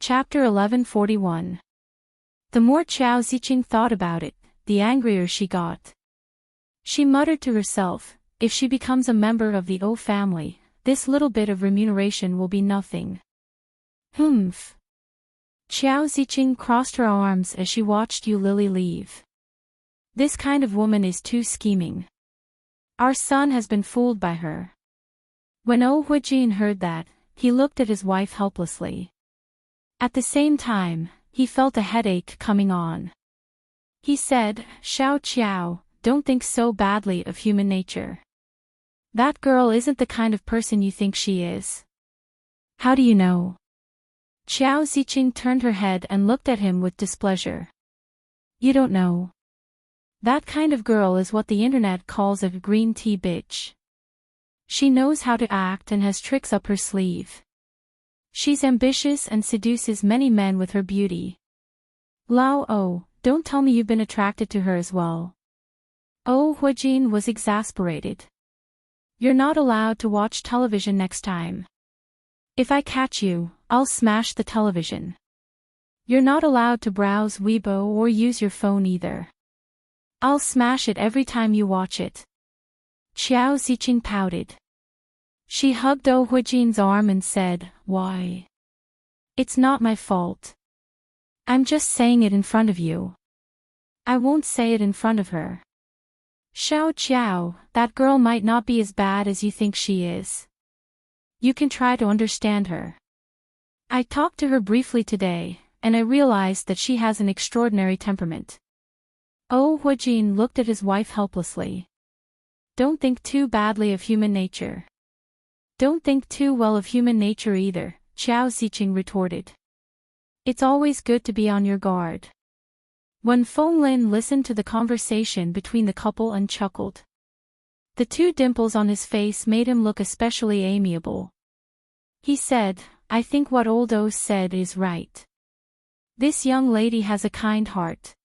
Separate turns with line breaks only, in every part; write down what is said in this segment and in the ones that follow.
Chapter 1141. The more Qiao Ziqing thought about it, the angrier she got. She muttered to herself, if she becomes a member of the O family, this little bit of remuneration will be nothing. Humph. Qiao Ziqing crossed her arms as she watched Yu Lily leave. This kind of woman is too scheming. Our son has been fooled by her. When O Huijin heard that, he looked at his wife helplessly. At the same time, he felt a headache coming on. He said, Xiao Qiao, don't think so badly of human nature. That girl isn't the kind of person you think she is. How do you know? Qiao Ziqing turned her head and looked at him with displeasure. You don't know. That kind of girl is what the internet calls a green tea bitch. She knows how to act and has tricks up her sleeve. She's ambitious and seduces many men with her beauty. Lao O, don't tell me you've been attracted to her as well. O Huijin was exasperated. You're not allowed to watch television next time. If I catch you, I'll smash the television. You're not allowed to browse Weibo or use your phone either. I'll smash it every time you watch it. Qiao Ziqing pouted. She hugged O Huijin's arm and said, Why? It's not my fault. I'm just saying it in front of you. I won't say it in front of her. Xiao Qiao, that girl might not be as bad as you think she is. You can try to understand her. I talked to her briefly today, and I realized that she has an extraordinary temperament. O Huijin looked at his wife helplessly. Don't think too badly of human nature. Don't think too well of human nature either, Qiao Ziqing retorted. It's always good to be on your guard. When Feng Lin listened to the conversation between the couple and chuckled. The two dimples on his face made him look especially amiable. He said, I think what old O said is right. This young lady has a kind heart.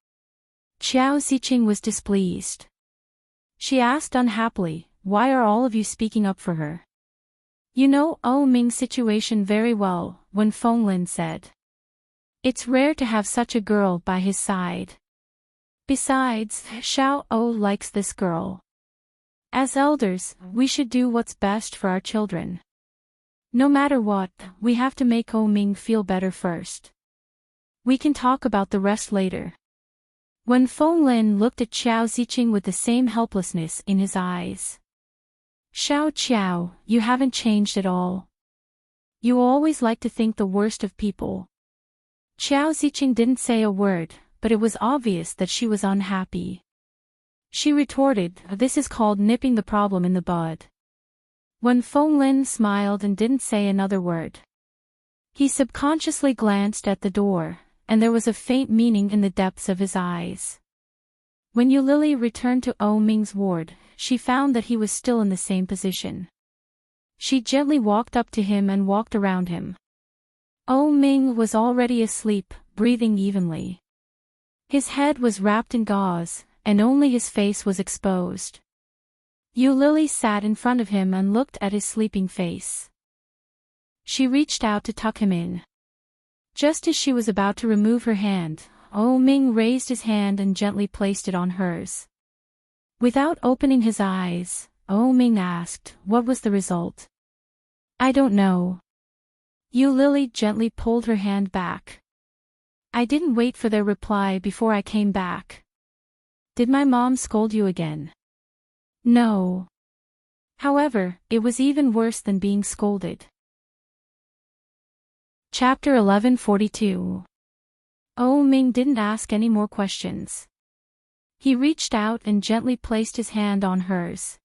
Qiao Ziqing was displeased. She asked unhappily, why are all of you speaking up for her? You know O Ming's situation very well, when Feng Lin said. It's rare to have such a girl by his side. Besides, Xiao O likes this girl. As elders, we should do what's best for our children. No matter what, we have to make O Ming feel better first. We can talk about the rest later. When Feng Lin looked at Qiao Ziqing with the same helplessness in his eyes. Xiao Qiao, you haven't changed at all. You always like to think the worst of people. Qiao Ziqing didn't say a word, but it was obvious that she was unhappy. She retorted, this is called nipping the problem in the bud. When Feng Lin smiled and didn't say another word. He subconsciously glanced at the door, and there was a faint meaning in the depths of his eyes. When Yu Lily returned to O Ming's ward, she found that he was still in the same position. She gently walked up to him and walked around him. O Ming was already asleep, breathing evenly. His head was wrapped in gauze, and only his face was exposed. Yu Lily sat in front of him and looked at his sleeping face. She reached out to tuck him in. Just as she was about to remove her hand, O Ming raised his hand and gently placed it on hers. Without opening his eyes, O Ming asked, what was the result? I don't know. Yu Lily gently pulled her hand back. I didn't wait for their reply before I came back. Did my mom scold you again? No. However, it was even worse than being scolded. Chapter 1142. O Ming didn't ask any more questions. He reached out and gently placed his hand on hers.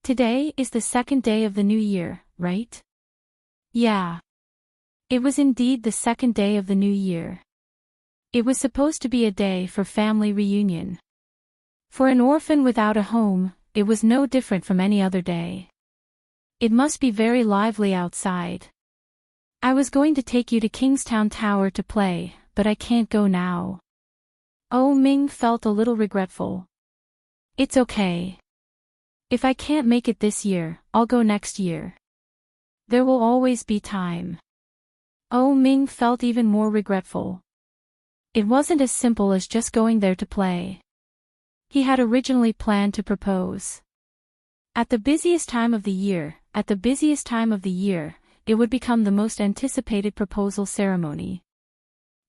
Today is the second day of the new year, right? Yeah. It was indeed the second day of the new year. It was supposed to be a day for family reunion. For an orphan without a home, it was no different from any other day. It must be very lively outside. I was going to take you to Kingstown Tower to play, but I can't go now. O Ming felt a little regretful. It's okay. If I can't make it this year, I'll go next year. There will always be time. Oh Ming felt even more regretful. It wasn't as simple as just going there to play. He had originally planned to propose. At the busiest time of the year, it would become the most anticipated proposal ceremony.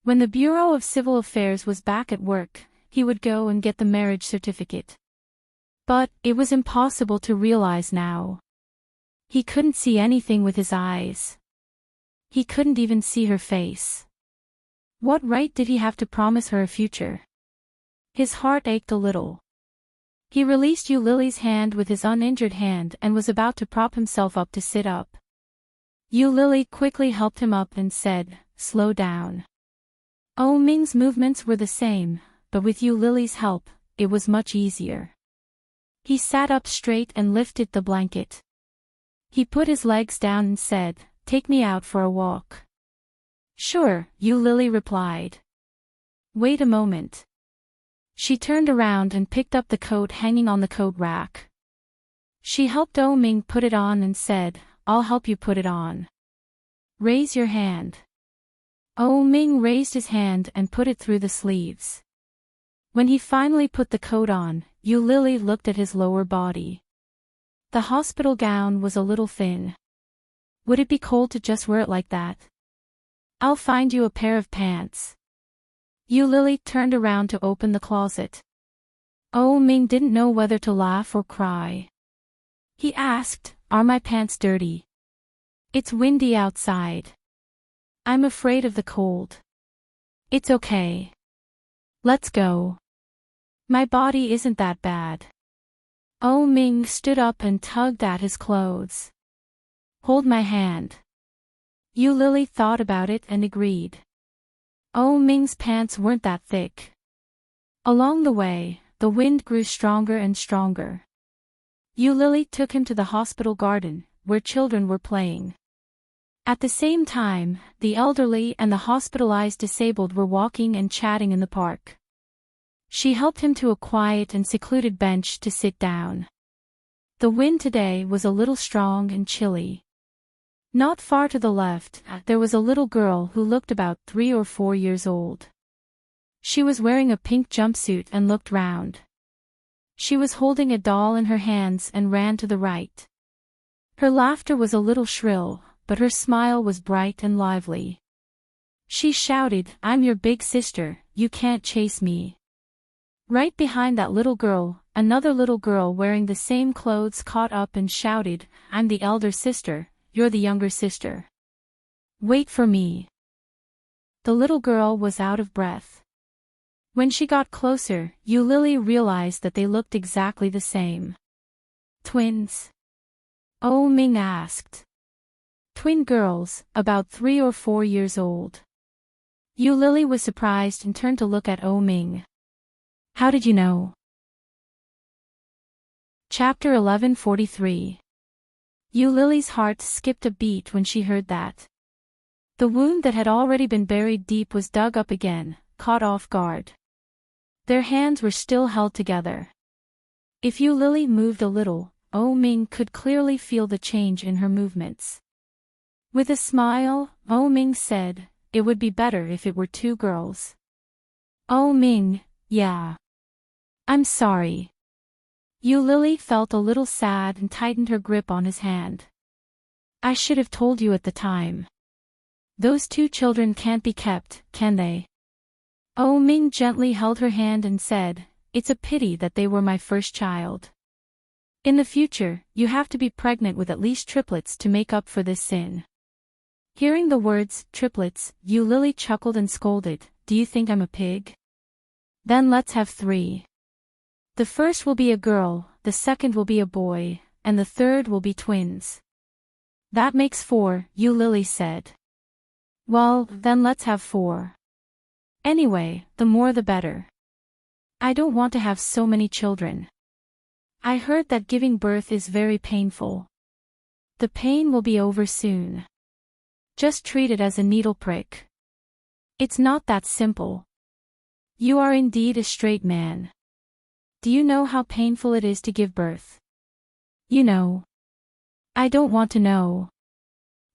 When the Bureau of Civil Affairs was back at work, he would go and get the marriage certificate. But it was impossible to realize now. He couldn't see anything with his eyes. He couldn't even see her face. What right did he have to promise her a future? His heart ached a little. He released Lily's hand with his uninjured hand and was about to prop himself up to sit up. Lily quickly helped him up and said, "Slow down." Oh Ming's movements were the same, but with Lily's help, it was much easier. He sat up straight and lifted the blanket. He put his legs down and said, "Take me out for a walk." "Sure," Lily replied. "Wait a moment." She turned around and picked up the coat hanging on the coat rack. She helped Oh Ming put it on and said, "I'll help you put it on. Raise your hand." Oh Ming raised his hand and put it through the sleeves. When he finally put the coat on, Lily looked at his lower body. The hospital gown was a little thin. Would it be cold to just wear it like that? "I'll find you a pair of pants." Lily turned around to open the closet. Oh Ming didn't know whether to laugh or cry. He asked, "Are my pants dirty?" "It's windy outside. I'm afraid of the cold." "It's okay. Let's go. My body isn't that bad." Oh Ming stood up and tugged at his clothes. "Hold my hand." Lily thought about it and agreed. Oh Ming's pants weren't that thick. Along the way, the wind grew stronger and stronger. Lily took him to the hospital garden, where children were playing. At the same time, the elderly and the hospitalized disabled were walking and chatting in the park. She helped him to a quiet and secluded bench to sit down. The wind today was a little strong and chilly. Not far to the left, there was a little girl who looked about 3 or 4 years old. She was wearing a pink jumpsuit and looked round. She was holding a doll in her hands and ran to the right. Her laughter was a little shrill, but her smile was bright and lively. She shouted, "I'm your big sister, you can't chase me." Right behind that little girl, another little girl wearing the same clothes caught up and shouted, "I'm the elder sister, you're the younger sister. Wait for me." The little girl was out of breath. When she got closer, Lily realized that they looked exactly the same. "Twins?" Oh Ming asked. "Twin girls, about 3 or 4 years old." Lily was surprised and turned to look at Oh Ming. "How did you know?" Chapter 11:43. Lily's heart skipped a beat when she heard that. The wound that had already been buried deep was dug up again, caught off guard. Their hands were still held together. If Lily moved a little, Oh Ming could clearly feel the change in her movements. With a smile, Oh Ming said, "It would be better if it were 2 girls." Oh Ming, yeah. I'm sorry. Lily felt a little sad and tightened her grip on his hand. "I should have told you at the time. Those 2 children can't be kept, can they?" Oh Ming gently held her hand and said, "It's a pity that they were my first child. In the future, you have to be pregnant with at least triplets to make up for this sin." Hearing the words, triplets, Lily chuckled and scolded, "Do you think I'm a pig? Then let's have 3. The first will be a girl, the second will be a boy, and the third will be twins." "That makes 4, Lily said. "Well, then let's have 4. Anyway, the more the better. I don't want to have so many children. I heard that giving birth is very painful. The pain will be over soon. Just treat it as a needle prick. It's not that simple. You are indeed a straight man. Do you know how painful it is to give birth?" "You know." "I don't want to know.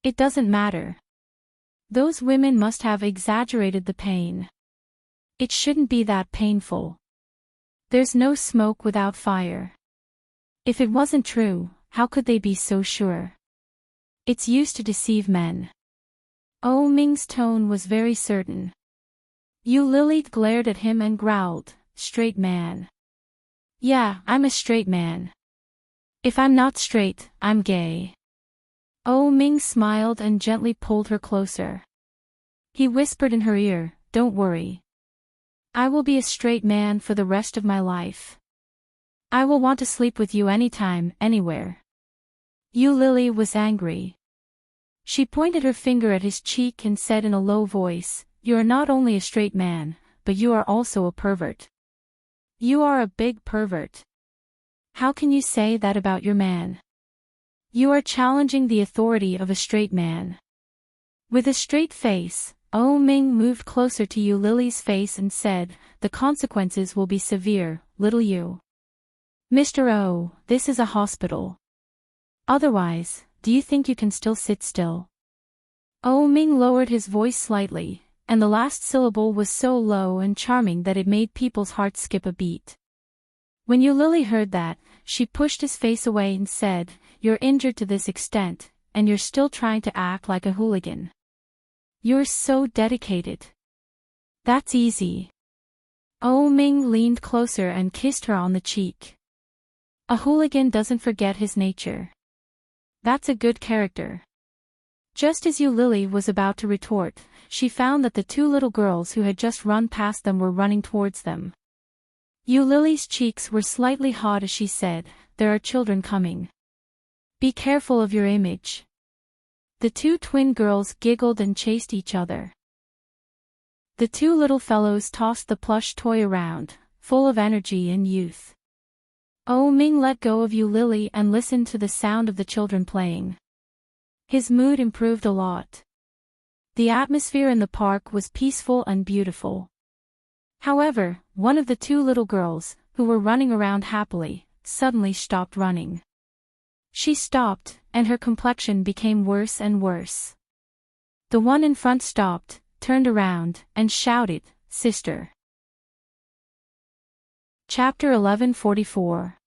It doesn't matter. Those women must have exaggerated the pain. It shouldn't be that painful. There's no smoke without fire. If it wasn't true, how could they be so sure? It's used to deceive men. Oh Ming's tone was very certain. Yu Lily glared at him and growled, "Straight man." "Yeah, I'm a straight man. If I'm not straight, I'm gay." Oh Ming smiled and gently pulled her closer. He whispered in her ear, "Don't worry. I will be a straight man for the rest of my life. I will want to sleep with you anytime, anywhere." Yu Lily was angry. She pointed her finger at his cheek and said in a low voice, "You are not only a straight man, but you are also a pervert. You are a big pervert. How can you say that about your man? You are challenging the authority of a straight man." With a straight face, Oh Ming moved closer to Yu Lily's face and said, "The consequences will be severe, little Yu. Mr. Oh, this is a hospital. Otherwise, do you think you can still sit still?" Oh Ming lowered his voice slightly, and the last syllable was so low and charming that it made people's hearts skip a beat. When Yu Lily heard that, she pushed his face away and said, "You're injured to this extent, and you're still trying to act like a hooligan. You're so dedicated. That's easy." Oh Ming leaned closer and kissed her on the cheek. "A hooligan doesn't forget his nature. That's a good character." Just as Yu Lily was about to retort, she found that the two little girls who had just run past them were running towards them. Yu Lily's cheeks were slightly hot as she said, "There are children coming. Be careful of your image." The two twin girls giggled and chased each other. The two little fellows tossed the plush toy around, full of energy and youth. Oh Ming let go of Yu Lily and listened to the sound of the children playing. His mood improved a lot. The atmosphere in the park was peaceful and beautiful. However, one of the two little girls, who were running around happily, suddenly stopped running. She stopped, and her complexion became worse and worse. The one in front stopped, turned around, and shouted, "Sister." Chapter 1144.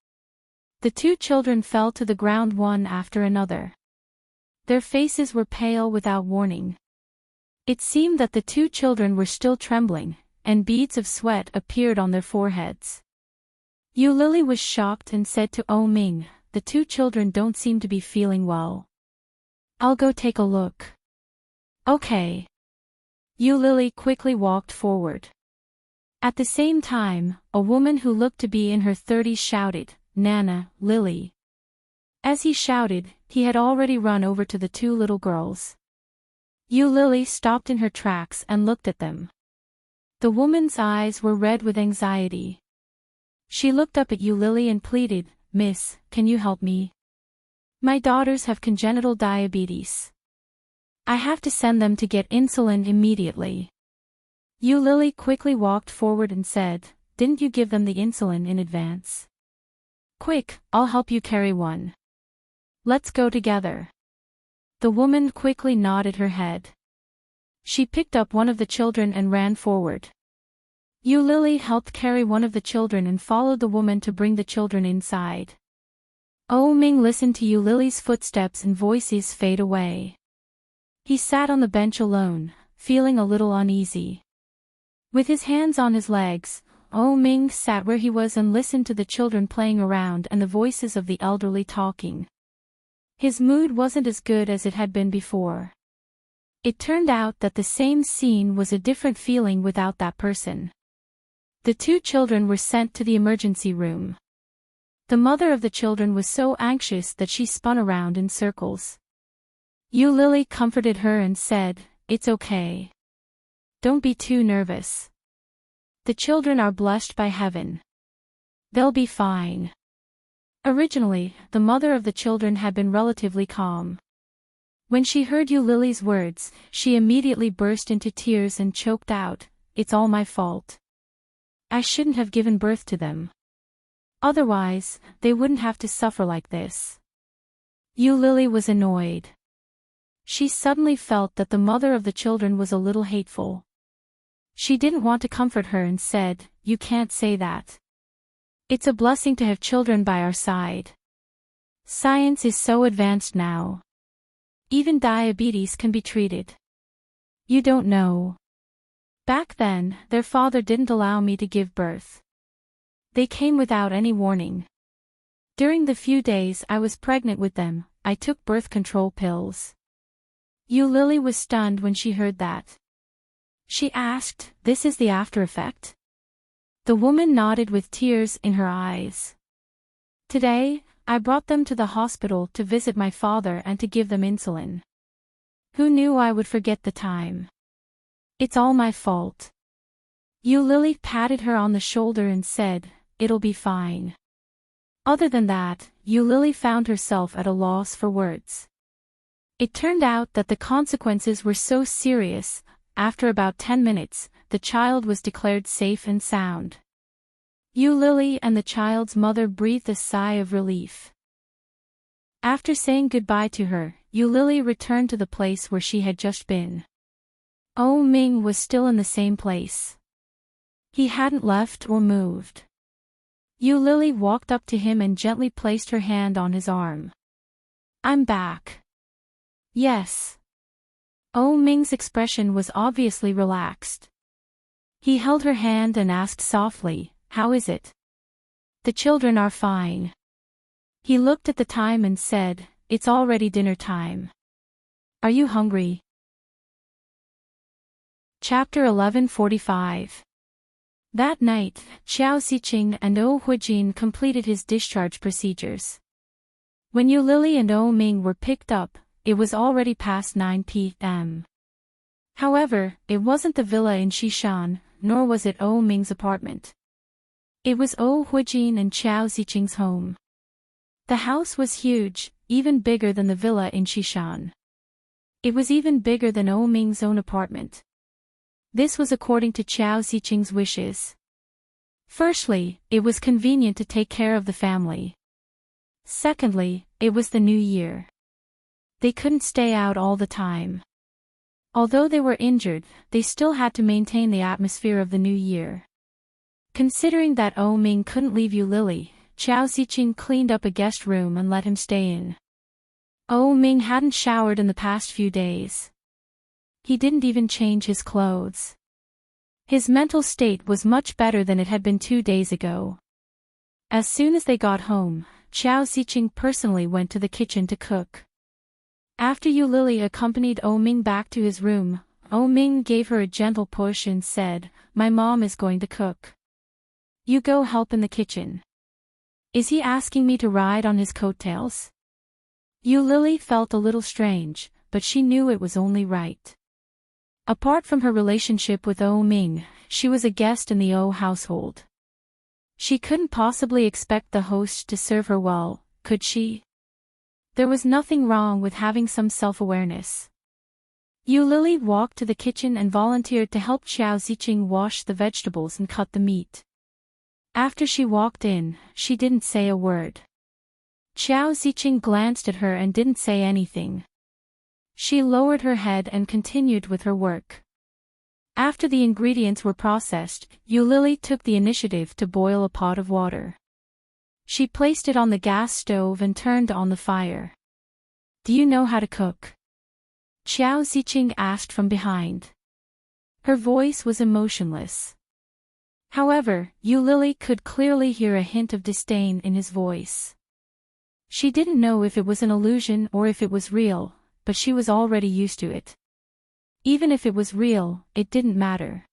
The two children fell to the ground one after another. Their faces were pale without warning. It seemed that the two children were still trembling, and beads of sweat appeared on their foreheads. Yu Lily was shocked and said to Oh Ming, "The two children don't seem to be feeling well. I'll go take a look." "Okay." Yu Lily quickly walked forward. At the same time, a woman who looked to be in her 30s shouted, "Nana, Lily." As he shouted, he had already run over to the two little girls. Yu Lily stopped in her tracks and looked at them. The woman's eyes were red with anxiety. She looked up at Yu Lily and pleaded, "Miss, can you help me? My daughters have congenital diabetes. I have to send them to get insulin immediately." Yu Lily quickly walked forward and said, "Didn't you give them the insulin in advance? Quick, I'll help you carry one. Let's go together." The woman quickly nodded her head. She picked up one of the children and ran forward. Yu Lily helped carry one of the children and followed the woman to bring the children inside. Oh Ming listened to Yu Lily's footsteps and voices fade away. He sat on the bench alone, feeling a little uneasy. With his hands on his legs, Oh Ming sat where he was and listened to the children playing around and the voices of the elderly talking. His mood wasn't as good as it had been before. It turned out that the same scene was a different feeling without that person. The two children were sent to the emergency room. The mother of the children was so anxious that she spun around in circles. Yu Lily comforted her and said, "It's okay. Don't be too nervous. The children are blessed by heaven. They'll be fine." Originally, the mother of the children had been relatively calm. When she heard Yu Lily's words, she immediately burst into tears and choked out, "It's all my fault. I shouldn't have given birth to them. Otherwise, they wouldn't have to suffer like this." Yu Lily was annoyed. She suddenly felt that the mother of the children was a little hateful. She didn't want to comfort her and said, "You can't say that. It's a blessing to have children by our side. Science is so advanced now. Even diabetes can be treated. You don't know. Back then, their father didn't allow me to give birth. They came without any warning. During the few days I was pregnant with them, I took birth control pills." Lily was stunned when she heard that. She asked, "This is the after effect?" The woman nodded with tears in her eyes. "Today, I brought them to the hospital to visit my father and to give them insulin. Who knew I would forget the time? It's all my fault." Lily patted her on the shoulder and said, "It'll be fine." Other than that, Lily found herself at a loss for words. It turned out that the consequences were so serious. After about 10 minutes, the child was declared safe and sound. Lily and the child's mother breathed a sigh of relief. After saying goodbye to her, Lily returned to the place where she had just been. Ming was still in the same place. He hadn't left or moved. Lily walked up to him and gently placed her hand on his arm. "I'm back." "Yes." Ming's expression was obviously relaxed. He held her hand and asked softly, "How is it?" "The children are fine." He looked at the time and said, "It's already dinner time. Are you hungry?" Chapter 11:45. That night, Xiao Ziqing and Huijin completed his discharge procedures. When Lily and Ming were picked up, it was already past 9 p.m. However, it wasn't the villa in Xishan, nor was it Ming's apartment. It was Huijin and Xiao Ziqing's home. The house was huge, even bigger than the villa in Xishan. It was even bigger than Ming's own apartment. This was according to Xiao Ziqing's wishes. Firstly, it was convenient to take care of the family. Secondly, it was the new year. They couldn't stay out all the time. Although they were injured, they still had to maintain the atmosphere of the new year. Considering that Ming couldn't leave Lily, Xiao Ziqing cleaned up a guest room and let him stay in. Ming hadn't showered in the past few days. He didn't even change his clothes. His mental state was much better than it had been 2 days ago. As soon as they got home, Xiao Ziqing personally went to the kitchen to cook. After Lily accompanied Ming back to his room, Ming gave her a gentle push and said, "My mom is going to cook. You go help in the kitchen." Is he asking me to ride on his coattails? Lily felt a little strange, but she knew it was only right. Apart from her relationship with Ming, she was a guest in the household. She couldn't possibly expect the host to serve her well, could she? There was nothing wrong with having some self-awareness. Lily walked to the kitchen and volunteered to help Xiao Ziqing wash the vegetables and cut the meat. After she walked in, she didn't say a word. Xiao Ziqing glanced at her and didn't say anything. She lowered her head and continued with her work. After the ingredients were processed, Lily took the initiative to boil a pot of water. She placed it on the gas stove and turned on the fire. "Do you know how to cook?" Xiao Ziqing asked from behind. Her voice was emotionless. However, Lily could clearly hear a hint of disdain in his voice. She didn't know if it was an illusion or if it was real, but she was already used to it. Even if it was real, it didn't matter.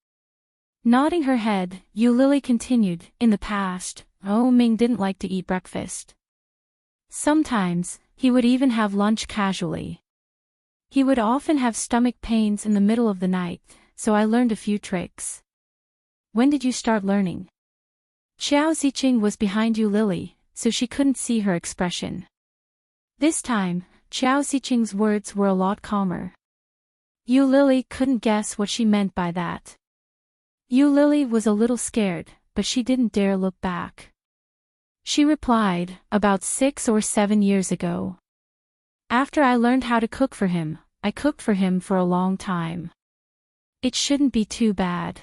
Nodding her head, Lily continued, "In the past, Ming didn't like to eat breakfast. Sometimes, he would even have lunch casually. He would often have stomach pains in the middle of the night, so I learned a few tricks." "When did you start learning?" Xiao Ziqing was behind Lily, so she couldn't see her expression. This time, Xiao Ziqing's words were a lot calmer. Lily couldn't guess what she meant by that. Lily was a little scared, but she didn't dare look back. She replied, "About 6 or 7 years ago. After I learned how to cook for him, I cooked for him for a long time. It shouldn't be too bad.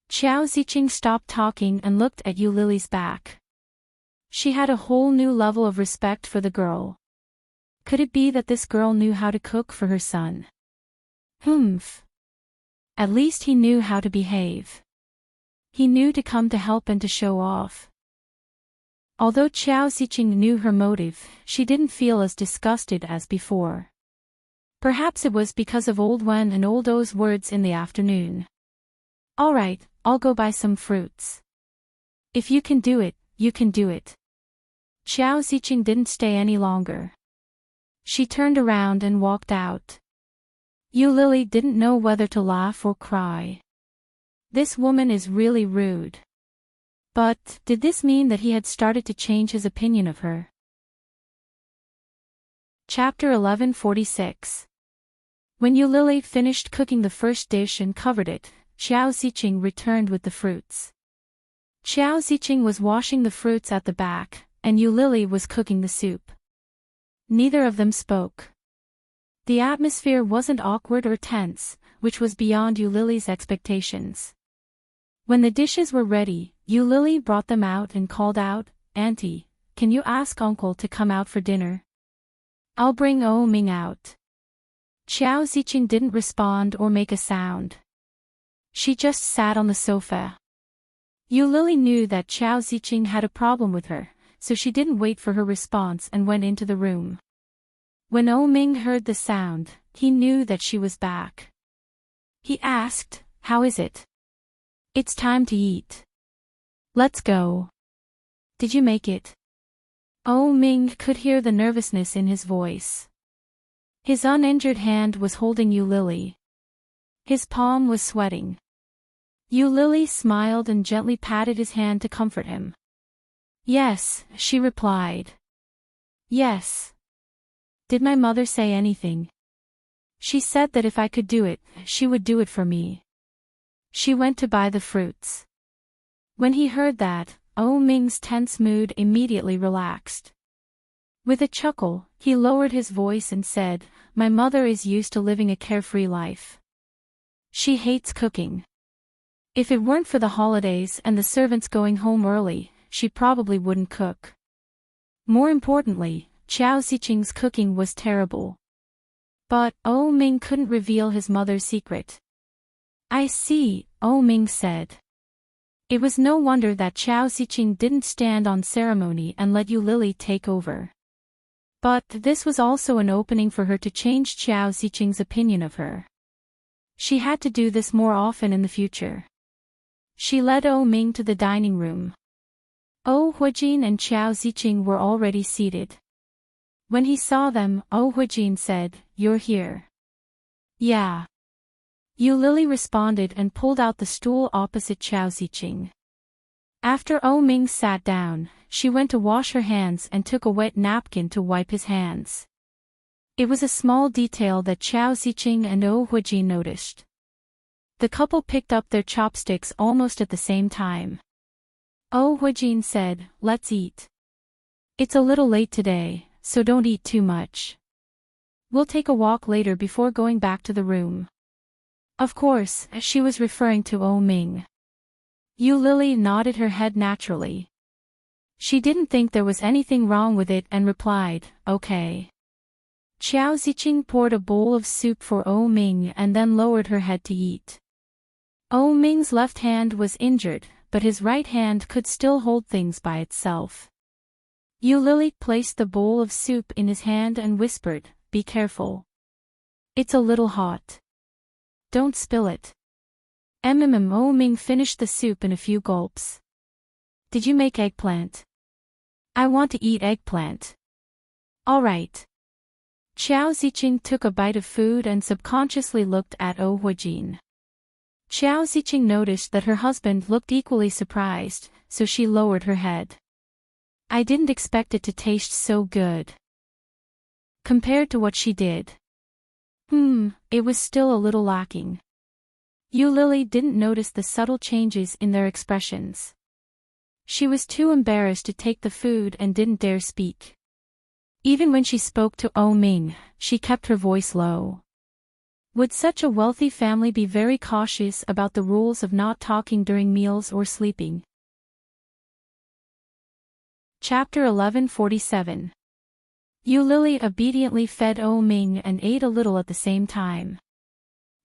Xiao Ziqing stopped talking and looked at Yu Lily's back. She had a whole new level of respect for the girl. Could it be that this girl knew how to cook for her son? Humph. At least he knew how to behave. He knew to come to help and to show off. Although Xiao Ziqing knew her motive, she didn't feel as disgusted as before. Perhaps it was because of Old Wen and Old O's words in the afternoon. Alright, I'll go buy some fruits. If you can do it, you can do it. Xiao Ziqing didn't stay any longer. She turned around and walked out. Yu Lily didn't know whether to laugh or cry. This woman is really rude. But, did this mean that he had started to change his opinion of her? Chapter 1146. When Yu Lily finished cooking the first dish and covered it, Xiao Ziqing returned with the fruits. Xiao Ziqing was washing the fruits at the back, and Yu Lily was cooking the soup. Neither of them spoke. The atmosphere wasn't awkward or tense, which was beyond Yu Lily's expectations. When the dishes were ready, Yu Lily brought them out and called out, "Auntie, can you ask Uncle to come out for dinner? I'll bring O Ming out." Xiao Ziqing didn't respond or make a sound. She just sat on the sofa. Yu Lily knew that Xiao Ziqing had a problem with her, so she didn't wait for her response and went into the room. When O Ming heard the sound, he knew that she was back. He asked, "How is it? It's time to eat. Let's go. Did you make it?" O Ming could hear the nervousness in his voice. His uninjured hand was holding Yu Lily. His palm was sweating. Yu Lily smiled and gently patted his hand to comfort him. "Yes," she replied. "Yes. Did my mother say anything?" "She said that if I could do it, she would do it for me. She went to buy the fruits." When he heard that, O Ming's tense mood immediately relaxed. With a chuckle, he lowered his voice and said, "My mother is used to living a carefree life. She hates cooking. If it weren't for the holidays and the servants going home early, she probably wouldn't cook." More importantly, Xiao Ziqing's cooking was terrible. But, O Ming couldn't reveal his mother's secret. "I see," O Ming said. It was no wonder that Xiao Ziqing didn't stand on ceremony and let Yu Lily take over. But this was also an opening for her to change Xiao Ziqing's opinion of her. She had to do this more often in the future. She led O Ming to the dining room. O Huijin and Xiao Ziqing were already seated. When he saw them, O Huijin said, "You're here." "Yeah." Yu Lily responded and pulled out the stool opposite Xiao Ziqing. After O Ming sat down, she went to wash her hands and took a wet napkin to wipe his hands. It was a small detail that Xiao Ziqing and O Huijin noticed. The couple picked up their chopsticks almost at the same time. O Huijin said, "Let's eat. It's a little late today, so don't eat too much. We'll take a walk later before going back to the room." Of course, she was referring to O Ming. Yu Lily nodded her head naturally. She didn't think there was anything wrong with it and replied, "Okay." Xiao Ziqing poured a bowl of soup for O Ming and then lowered her head to eat. O Ming's left hand was injured, but his right hand could still hold things by itself. Yu Lily placed the bowl of soup in his hand and whispered, "Be careful. It's a little hot. Don't spill it." O Ming finished the soup in a few gulps. "Did you make eggplant? I want to eat eggplant." "All right." Xiao Ziqing took a bite of food and subconsciously looked at O Huijin. Xiao Ziqing noticed that her husband looked equally surprised, so she lowered her head. "I didn't expect it to taste so good." Compared to what she did. It was still a little lacking. Yu Lily didn't notice the subtle changes in their expressions. She was too embarrassed to take the food and didn't dare speak. Even when she spoke to O Ming, she kept her voice low. Would such a wealthy family be very cautious about the rules of not talking during meals or sleeping? Chapter 1147. Yu Lily obediently fed O Ming and ate a little at the same time.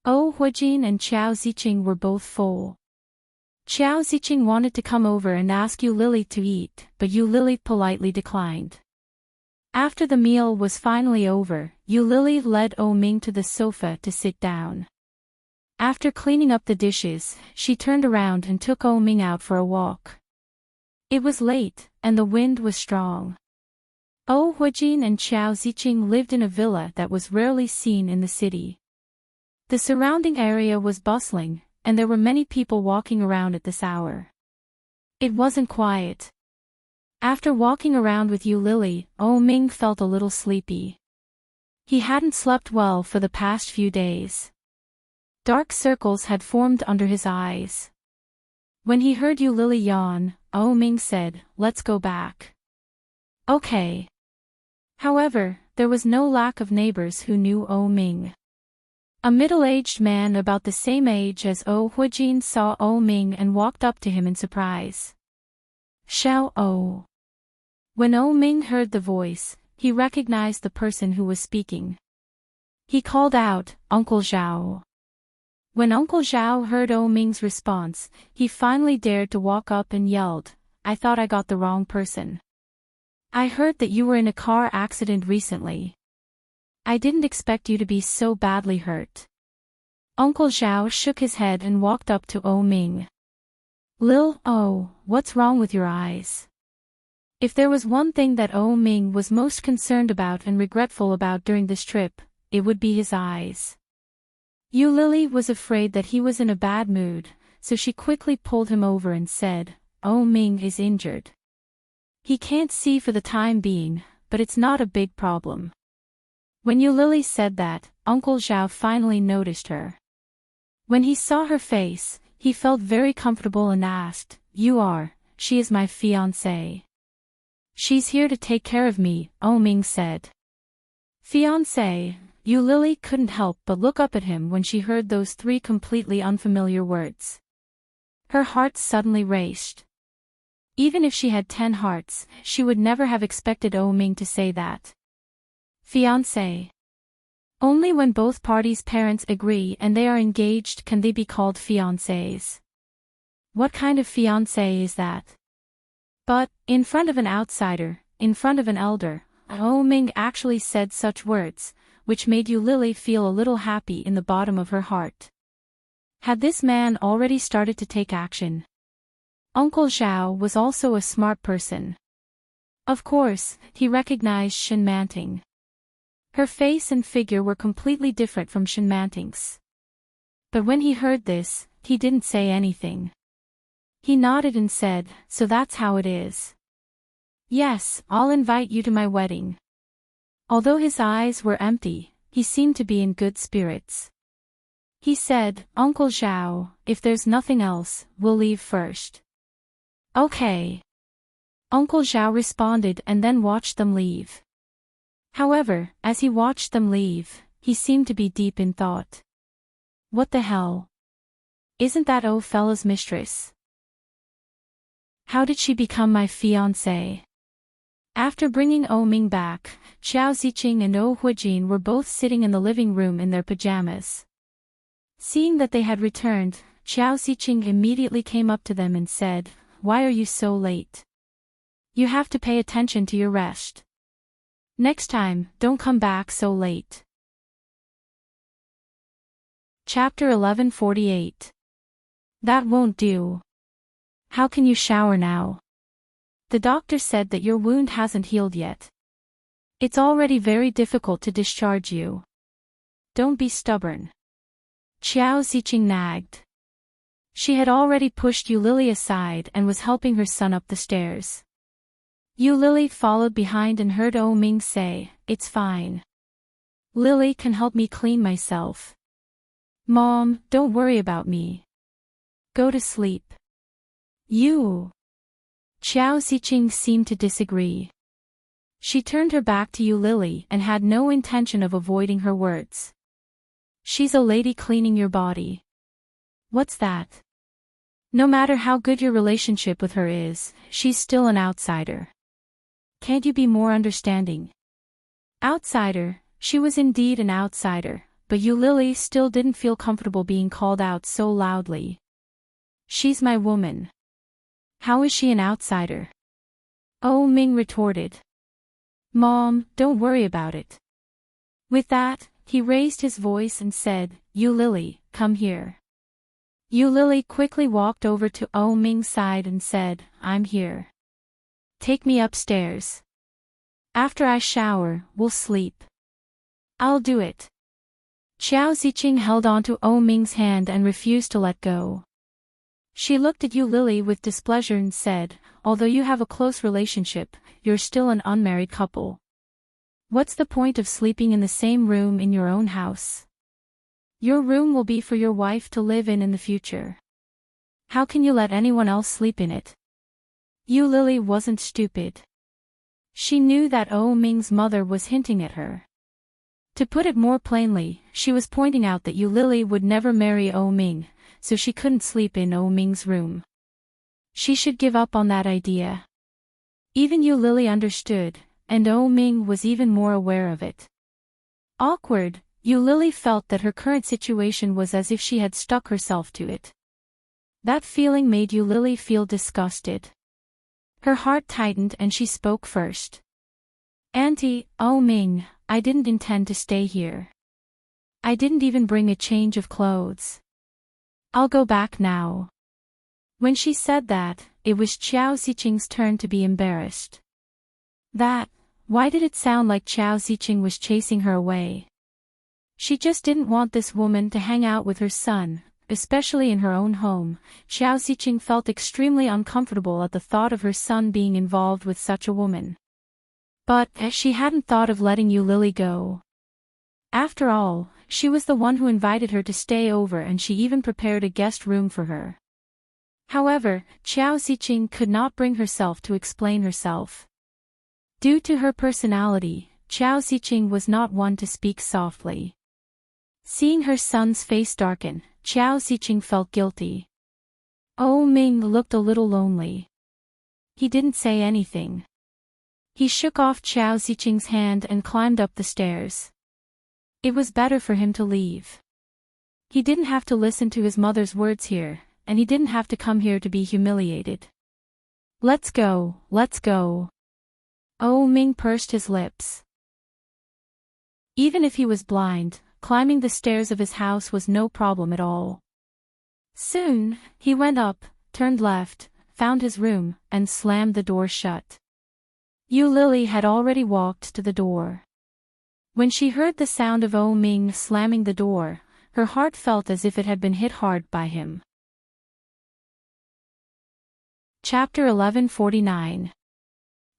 O Huijin and Qiao Ziqing were both full. Qiao Ziqing wanted to come over and ask Yu Lily to eat, but Yu Lily politely declined. After the meal was finally over, Yu Lily led O Ming to the sofa to sit down. After cleaning up the dishes, she turned around and took O Ming out for a walk. It was late, and the wind was strong. O Huijin and Qiao Ziqing lived in a villa that was rarely seen in the city. The surrounding area was bustling, and there were many people walking around at this hour. It wasn't quiet. After walking around with Yu Lily, O Ming felt a little sleepy. He hadn't slept well for the past few days. Dark circles had formed under his eyes. When he heard Yu Lily yawn, O Ming said, "Let's go back." Okay. However, there was no lack of neighbors who knew O Ming. A middle-aged man about the same age as O Huijin saw O Ming and walked up to him in surprise. Xiao O. When O Ming heard the voice, he recognized the person who was speaking. He called out, "Uncle Zhao." When Uncle Zhao heard O Ming's response, he finally dared to walk up and yelled, "I thought I got the wrong person. I heard that you were in a car accident recently. I didn't expect you to be so badly hurt." Uncle Zhao shook his head and walked up to O Ming. "Lil O, what's wrong with your eyes?" If there was one thing that O Ming was most concerned about and regretful about during this trip, it would be his eyes. Yu Lily was afraid that he was in a bad mood, so she quickly pulled him over and said, "O Ming is injured. He can't see for the time being, but it's not a big problem." When Yu Lily said that, Uncle Zhao finally noticed her. When he saw her face, he felt very comfortable and asked, She is my fiancée. She's here to take care of me," O Ming said. Fiancé. Yu Lily couldn't help but look up at him when she heard those three completely unfamiliar words. Her heart suddenly raced. Even if she had 10 hearts, she would never have expected O Ming to say that. Fiancé. Only when both parties' parents agree and they are engaged can they be called fiancés. What kind of fiancé is that? But, in front of an outsider, in front of an elder, O Ming actually said such words, which made Yu Lily feel a little happy in the bottom of her heart. Had this man already started to take action? Uncle Zhao was also a smart person. Of course, he recognized Enchanting. Her face and figure were completely different from Enchanting's. But when he heard this, he didn't say anything. He nodded and said, "So that's how it is. Yes, I'll invite you to my wedding." Although his eyes were empty, he seemed to be in good spirits. He said, "Uncle Zhao, if there's nothing else, we'll leave first." Okay. Uncle Zhao responded and then watched them leave. However, as he watched them leave, he seemed to be deep in thought. What the hell? Isn't that O fella's mistress? How did she become my fiancé? After bringing O Ming back, Qiao Ziqing and O Huijin were both sitting in the living room in their pajamas. Seeing that they had returned, Qiao Ziqing immediately came up to them and said, "Why are you so late? You have to pay attention to your rest. Next time, don't come back so late." Chapter 1148. That won't do. How can you shower now? The doctor said that your wound hasn't healed yet. It's already very difficult to discharge you. Don't be stubborn. Qiao Ziqing nagged. She had already pushed Yu Lily aside and was helping her son up the stairs. Yu Lily followed behind and heard O Ming say, "It's fine. Lily can help me clean myself. Mom, don't worry about me. Go to sleep." You. Qiao Ziqing seemed to disagree. She turned her back to Yu Lily and had no intention of avoiding her words. She's a lady cleaning your body. What's that? No matter how good your relationship with her is, she's still an outsider. Can't you be more understanding? Outsider, she was indeed an outsider, but Lily still didn't feel comfortable being called out so loudly. She's my woman. How is she an outsider? Oh Ming retorted. Mom, don't worry about it. With that, he raised his voice and said, Lily, come here. Lily quickly walked over to Oh Ming's side and said, I'm here. Take me upstairs. After I shower, we'll sleep. I'll do it. Xiao Ziqing held onto Oh Ming's hand and refused to let go. She looked at Lily with displeasure and said, although you have a close relationship, you're still an unmarried couple. What's the point of sleeping in the same room in your own house? Your room will be for your wife to live in the future. How can you let anyone else sleep in it? Lily wasn't stupid. She knew that Oh Ming's mother was hinting at her. To put it more plainly, she was pointing out that Lily would never marry Oh Ming, so she couldn't sleep in Oh Ming's room. She should give up on that idea. Even Lily understood, and Oh Ming was even more aware of it. Awkward, Lily felt that her current situation was as if she had stuck herself to it. That feeling made Lily feel disgusted. Her heart tightened and she spoke first. Auntie, Oh Ming, I didn't intend to stay here. I didn't even bring a change of clothes. I'll go back now. When she said that, it was Xiao Ziqing's turn to be embarrassed. Why did it sound like Xiao Ziqing was chasing her away? She just didn't want this woman to hang out with her son, especially in her own home. Xiao Ziqing felt extremely uncomfortable at the thought of her son being involved with such a woman. But she hadn't thought of letting Lily go. After all, she was the one who invited her to stay over and she even prepared a guest room for her. However, Xiao Ziqing could not bring herself to explain herself. Due to her personality, Xiao Ziqing was not one to speak softly. Seeing her son's face darken, Xiao Ziqing felt guilty. Oh Ming looked a little lonely. He didn't say anything. He shook off Xiao Ziqing's hand and climbed up the stairs. It was better for him to leave. He didn't have to listen to his mother's words here, and he didn't have to come here to be humiliated. Let's go, let's go. Oh Ming pursed his lips. Even if he was blind, climbing the stairs of his house was no problem at all. Soon, he went up, turned left, found his room, and slammed the door shut. Lily had already walked to the door. When she heard the sound of Oh Ming slamming the door, her heart felt as if it had been hit hard by him. Chapter 1149.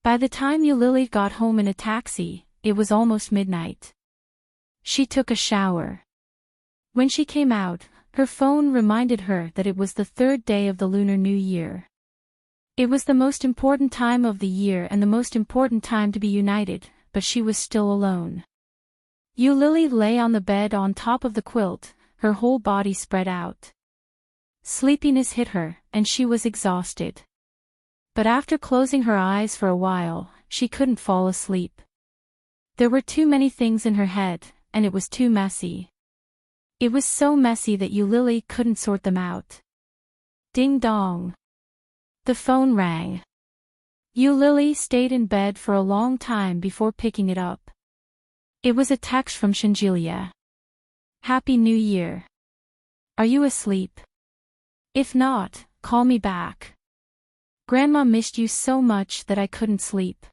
By the time Lily got home in a taxi, it was almost midnight. She took a shower. When she came out, her phone reminded her that it was the third day of the Lunar New Year. It was the most important time of the year and the most important time to be united, but she was still alone. Lily lay on the bed on top of the quilt, her whole body spread out. Sleepiness hit her, and she was exhausted. But after closing her eyes for a while, she couldn't fall asleep. There were too many things in her head, and it was too messy. It was so messy that Lily couldn't sort them out. Ding dong. The phone rang. Lily stayed in bed for a long time before picking it up. It was a text from Shanjilia. Happy New Year. Are you asleep? If not, call me back. Grandma missed you so much that I couldn't sleep.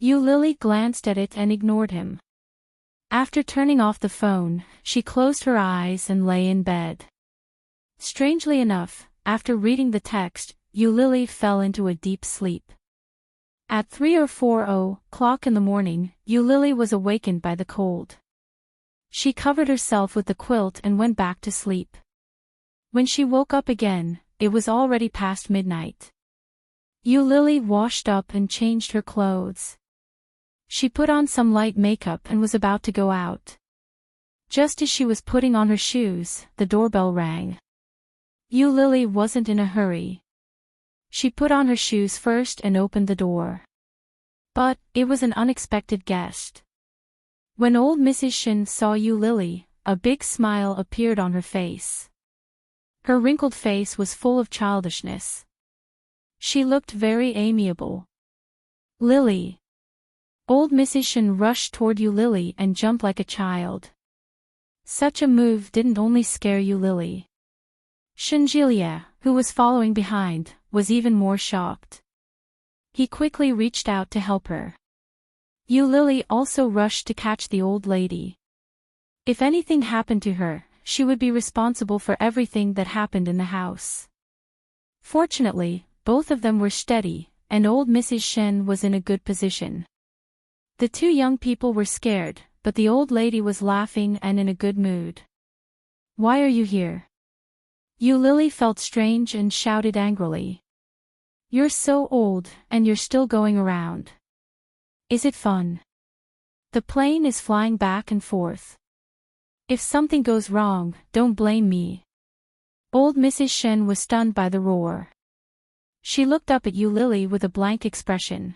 Lily glanced at it and ignored him. After turning off the phone, she closed her eyes and lay in bed. Strangely enough, after reading the text, Lily fell into a deep sleep. At 3 or 4 o'clock in the morning, Lily was awakened by the cold. She covered herself with the quilt and went back to sleep. When she woke up again, it was already past midnight. Lily washed up and changed her clothes. She put on some light makeup and was about to go out. Just as she was putting on her shoes, the doorbell rang. Lily wasn't in a hurry. She put on her shoes first and opened the door. But it was an unexpected guest. When old Mrs. Shin saw Lily, a big smile appeared on her face. Her wrinkled face was full of childishness. She looked very amiable. Lily. Old Mrs. Shin rushed toward Lily and jumped like a child. Such a move didn't only scare Lily. Shinjilia, who was following behind, was even more shocked. He quickly reached out to help her. Lily also rushed to catch the old lady. If anything happened to her, she would be responsible for everything that happened in the house. Fortunately, both of them were steady, and old Mrs. Shen was in a good position. The two young people were scared, but the old lady was laughing and in a good mood. Why are you here? Lily felt strange and shouted angrily. You're so old, and you're still going around. Is it fun? The plane is flying back and forth. If something goes wrong, don't blame me. Old Mrs. Shen was stunned by the roar. She looked up at Lily with a blank expression.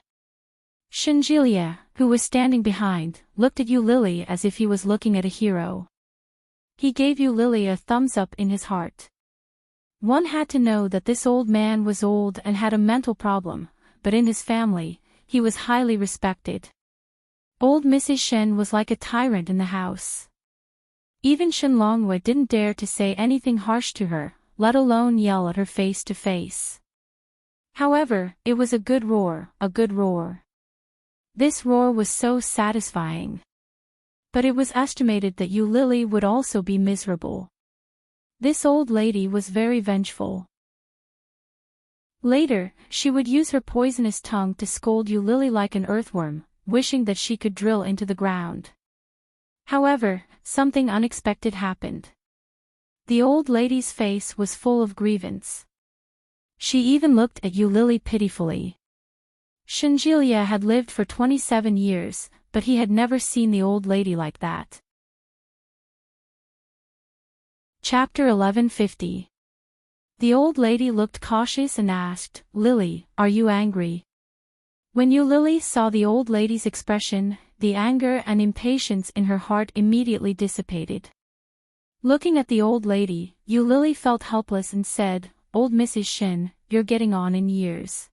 Shinjilia, who was standing behind, looked at Lily as if he was looking at a hero. He gave Lily a thumbs up in his heart. One had to know that this old man was old and had a mental problem, but in his family, he was highly respected. Old Mrs. Shen was like a tyrant in the house. Even Shen Longwei didn't dare to say anything harsh to her, let alone yell at her face to face. However, it was a good roar, a good roar. This roar was so satisfying. But it was estimated that Lily would also be miserable. This old lady was very vengeful. Later, she would use her poisonous tongue to scold Lily like an earthworm, wishing that she could drill into the ground. However, something unexpected happened. The old lady's face was full of grievance. She even looked at Lily pitifully. Shinjilia had lived for 27 years, but he had never seen the old lady like that. Chapter 1150. The old lady looked cautious and asked, Lily, are you angry? When Lily saw the old lady's expression, the anger and impatience in her heart immediately dissipated. Looking at the old lady, Lily felt helpless and said, Old Mrs. Shin, you're getting on in years.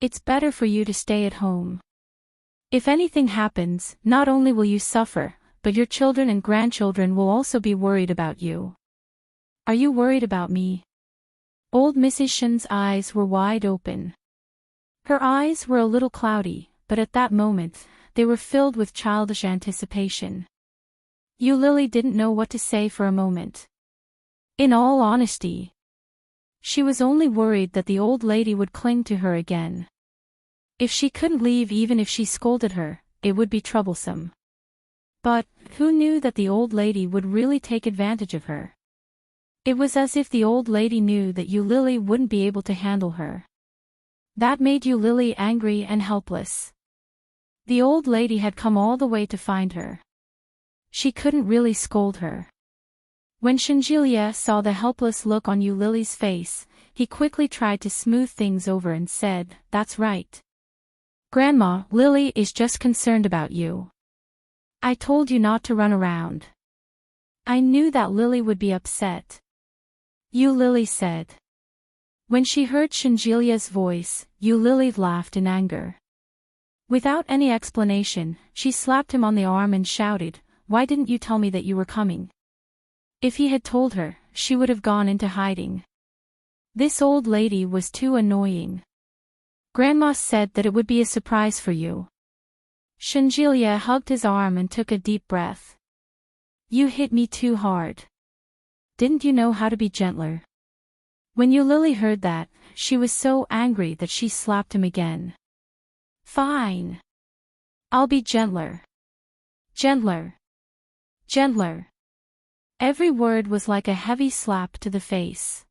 It's better for you to stay at home. If anything happens, not only will you suffer, but your children and grandchildren will also be worried about you. Are you worried about me? Old Mrs. Shin's eyes were wide open. Her eyes were a little cloudy, but at that moment, they were filled with childish anticipation. Lily didn't know what to say for a moment. In all honesty, she was only worried that the old lady would cling to her again. If she couldn't leave even if she scolded her, it would be troublesome. But, who knew that the old lady would really take advantage of her? It was as if the old lady knew that Lily wouldn't be able to handle her. That made Lily angry and helpless. The old lady had come all the way to find her. She couldn't really scold her. When Shinjilia saw the helpless look on Lily's face, he quickly tried to smooth things over and said, That's right. Grandma, Lily is just concerned about you. I told you not to run around. I knew that Lily would be upset. Lily said. When she heard Shinjilia's voice, Lily laughed in anger. Without any explanation, she slapped him on the arm and shouted, Why didn't you tell me that you were coming? If he had told her, she would have gone into hiding. This old lady was too annoying. Grandma said that it would be a surprise for you. Shinjilia hugged his arm and took a deep breath. You hit me too hard. Didn't you know how to be gentler? When Lily heard that, she was so angry that she slapped him again. Fine. I'll be gentler. Gentler. Gentler. Every word was like a heavy slap to the face.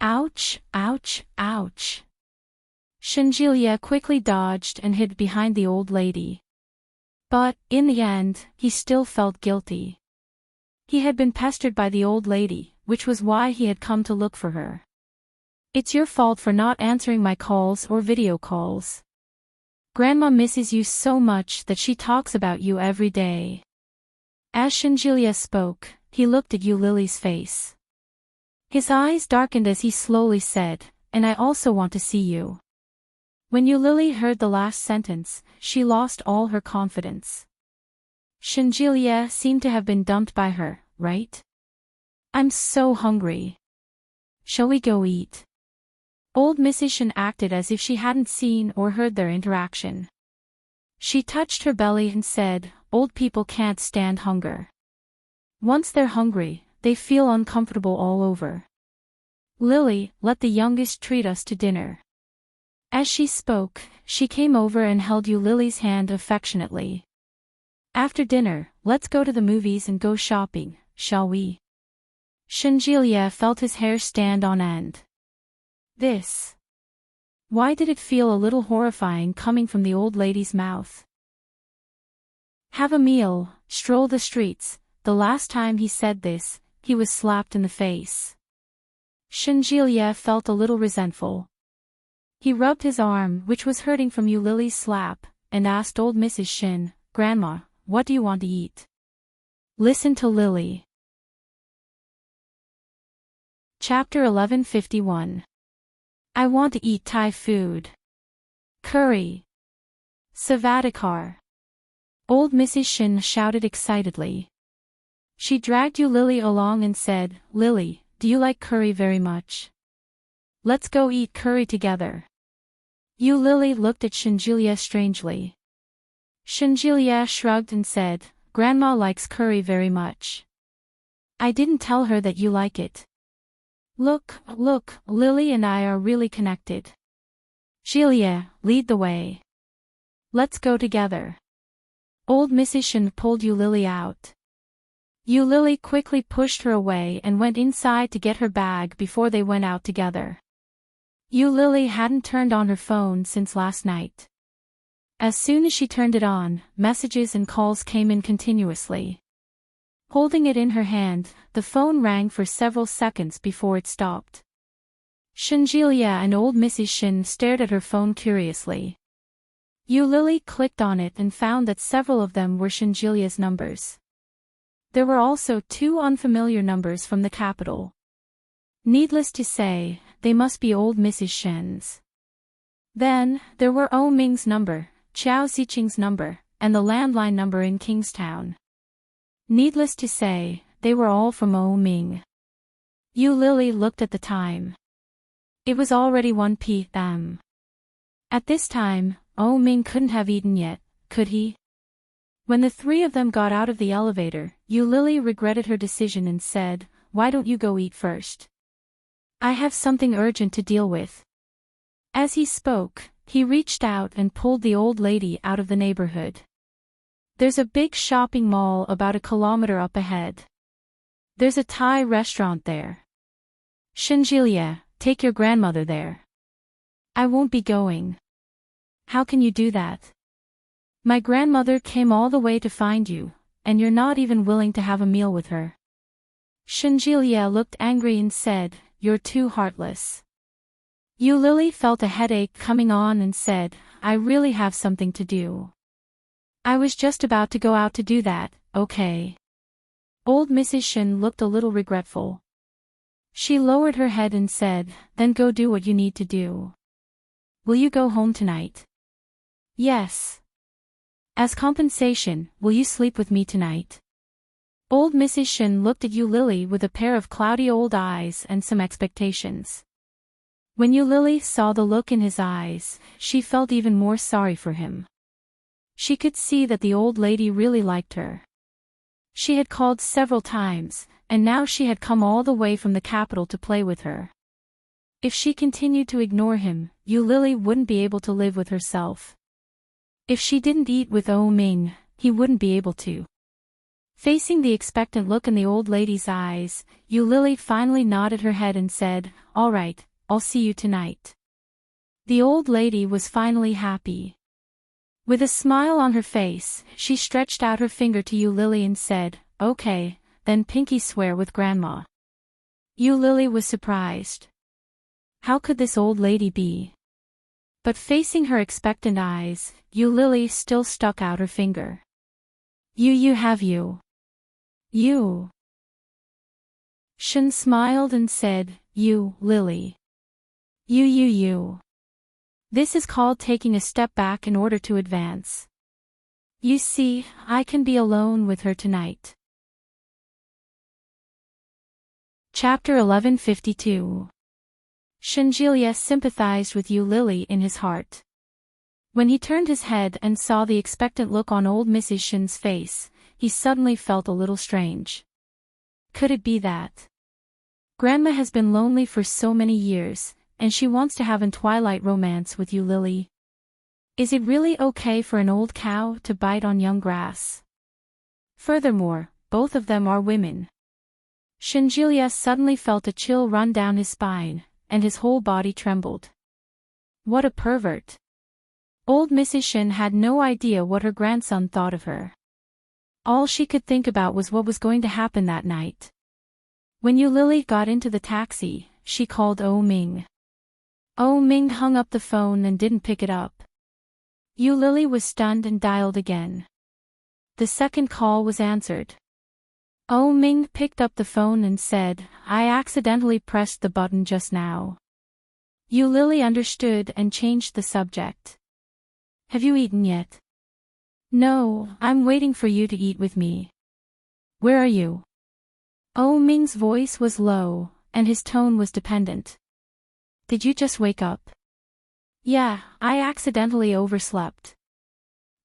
Ouch, ouch, ouch. Shinjilia quickly dodged and hid behind the old lady. But, in the end, he still felt guilty. He had been pestered by the old lady, which was why he had come to look for her. It's your fault for not answering my calls or video calls. Grandma misses you so much that she talks about you every day. As Shinjilia spoke, he looked at Lily's face. His eyes darkened as he slowly said, "And I also want to see you." When Lily heard the last sentence, she lost all her confidence. Shinjilia seemed to have been dumped by her, right? I'm so hungry. Shall we go eat? Old Mrs. Shin acted as if she hadn't seen or heard their interaction. She touched her belly and said, "Old people can't stand hunger. Once they're hungry, they feel uncomfortable all over. Lily, let the youngest treat us to dinner." As she spoke, she came over and held Lily's hand affectionately. "After dinner, let's go to the movies and go shopping, shall we?" Shinjilia felt his hair stand on end. Why did it feel a little horrifying coming from the old lady's mouth? Have a meal, stroll the streets. The last time he said this, he was slapped in the face. Shinjilia felt a little resentful. He rubbed his arm, which was hurting from Lily's slap, and asked old Mrs. Shin, "Grandma, what do you want to eat?" Listen to Lily. Chapter 1151. I want to eat Thai food. Curry. Savadakar. Old Mrs. Shin shouted excitedly. She dragged Lily along and said, "Lily, do you like curry very much? Let's go eat curry together." Lily looked at Shinjilia strangely. Shinjilia shrugged and said, "Grandma likes curry very much. I didn't tell her that you like it. Look, Lily and I are really connected. Jilia, lead the way. Let's go together." Old Mrs. Shin pulled Lily out. Lily quickly pushed her away and went inside to get her bag before they went out together. Lily hadn't turned on her phone since last night. As soon as she turned it on, messages and calls came in continuously. Holding it in her hand, the phone rang for several seconds before it stopped. Shinjilia and old Mrs. Shin stared at her phone curiously. Lily clicked on it and found that several of them were Shinjilia's numbers. There were also 2 unfamiliar numbers from the capital. Needless to say, they must be old Mrs. Shin's. Then, there were O Ming's number, Qiao Ziqing's number, and the landline number in Kingstown. Needless to say, they were all from O Ming. Lily looked at the time. It was already 1 p.m. At this time, O Ming couldn't have eaten yet, could he? When the 3 of them got out of the elevator, Lily regretted her decision and said, "Why don't you go eat first? I have something urgent to deal with." As he spoke, he reached out and pulled the old lady out of the neighborhood. There's a big shopping mall about 1 kilometer up ahead. There's a Thai restaurant there. Shinjilia, take your grandmother there. I won't be going. How can you do that? My grandmother came all the way to find you, and you're not even willing to have a meal with her. Shinjilia looked angry and said, "You're too heartless." Lily felt a headache coming on and said, "I really have something to do. I was just about to go out to do that, okay?" Old Mrs. Shin looked a little regretful. She lowered her head and said, "Then go do what you need to do. Will you go home tonight?" "Yes." "As compensation, will you sleep with me tonight?" Old Mrs. Shin looked at Lily with a pair of cloudy old eyes and some expectations. When Lily saw the look in his eyes, she felt even more sorry for him. She could see that the old lady really liked her. She had called several times, and now she had come all the way from the capital to play with her. If she continued to ignore him, Lily wouldn't be able to live with herself. If she didn't eat with O Ming, he wouldn't be able to. Facing the expectant look in the old lady's eyes, Lily finally nodded her head and said, "All right, I'll see you tonight." The old lady was finally happy. With a smile on her face, she stretched out her finger to Lily and said, "Okay, then pinky swear with Grandma. Lily was surprised. How could this old lady be? But facing her expectant eyes, Lily still stuck out her finger. You have you. You. Shen smiled and said, Lily. You. This is called taking a step back in order to advance. You see, I can be alone with her tonight. Chapter 1152. Shenjilia sympathized with Lily in his heart. When he turned his head and saw the expectant look on old Mrs. Shen's face, he suddenly felt a little strange. Could it be that Grandma has been lonely for so many years, and she wants to have a twilight romance with Lily? Is it really okay for an old cow to bite on young grass? Furthermore, both of them are women. Shenjilia suddenly felt a chill run down his spine, and his whole body trembled. What a pervert! Old Mrs. Shen had no idea what her grandson thought of her. All she could think about was what was going to happen that night. When Lily got into the taxi, she called Ming. Ming hung up the phone and didn't pick it up. Lily was stunned and dialed again. The second call was answered. Ming picked up the phone and said, I accidentally pressed the button just now. Lily understood and changed the subject. Have you eaten yet? No, I'm waiting for you to eat with me. Where are you? Ming's voice was low, and his tone was dependent. Did you just wake up? Yeah, I accidentally overslept.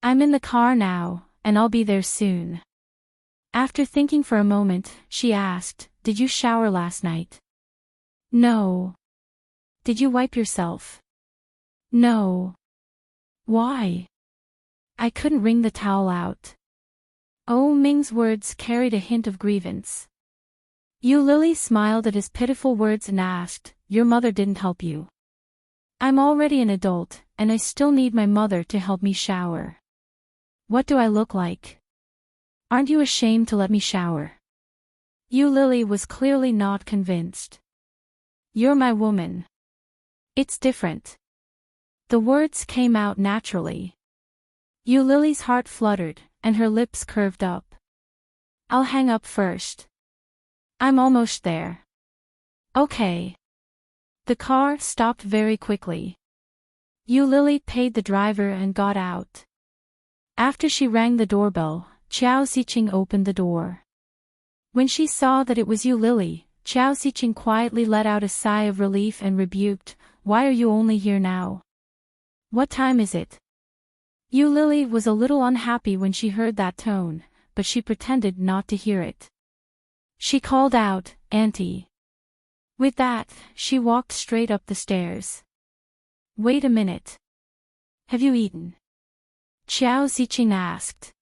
I'm in the car now, and I'll be there soon. After thinking for a moment, she asked, Did you shower last night? No. Did you wipe yourself? No. Why? I couldn't wring the towel out. Ming's words carried a hint of grievance. Lily smiled at his pitiful words and asked, Your mother didn't help you. I'm already an adult, and I still need my mother to help me shower. What do I look like? Aren't you ashamed to let me shower? Lily was clearly not convinced. You're my woman. It's different. The words came out naturally. Lily's heart fluttered, and her lips curved up. I'll hang up first. I'm almost there. Okay. The car stopped very quickly. Lily paid the driver and got out. After she rang the doorbell, Qiao Ziqing opened the door. When she saw that it was Lily, Qiao Ziqing quietly let out a sigh of relief and rebuked, Why are you only here now? What time is it? Lily was a little unhappy when she heard that tone, but she pretended not to hear it. She called out, Auntie. With that, she walked straight up the stairs. Wait a minute. Have you eaten? Qiao Ziqing asked.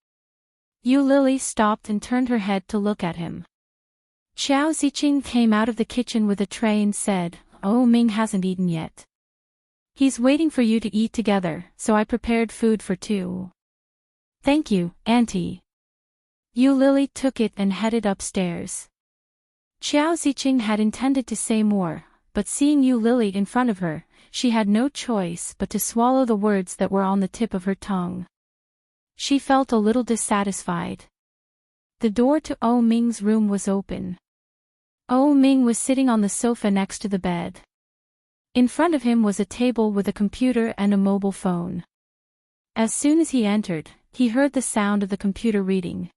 Lily stopped and turned her head to look at him. Qiao Ziqing came out of the kitchen with a tray and said, Ming hasn't eaten yet. He's waiting for you to eat together, so I prepared food for two. Thank you, Auntie. Lily took it and headed upstairs. Qiao Ziqing had intended to say more, but seeing Lily in front of her, she had no choice but to swallow the words that were on the tip of her tongue. She felt a little dissatisfied. The door to Ming's room was open. Ming was sitting on the sofa next to the bed. In front of him was a table with a computer and a mobile phone. As soon as he entered, he heard the sound of the computer reading.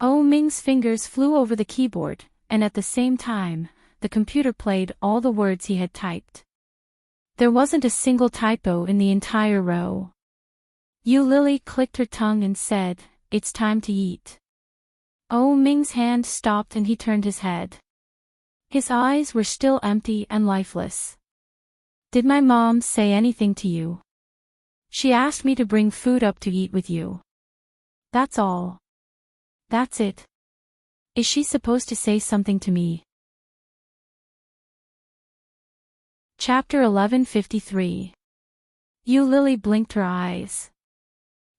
Ming's fingers flew over the keyboard, and at the same time, the computer played all the words he had typed. There wasn't a single typo in the entire row. Lily clicked her tongue and said, It's time to eat. Ming's hand stopped and he turned his head. His eyes were still empty and lifeless. Did my mom say anything to you? She asked me to bring food up to eat with you. That's all. That's it. Is she supposed to say something to me? Chapter 1153. Lily blinked her eyes.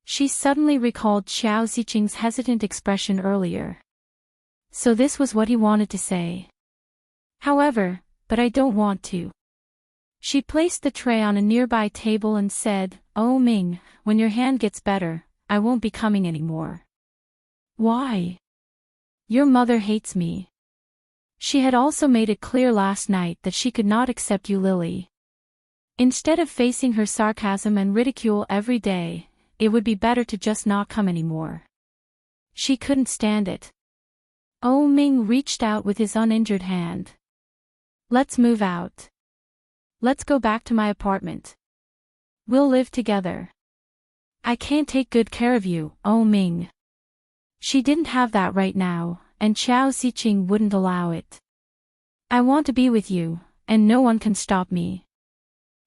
She suddenly recalled Qiao Ziqing's hesitant expression earlier. So this was what he wanted to say. However, but I don't want to. She placed the tray on a nearby table and said, "Oh Ming, when your hand gets better, I won't be coming anymore." Why? Your mother hates me. She had also made it clear last night that she could not accept you, Lily. Instead of facing her sarcasm and ridicule every day, it would be better to just not come anymore. She couldn't stand it. Oh Ming reached out with his uninjured hand. Let's move out. Let's go back to my apartment. We'll live together. I can't take good care of you, Oh Ming. She didn't have that right now, and Chao Ziqing wouldn't allow it. I want to be with you, and no one can stop me.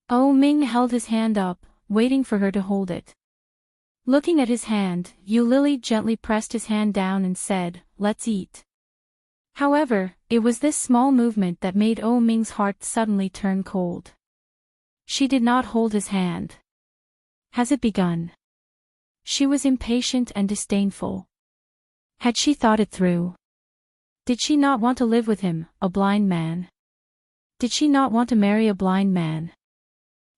Oh Ming held his hand up, waiting for her to hold it. Looking at his hand, Yu Lily gently pressed his hand down and said, "Let's eat." However, it was this small movement that made Oh Ming's heart suddenly turn cold. She did not hold his hand. Has it begun? She was impatient and disdainful. Had she thought it through? Did she not want to live with him, a blind man? Did she not want to marry a blind man?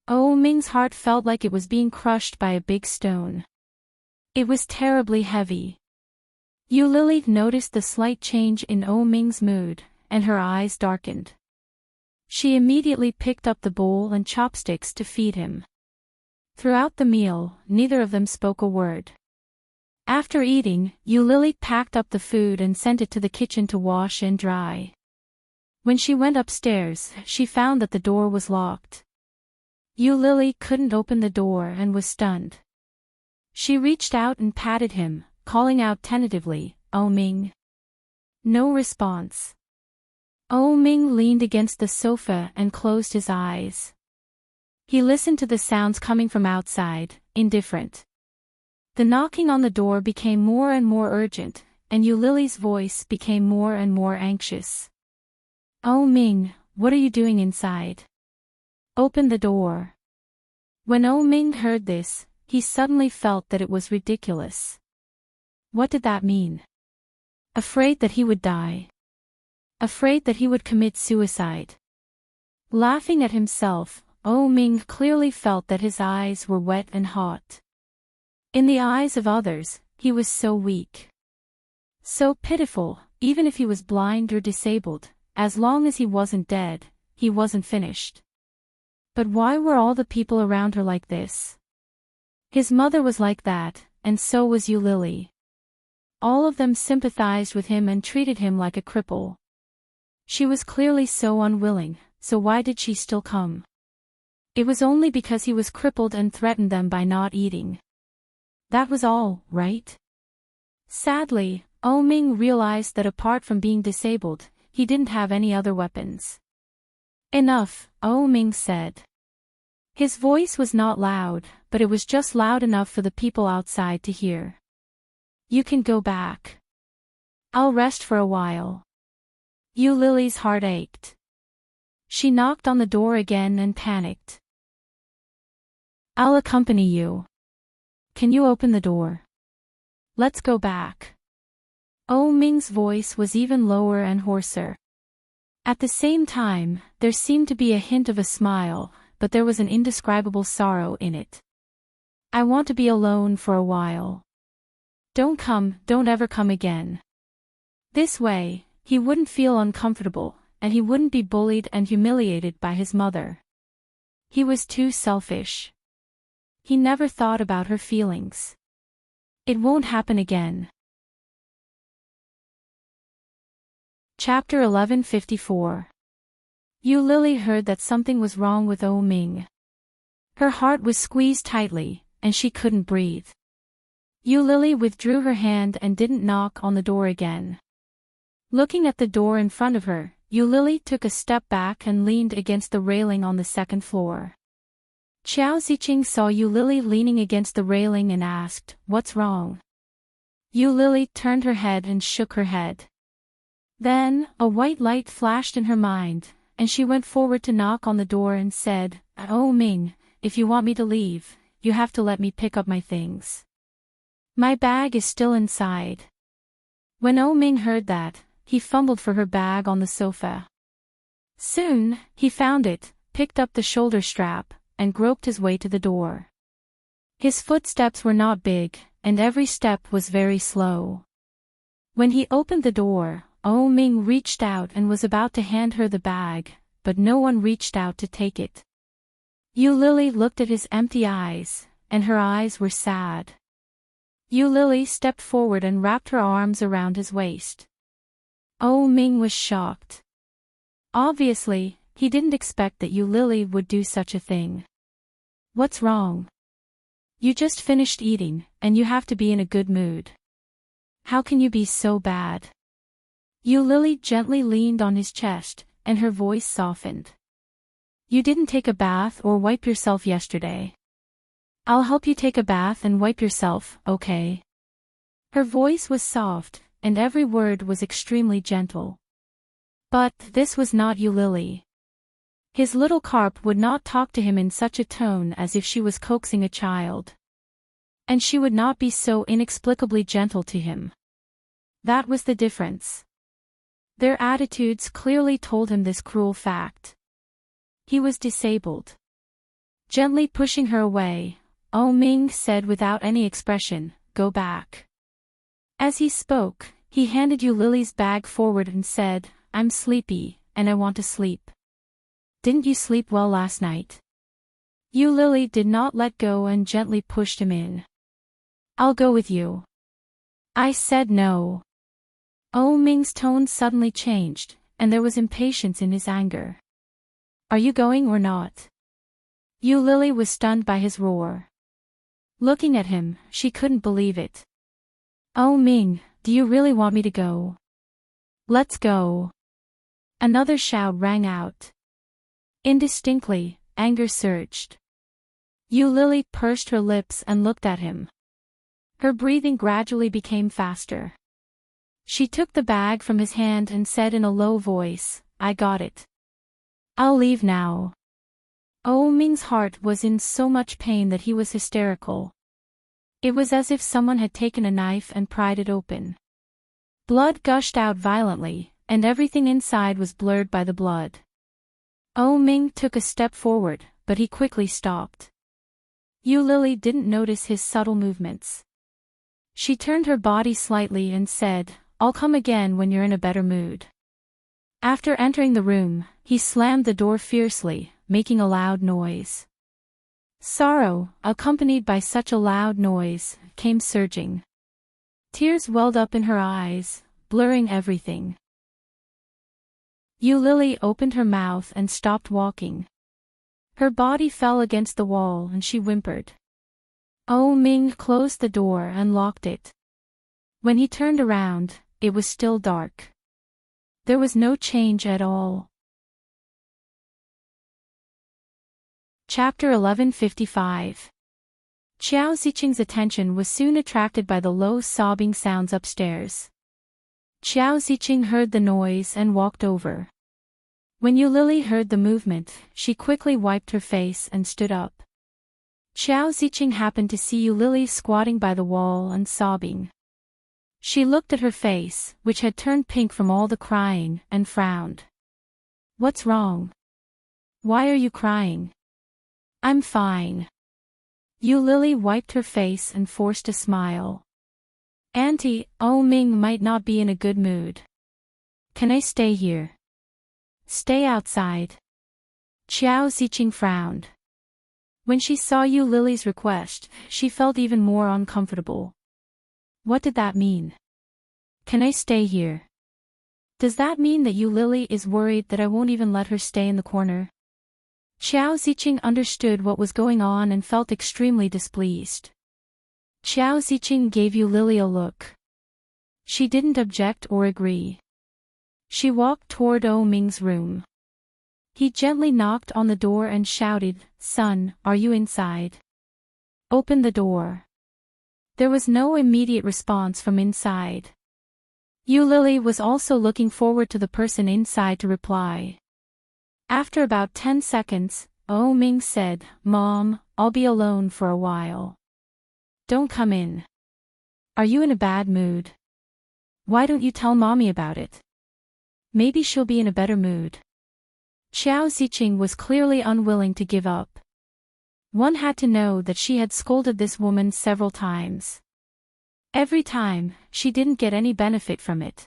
Oh Ming's heart felt like it was being crushed by a big stone. It was terribly heavy. Yu Lily noticed the slight change in Oh Ming's mood, and her eyes darkened. She immediately picked up the bowl and chopsticks to feed him. Throughout the meal, neither of them spoke a word. After eating, Yu Lily packed up the food and sent it to the kitchen to wash and dry. When she went upstairs, she found that the door was locked. Yu Lily couldn't open the door and was stunned. She reached out and patted him, calling out tentatively, "Oh Ming." No response. Oh Ming leaned against the sofa and closed his eyes. He listened to the sounds coming from outside, indifferent. The knocking on the door became more and more urgent, and Yu Lily's voice became more and more anxious. "Oh Ming, what are you doing inside? Open the door." When Oh Ming heard this, he suddenly felt that it was ridiculous. What did that mean? Afraid that he would die. Afraid that he would commit suicide. Laughing at himself, Oh Ming clearly felt that his eyes were wet and hot. In the eyes of others, he was so weak. So pitiful, even if he was blind or disabled, as long as he wasn't dead, he wasn't finished. But why were all the people around her like this? His mother was like that, and so was Yu Lily. All of them sympathized with him and treated him like a cripple. She was clearly so unwilling, so why did she still come? It was only because he was crippled and threatened them by not eating. That was all, right? Sadly, Oh Ming realized that apart from being disabled, he didn't have any other weapons. "Enough," Oh Ming said. His voice was not loud, but it was just loud enough for the people outside to hear. "You can go back. I'll rest for a while." Yu Lily's heart ached. She knocked on the door again and panicked. "I'll accompany you. Can you open the door? Let's go back." Oh Ming's voice was even lower and hoarser. At the same time, there seemed to be a hint of a smile, but there was an indescribable sorrow in it. "I want to be alone for a while. Don't ever come again." This way, he wouldn't feel uncomfortable, and he wouldn't be bullied and humiliated by his mother. He was too selfish. He never thought about her feelings. It won't happen again. Chapter 1154. Yu Lily heard that something was wrong with Oh Ming. Her heart was squeezed tightly, and she couldn't breathe. Yu Lily withdrew her hand and didn't knock on the door again. Looking at the door in front of her, Yu Lily took a step back and leaned against the railing on the second floor. Chao Ziqing saw Yu Lily leaning against the railing and asked, "What's wrong?" Yu Lily turned her head and shook her head. Then, a white light flashed in her mind, and she went forward to knock on the door and said, "Oh Ming, if you want me to leave, you have to let me pick up my things. My bag is still inside." When Oh Ming heard that, he fumbled for her bag on the sofa. Soon, he found it, picked up the shoulder strap, and groped his way to the door. His footsteps were not big, and every step was very slow. When he opened the door, Ming reached out and was about to hand her the bag, but no one reached out to take it. Lily looked at his empty eyes, and her eyes were sad. Lily stepped forward and wrapped her arms around his waist. Ming was shocked. Obviously, he didn't expect that Lily would do such a thing. What's wrong? You just finished eating, and you have to be in a good mood. How can you be so bad? Lily gently leaned on his chest, and her voice softened. You didn't take a bath or wipe yourself yesterday. I'll help you take a bath and wipe yourself, okay? Her voice was soft, and every word was extremely gentle. But this was not Lily. His little carp would not talk to him in such a tone as if she was coaxing a child. And she would not be so inexplicably gentle to him. That was the difference. Their attitudes clearly told him this cruel fact. He was disabled. Gently pushing her away, Ming said without any expression, "Go back." As he spoke, he handed Lily's bag forward and said, "I'm sleepy, and I want to sleep. Didn't you sleep well last night?" Lily did not let go and gently pushed him in. "I'll go with you." I said no. Ming's tone suddenly changed, and there was impatience in his anger. Are you going or not? Lily was stunned by his roar. Looking at him, she couldn't believe it. Ming, do you really want me to go? Let's go. Another shout rang out. Indistinctly, anger surged. Lily pursed her lips and looked at him. Her breathing gradually became faster. She took the bag from his hand and said in a low voice, "I got it. I'll leave now." Ming's heart was in so much pain that he was hysterical. It was as if someone had taken a knife and pried it open. Blood gushed out violently, and everything inside was blurred by the blood. Ming took a step forward, but he quickly stopped. Lily didn't notice his subtle movements. She turned her body slightly and said, "I'll come again when you're in a better mood." After entering the room, he slammed the door fiercely, making a loud noise. Sorrow, accompanied by such a loud noise, came surging. Tears welled up in her eyes, blurring everything. Lily opened her mouth and stopped walking. Her body fell against the wall and she whimpered. Ming closed the door and locked it. When he turned around, it was still dark. There was no change at all. Chapter 1155. Xiao Ziqing's attention was soon attracted by the low sobbing sounds upstairs. Xiao Ziqing heard the noise and walked over. When Lily heard the movement, she quickly wiped her face and stood up. Xiao Ziqing happened to see Lily squatting by the wall and sobbing. She looked at her face, which had turned pink from all the crying, and frowned. What's wrong? Why are you crying? I'm fine. Lily wiped her face and forced a smile. Auntie, Ming might not be in a good mood. Can I stay here? Stay outside. Xiao Ziqing frowned. When she saw Lily's request, she felt even more uncomfortable. What did that mean? Can I stay here? Does that mean that Lily is worried that I won't even let her stay in the corner? Xiao Ziqing understood what was going on and felt extremely displeased. Xiao Ziqing gave Lily a look. She didn't object or agree. She walked toward Ming's room. He gently knocked on the door and shouted, "Son, are you inside? Open the door." There was no immediate response from inside. Lily was also looking forward to the person inside to reply. After about 10 seconds, Ming said, "Mom, I'll be alone for a while. Don't come in. Are you in a bad mood? Why don't you tell Mommy about it?" Maybe she'll be in a better mood. Xiao Ziqing was clearly unwilling to give up. One had to know that she had scolded this woman several times. Every time, she didn't get any benefit from it.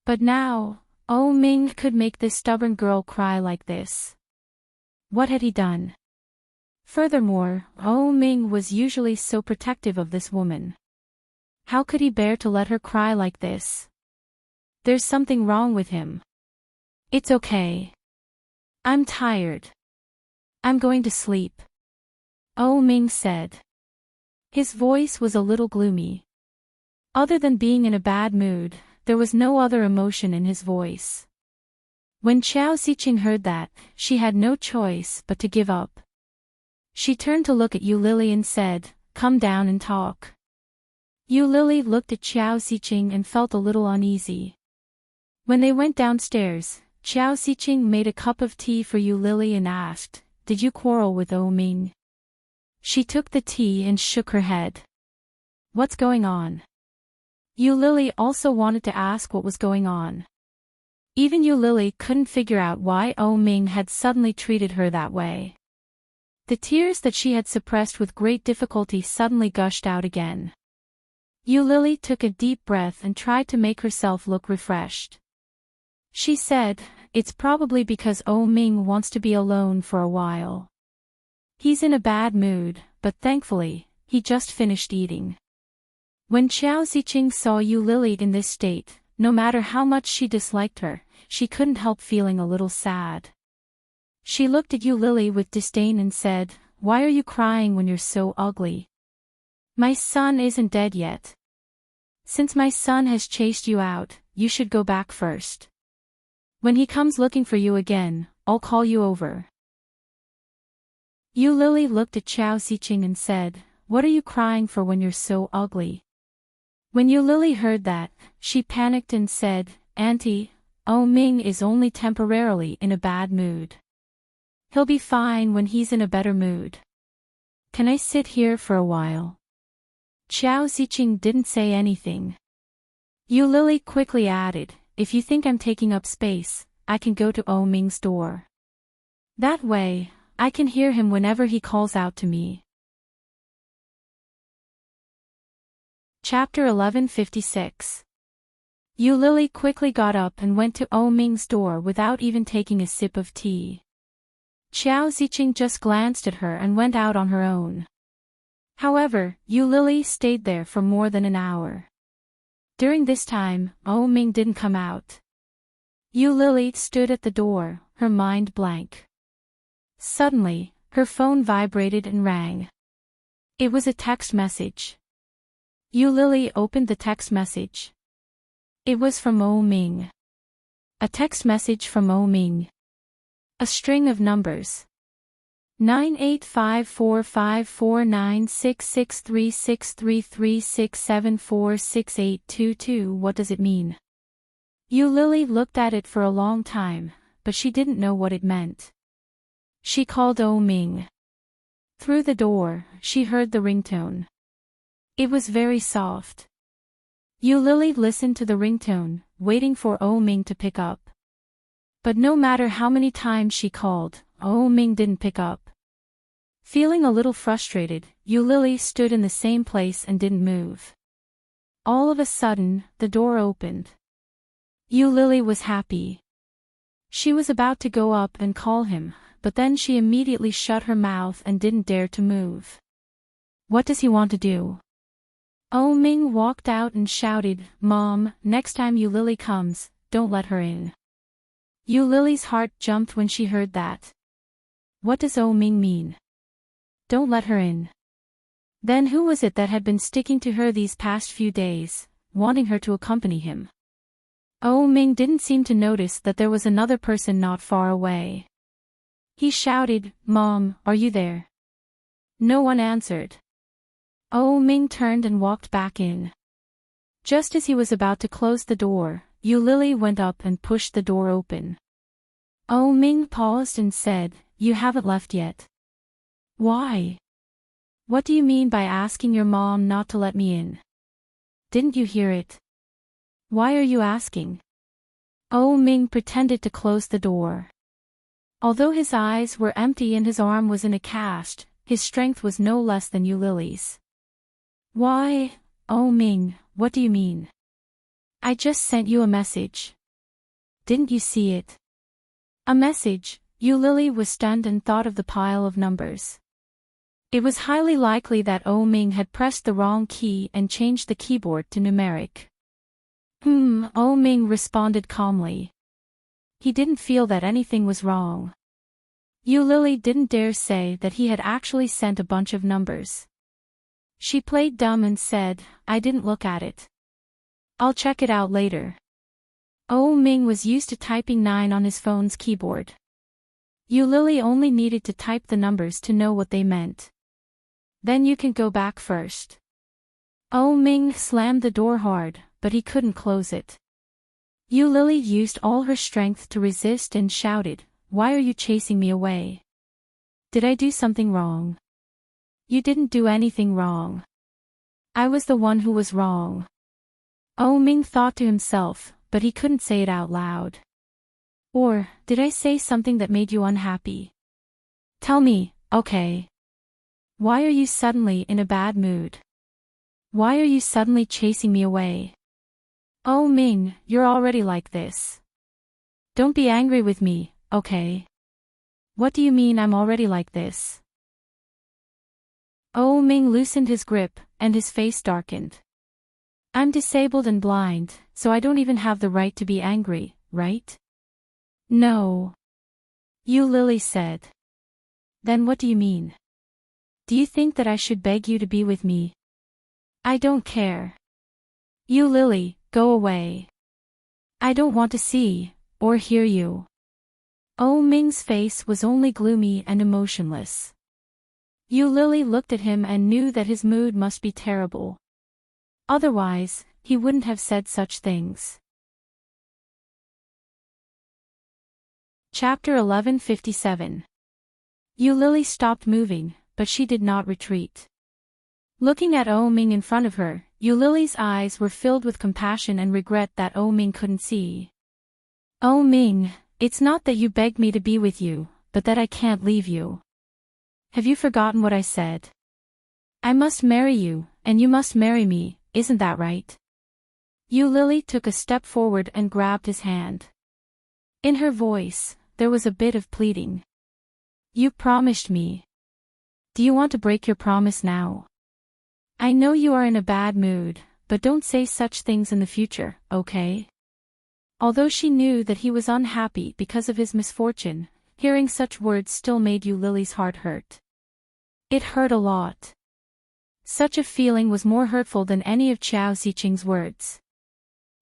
But now, Ming could make this stubborn girl cry like this. What had he done? Furthermore, Ming was usually so protective of this woman. How could he bear to let her cry like this? There's something wrong with him. It's okay. I'm tired. I'm going to sleep. Ming said. His voice was a little gloomy. Other than being in a bad mood, there was no other emotion in his voice. When Xiao Ziqing heard that, she had no choice but to give up. She turned to look at Yu Lily and said, "Come down and talk." Yu Lily looked at Xiao Ziqing and felt a little uneasy. When they went downstairs, Xiao Ziqing made a cup of tea for Yu Lily and asked, "Did you quarrel with Ming?" She took the tea and shook her head. "What's going on?" Yu Lily also wanted to ask what was going on. Even Yu Lily couldn't figure out why Ming had suddenly treated her that way. The tears that she had suppressed with great difficulty suddenly gushed out again. Yu Lily took a deep breath and tried to make herself look refreshed. She said, "It's probably because Ming wants to be alone for a while. He's in a bad mood, but thankfully, he just finished eating." When Xiao Ziqing saw Yu Lily in this state, no matter how much she disliked her, she couldn't help feeling a little sad. She looked at Yu Lily with disdain and said, "Why are you crying when you're so ugly? My son isn't dead yet. Since my son has chased you out, you should go back first. When he comes looking for you again, I'll call you over." Yu Lily looked at Xiao Ziqing and said, "What are you crying for when you're so ugly?" When Yu Lily heard that, she panicked and said, "Auntie, Ming is only temporarily in a bad mood. He'll be fine when he's in a better mood. Can I sit here for a while?" Xiao Ziqing didn't say anything. Yu Lily quickly added, "If you think I'm taking up space, I can go to Ming's door. That way, I can hear him whenever he calls out to me." Chapter 1156. Yu Lily quickly got up and went to Ming's door without even taking a sip of tea. Xiao Ziqing just glanced at her and went out on her own. However, Yu Lily stayed there for more than an hour. During this time, Ming didn't come out. Yu Lily stood at the door, her mind blank. Suddenly, her phone vibrated and rang. It was a text message. Yu Lily opened the text message. It was from Ming. A text message from Ming. A string of numbers. 9854549663633674682. What does it mean? Yu Lily looked at it for a long time, but she didn't know what it meant. She called Ming. Through the door, she heard the ringtone. It was very soft. Yu Lily listened to the ringtone, waiting for Ming to pick up. But no matter how many times she called, Ming didn't pick up. Feeling a little frustrated, Yu Lily stood in the same place and didn't move. All of a sudden, the door opened. Yu Lily was happy. She was about to go up and call him, but then she immediately shut her mouth and didn't dare to move. What does he want to do? Ming walked out and shouted, "Mom, next time Yu Lily comes, don't let her in." Yu Lily's heart jumped when she heard that. What does Ming mean? Don't let her in. Then who was it that had been sticking to her these past few days, wanting her to accompany him? Ming didn't seem to notice that there was another person not far away. He shouted, "Mom, are you there?" No one answered. Ming turned and walked back in. Just as he was about to close the door, Yu Lily went up and pushed the door open. Ming paused and said, "You haven't left yet." "Why? What do you mean by asking your mom not to let me in? Didn't you hear it? Why are you asking?" Oh Ming pretended to close the door. Although his eyes were empty and his arm was in a cast, his strength was no less than Yulily's. Why, Oh Ming, what do you mean? I just sent you a message. Didn't you see it? A message? Yulily was stunned and thought of the pile of numbers. It was highly likely that Oh Ming had pressed the wrong key and changed the keyboard to numeric. Oh Ming responded calmly. He didn't feel that anything was wrong. Yulily didn't dare say that he had actually sent a bunch of numbers. She played dumb and said, I didn't look at it. I'll check it out later. Oh Ming was used to typing 9 on his phone's keyboard. Yulily only needed to type the numbers to know what they meant. Then you can go back first. Oh Ming slammed the door hard, but he couldn't close it. Yulily used all her strength to resist and shouted, Why are you chasing me away? Did I do something wrong? You didn't do anything wrong. I was the one who was wrong. Oh Ming thought to himself, but he couldn't say it out loud. Or, did I say something that made you unhappy? Tell me, okay. Why are you suddenly in a bad mood? Why are you suddenly chasing me away? Oh Ming, you're already like this. Don't be angry with me, okay? What do you mean I'm already like this? Oh Ming loosened his grip, and his face darkened. I'm disabled and blind, so I don't even have the right to be angry, right? No. Yulily said. Then what do you mean? Do you think that I should beg you to be with me? I don't care. Yulily, go away. I don't want to see, or hear you. Oh Ming's face was only gloomy and emotionless. Yulily looked at him and knew that his mood must be terrible. Otherwise, he wouldn't have said such things. Chapter 1157. Yulily stopped moving, but she did not retreat. Looking at Oh Ming in front of her, Yulily's eyes were filled with compassion and regret that Oh Ming couldn't see. Oh Ming, it's not that you begged me to be with you, but that I can't leave you. Have you forgotten what I said? I must marry you, and you must marry me, isn't that right? Yulily took a step forward and grabbed his hand. In her voice, there was a bit of pleading. You promised me. Do you want to break your promise now? I know you are in a bad mood, but don't say such things in the future, okay? Although she knew that he was unhappy because of his misfortune, hearing such words still made Yulily's heart hurt. It hurt a lot. Such a feeling was more hurtful than any of Chao Ziqing's words.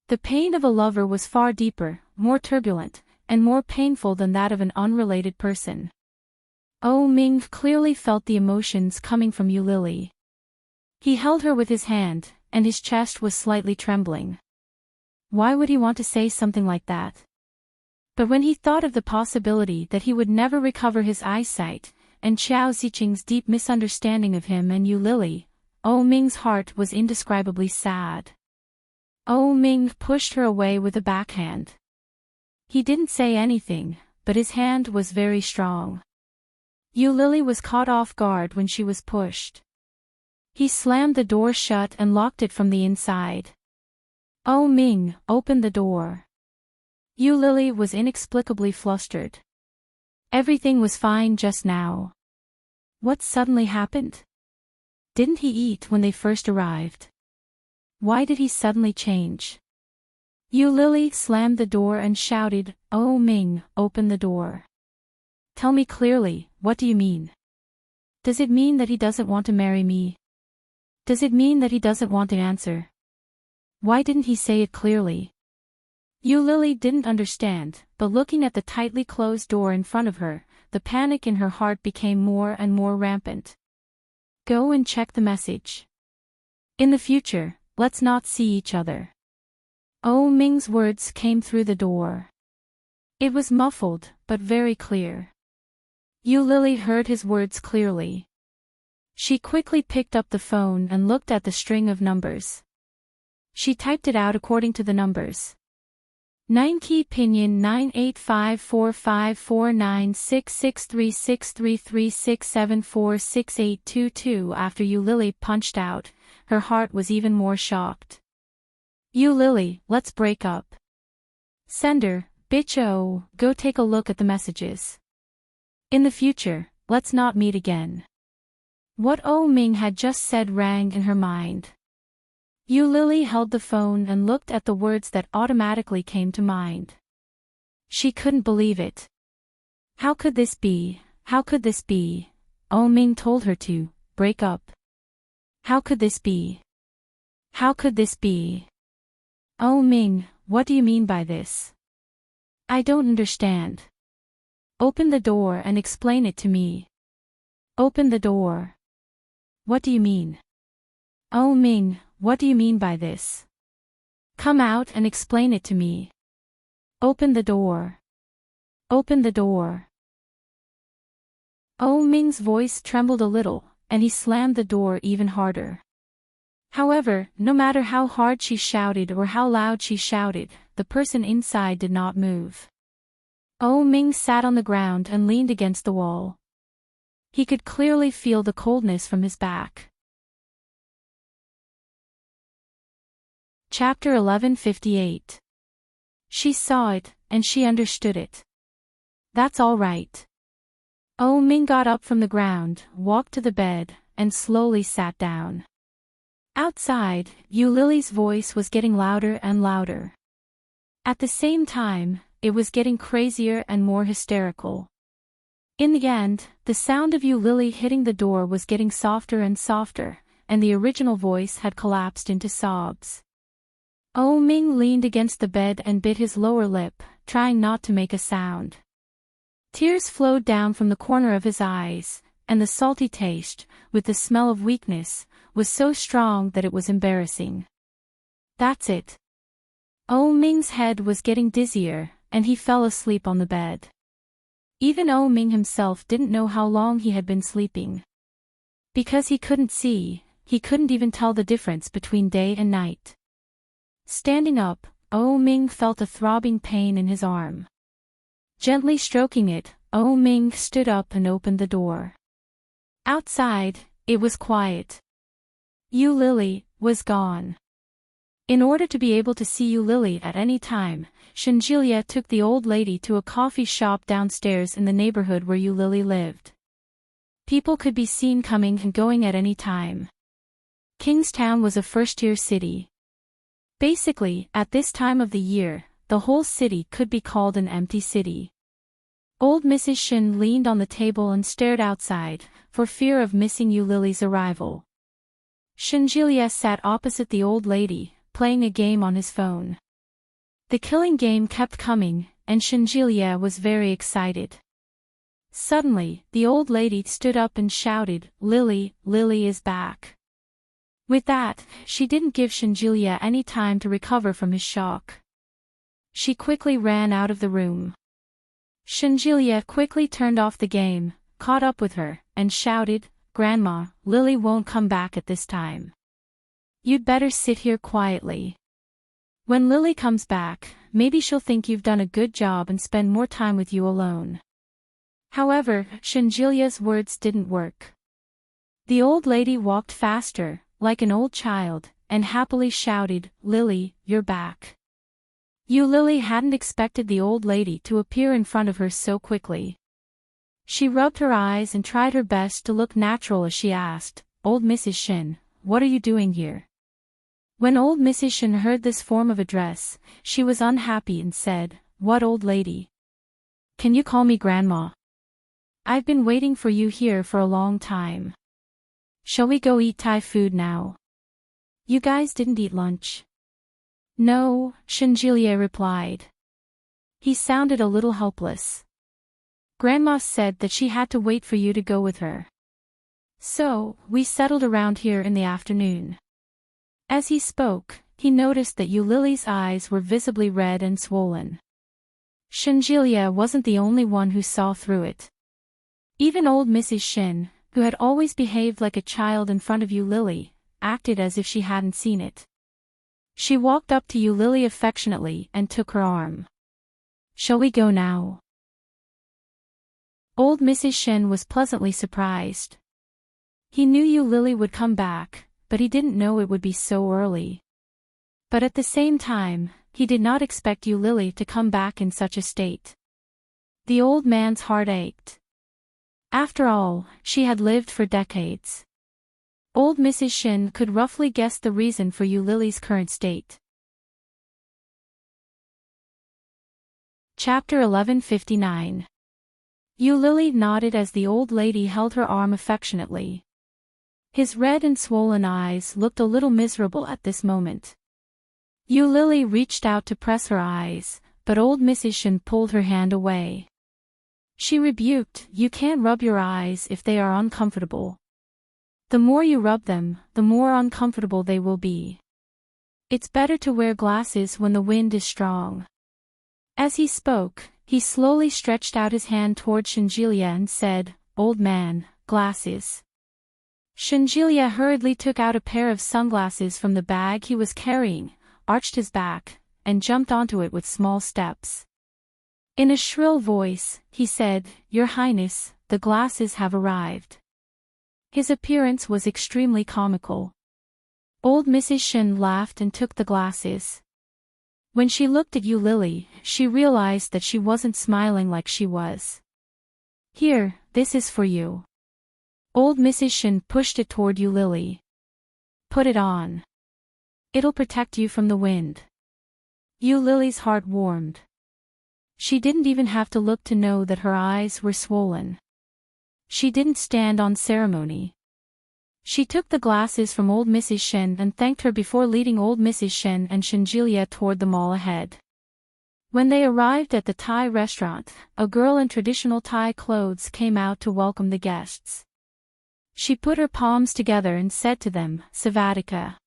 The pain of a lover was far deeper, more turbulent, and more painful than that of an unrelated person. Oh Ming clearly felt the emotions coming from Yulily. He held her with his hand, and his chest was slightly trembling. Why would he want to say something like that? But when he thought of the possibility that he would never recover his eyesight, and Chao Ziqing's deep misunderstanding of him and Yulily, Oh Ming's heart was indescribably sad. Oh Ming pushed her away with a backhand. He didn't say anything, but his hand was very strong. Yulily was caught off guard when she was pushed. He slammed the door shut and locked it from the inside. Oh Ming, open the door. Yulily was inexplicably flustered. Everything was fine just now. What suddenly happened? Didn't he eat when they first arrived? Why did he suddenly change? Yulily slammed the door and shouted, Oh Ming, open the door. Tell me clearly, what do you mean? Does it mean that he doesn't want to marry me? Does it mean that he doesn't want to answer? Why didn't he say it clearly? Yulily didn't understand, but looking at the tightly closed door in front of her, the panic in her heart became more and more rampant. Go and check the message. In the future, let's not see each other. Oh Ming's words came through the door. It was muffled, but very clear. Yulily heard his words clearly. She quickly picked up the phone and looked at the string of numbers. She typed it out according to the numbers. 9 key pinyin 985454966363336746822. After Lily punched out, her heart was even more shocked. Lily, let's break up. Sender, bitch. Oh, go take a look at the messages. In the future, let's not meet again. What Ming had just said rang in her mind. Lily held the phone and looked at the words that automatically came to mind. She couldn't believe it. How could this be? How could this be? Ming told her to break up. How could this be? How could this be? Ming, what do you mean by this? I don't understand. Open the door and explain it to me. Open the door. What do you mean? Ming, what do you mean by this? Come out and explain it to me. Open the door. Open the door. Ming's voice trembled a little, and he slammed the door even harder. However, no matter how hard she shouted or how loud she shouted, the person inside did not move. Ming sat on the ground and leaned against the wall. He could clearly feel the coldness from his back. Chapter 1158. She saw it, and she understood it. That's all right. Ming got up from the ground, walked to the bed, and slowly sat down. Outside, Lily's voice was getting louder and louder. At the same time, it was getting crazier and more hysterical. In the end, the sound of Lily hitting the door was getting softer and softer, and the original voice had collapsed into sobs. Ming leaned against the bed and bit his lower lip, trying not to make a sound. Tears flowed down from the corner of his eyes, and the salty taste, with the smell of weakness, was so strong that it was embarrassing. That's it. Ming's head was getting dizzier, and he fell asleep on the bed. Even Ming himself didn't know how long he had been sleeping. Because he couldn't see, he couldn't even tell the difference between day and night. Standing up, Ming felt a throbbing pain in his arm. Gently stroking it, Ming stood up and opened the door. Outside, it was quiet. Lily was gone. In order to be able to see Lily at any time, Shinjilia took the old lady to a coffee shop downstairs in the neighborhood where Lily lived. People could be seen coming and going at any time. Kingstown was a first-tier city. Basically, at this time of the year, the whole city could be called an empty city. Old Mrs. Shin leaned on the table and stared outside, for fear of missing Lily's arrival. Shinjilia sat opposite the old lady, playing a game on his phone. The killing game kept coming, and Shinjilia was very excited. Suddenly, the old lady stood up and shouted, "Lily, Lily is back." With that, she didn't give Shinjilia any time to recover from his shock. She quickly ran out of the room. Shinjilia quickly turned off the game, caught up with her, and shouted, "Grandma, Lily won't come back at this time. You'd better sit here quietly. When Lily comes back, maybe she'll think you've done a good job and spend more time with you alone." However, Shinjilia's words didn't work. The old lady walked faster, like an old child, and happily shouted, "Lily, you're back." Lily hadn't expected the old lady to appear in front of her so quickly. She rubbed her eyes and tried her best to look natural as she asked, "Old Mrs. Shin, what are you doing here?" When old Mrs. Shin heard this form of address, she was unhappy and said, "What old lady? Can you call me Grandma? I've been waiting for you here for a long time. Shall we go eat Thai food now? You guys didn't eat lunch." "No," Shinjilia replied. He sounded a little helpless. "Grandma said that she had to wait for you to go with her. So, we settled around here in the afternoon." As he spoke, he noticed that Lily's eyes were visibly red and swollen. Shinjilia wasn't the only one who saw through it. Even old Mrs. Shin, who had always behaved like a child in front of Lily, acted as if she hadn't seen it. She walked up to Eulalie affectionately and took her arm. "Shall we go now?" Old Mrs. Shen was pleasantly surprised. He knew Eulalie would come back, but he didn't know it would be so early. But at the same time, he did not expect Eulalie to come back in such a state. The old man's heart ached. After all, she had lived for decades. Old Mrs. Shin could roughly guess the reason for Eulalie's current state. Chapter 1159. Eulalie nodded as the old lady held her arm affectionately. His red and swollen eyes looked a little miserable at this moment. Eulalie reached out to press her eyes, but old Mrs. Shin pulled her hand away. She rebuked, "You can't rub your eyes if they are uncomfortable. The more you rub them, the more uncomfortable they will be. It's better to wear glasses when the wind is strong." As he spoke, he slowly stretched out his hand toward Shinjilia and said, "Old man, glasses." Shinjilia hurriedly took out a pair of sunglasses from the bag he was carrying, arched his back, and jumped onto it with small steps. In a shrill voice, he said, "Your Highness, the glasses have arrived." His appearance was extremely comical. Old Mrs. Shin laughed and took the glasses. When she looked at Eulalie, she realized that she wasn't smiling like she was. "Here, this is for you." Old Mrs. Shin pushed it toward Eulalie. "Put it on. It'll protect you from the wind." Eulalie's heart warmed. She didn't even have to look to know that her eyes were swollen. She didn't stand on ceremony. She took the glasses from old Mrs. Shen and thanked her before leading old Mrs. Shen and Shinjilia toward the mall ahead. When they arrived at the Thai restaurant, a girl in traditional Thai clothes came out to welcome the guests. She put her palms together and said to them, "Savadika."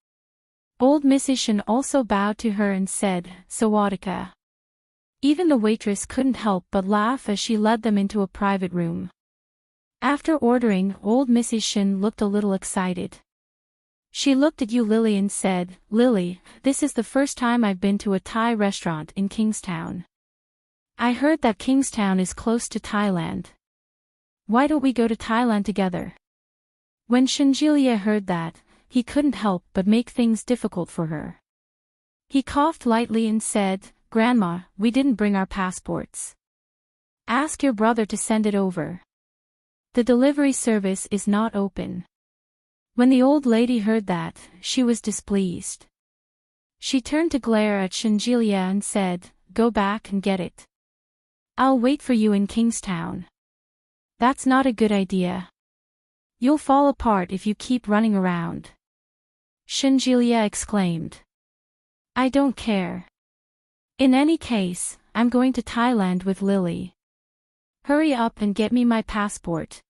Old Mrs. Shen also bowed to her and said, "Sawadika." Even the waitress couldn't help but laugh as she led them into a private room. After ordering, old Mrs. Shin looked a little excited. She looked at Eulalie and said, "Lily, this is the first time I've been to a Thai restaurant in Kingstown. I heard that Kingstown is close to Thailand. Why don't we go to Thailand together?" When Shinjilia heard that, he couldn't help but make things difficult for her. He coughed lightly and said, "Grandma, we didn't bring our passports. Ask your brother to send it over. The delivery service is not open." When the old lady heard that, she was displeased. She turned to glare at Shinjilia and said, "Go back and get it. I'll wait for you in Kingstown." "That's not a good idea. You'll fall apart if you keep running around," Shinjilia exclaimed. "I don't care. In any case, I'm going to Thailand with Lily. Hurry up and get me my passport."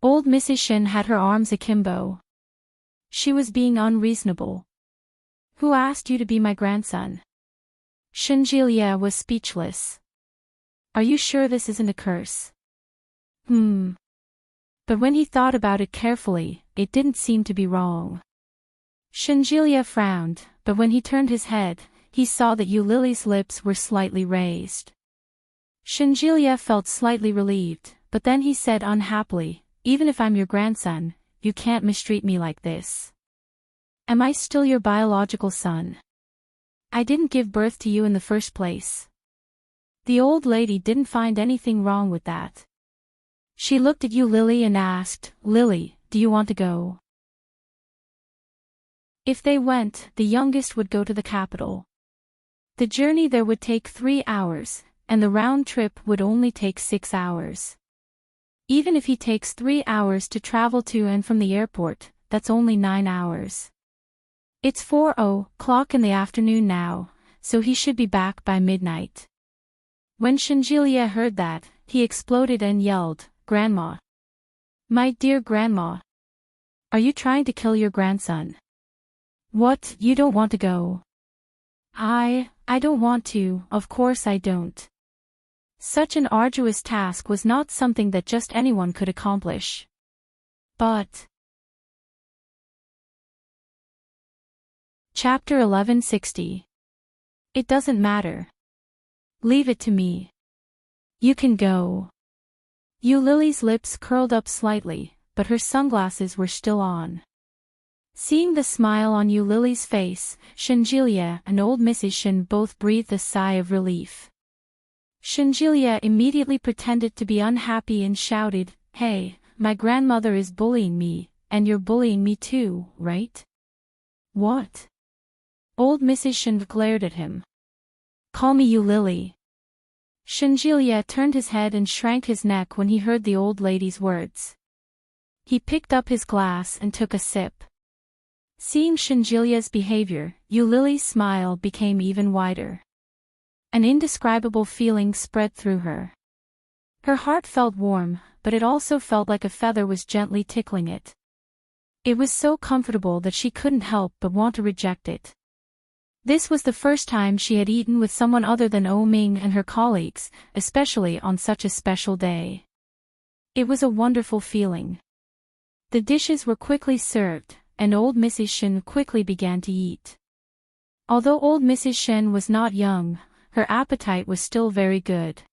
Old Mrs. Shin had her arms akimbo. She was being unreasonable. "Who asked you to be my grandson?" Shinjilia was speechless. "Are you sure this isn't a curse?" But when he thought about it carefully, it didn't seem to be wrong. Shinjilia frowned, but when he turned his head, he saw that Eulalie's lips were slightly raised. Shinjilia felt slightly relieved, but then he said unhappily, "Even if I'm your grandson, you can't mistreat me like this. Am I still your biological son? I didn't give birth to you in the first place." The old lady didn't find anything wrong with that. She looked at Eulalie and asked, "Lily, do you want to go?" If they went, the youngest would go to the capital. The journey there would take 3 hours, and the round trip would only take 6 hours. Even if he takes 3 hours to travel to and from the airport, that's only 9 hours. It's 4:00 in the afternoon now, so he should be back by midnight. When Shinjilia heard that, he exploded and yelled, "Grandma! My dear grandma! Are you trying to kill your grandson? What, you don't want to go?" I don't want to, of course I don't." Such an arduous task was not something that just anyone could accomplish. But Chapter 1160. It doesn't matter. Leave it to me. You can go. Eulily's lips curled up slightly, but her sunglasses were still on. Seeing the smile on Eulily's face, Shenjilia and old Mrs. Shen both breathed a sigh of relief. Shenjilia immediately pretended to be unhappy and shouted, "Hey, my grandmother is bullying me, and you're bullying me too, right?" "What?" Old Mrs. Shen glared at him. "Call me Eulily." Shenjilia turned his head and shrank his neck when he heard the old lady's words. He picked up his glass and took a sip. Seeing Shenjilia's behavior, Eulily's smile became even wider. An indescribable feeling spread through her. Her heart felt warm, but it also felt like a feather was gently tickling it. It was so comfortable that she couldn't help but want to reject it. This was the first time she had eaten with someone other than O Ming and her colleagues, especially on such a special day. It was a wonderful feeling. The dishes were quickly served, and old Mrs. Shen quickly began to eat. Although old Mrs. Shen was not young, her appetite was still very good.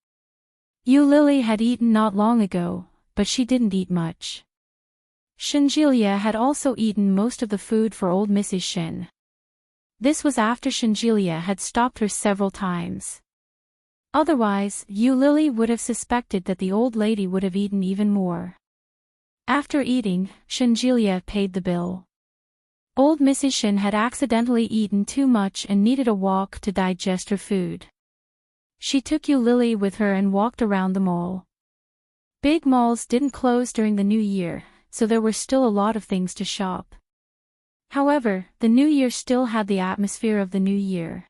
Eulily had eaten not long ago, but she didn't eat much. Shenjilia had also eaten most of the food for old Mrs. Shen. This was after Shenjilia had stopped her several times. Otherwise, Eulily would have suspected that the old lady would have eaten even more. After eating, Shenjilia paid the bill. Old Mrs. Shen had accidentally eaten too much and needed a walk to digest her food. She took Eulily with her and walked around the mall. Big malls didn't close during the New Year, so there were still a lot of things to shop. However, the New Year still had the atmosphere of the New Year.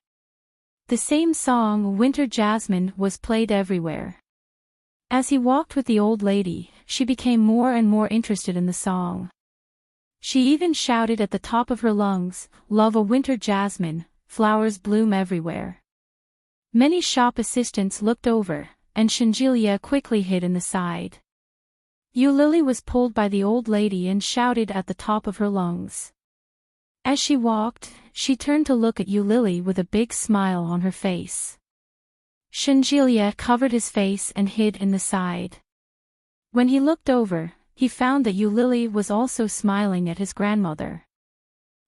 The same song, Winter Jasmine, was played everywhere. As he walked with the old lady, she became more and more interested in the song. She even shouted at the top of her lungs, "Love a winter jasmine, flowers bloom everywhere." Many shop assistants looked over, and Shenjilia quickly hid in the side. Eulily was pulled by the old lady and shouted at the top of her lungs. As she walked, she turned to look at Eulily with a big smile on her face. Shenjilia covered his face and hid in the side. When he looked over, he found that Eulily was also smiling at his grandmother.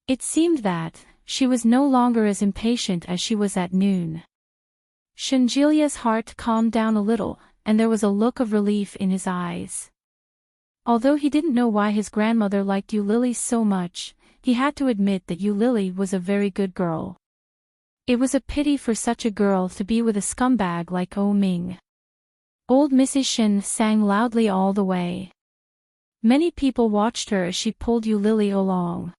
It seemed that she was no longer as impatient as she was at noon. Shenjilia's heart calmed down a little, and there was a look of relief in his eyes. Although he didn't know why his grandmother liked Eulily so much, he had to admit that Eulily was a very good girl. It was a pity for such a girl to be with a scumbag like O Ming. Old Mrs. Shen sang loudly all the way. Many people watched her as she pulled Eulily along.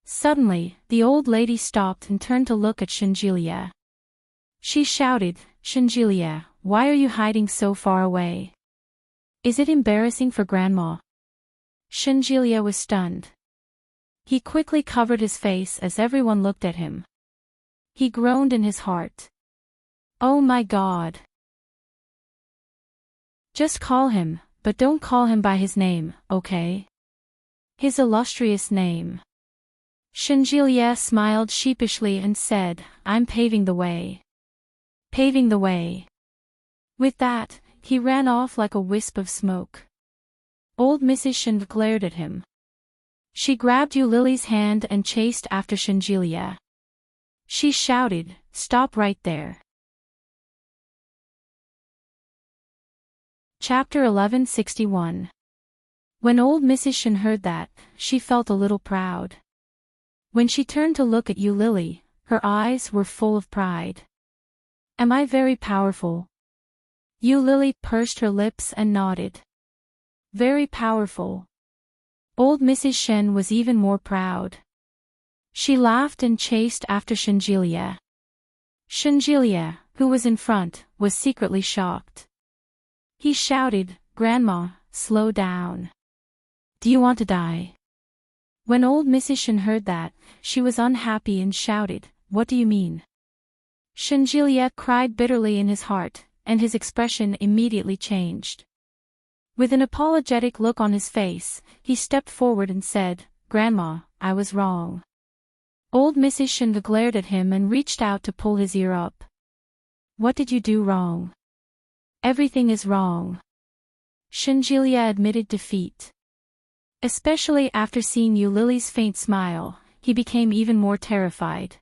Suddenly, the old lady stopped and turned to look at Shenjilia. She shouted, "Shenjilia, why are you hiding so far away? Is it embarrassing for Grandma?" Shenjilia was stunned. He quickly covered his face as everyone looked at him. He groaned in his heart. "Oh my God. Just call him, but don't call him by his name, okay? His illustrious name." Shenjilia smiled sheepishly and said, "I'm paving the way. Paving the way." With that, he ran off like a wisp of smoke. Old Mrs. Shen glared at him. She grabbed Eulily's hand and chased after Shenjilia. She shouted, "Stop right there." Chapter 1161. When old Mrs. Shen heard that, she felt a little proud. When she turned to look at Eulily, her eyes were full of pride. "Am I very powerful?" Eulily pursed her lips and nodded. "Very powerful." Old Mrs. Shen was even more proud. She laughed and chased after Shenjilia. Shenjilia, who was in front, was secretly shocked. He shouted, "Grandma, slow down. Do you want to die?" When old Mrs. Shen heard that, she was unhappy and shouted, "What do you mean?" Shenjilia cried bitterly in his heart, and his expression immediately changed. With an apologetic look on his face, he stepped forward and said, "Grandma, I was wrong." Old Mrs. Shin glared at him and reached out to pull his ear up. What did you do wrong? Everything is wrong. Shinjilia admitted defeat. Especially after seeing Yu Lily's faint smile, he became even more terrified.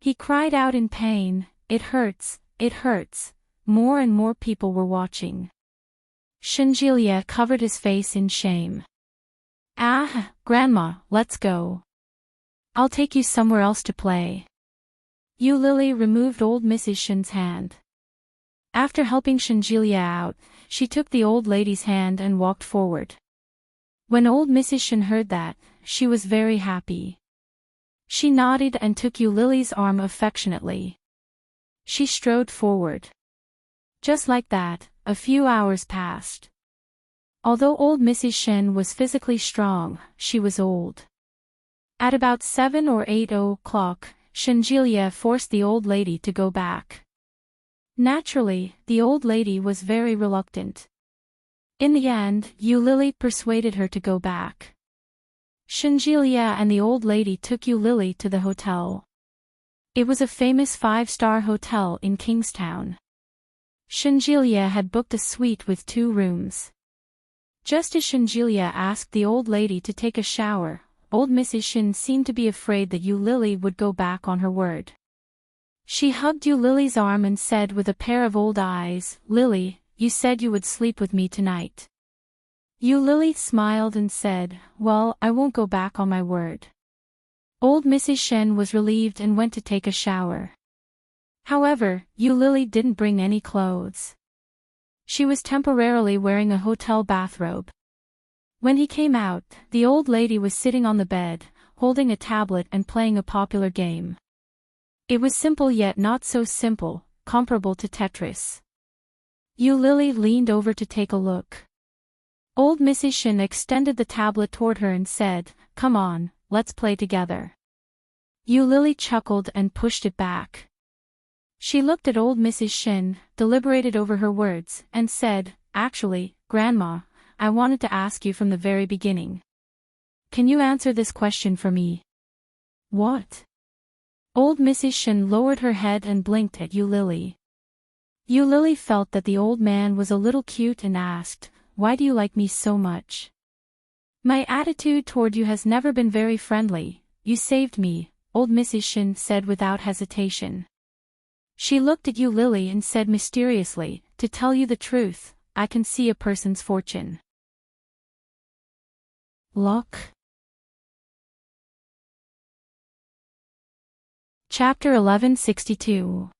He cried out in pain, it hurts, it hurts. More and more people were watching. Shinjilia covered his face in shame. Ah, Grandma, let's go. I'll take you somewhere else to play. Yu Lily removed old Mrs. Shin's hand. After helping Shinjilia out, she took the old lady's hand and walked forward. When old Mrs. Shin heard that, she was very happy. She nodded and took Yu Lily's arm affectionately. She strode forward. Just like that, a few hours passed. Although old Mrs. Shin was physically strong, she was old. At about 7 or 8 o'clock, Shinjilia forced the old lady to go back. Naturally, the old lady was very reluctant. In the end, Yu Lily persuaded her to go back. Shinjilia and the old lady took Yu Lily to the hotel. It was a famous 5-star hotel in Kingstown. Shinjilia had booked a suite with 2 rooms. Just as Shinjilia asked the old lady to take a shower, old Mrs. Shin seemed to be afraid that Yu Lily would go back on her word. She hugged Yu Lily's arm and said with a pair of old eyes, Lily, you said you would sleep with me tonight. Yu Lily smiled and said, well, I won't go back on my word. Old Mrs. Shin was relieved and went to take a shower. However, Yu Lily didn't bring any clothes. She was temporarily wearing a hotel bathrobe. When he came out, the old lady was sitting on the bed, holding a tablet and playing a popular game. It was simple yet not so simple, comparable to Tetris. Yu Lily leaned over to take a look. Old Mrs. Shin extended the tablet toward her and said, come on, let's play together. Yu Lily chuckled and pushed it back. She looked at old Mrs. Shin, deliberated over her words, and said, actually, Grandma, I wanted to ask you from the very beginning. Can you answer this question for me? What? Old Mrs. Shin lowered her head and blinked at Yu Lily. Yu Lily felt that the old man was a little cute and asked, why do you like me so much? My attitude toward you has never been very friendly. You saved me, old Mrs. Shin said without hesitation. She looked at Yu Lily and said mysteriously, to tell you the truth, I can see a person's fortune. Luck. Chapter 1162.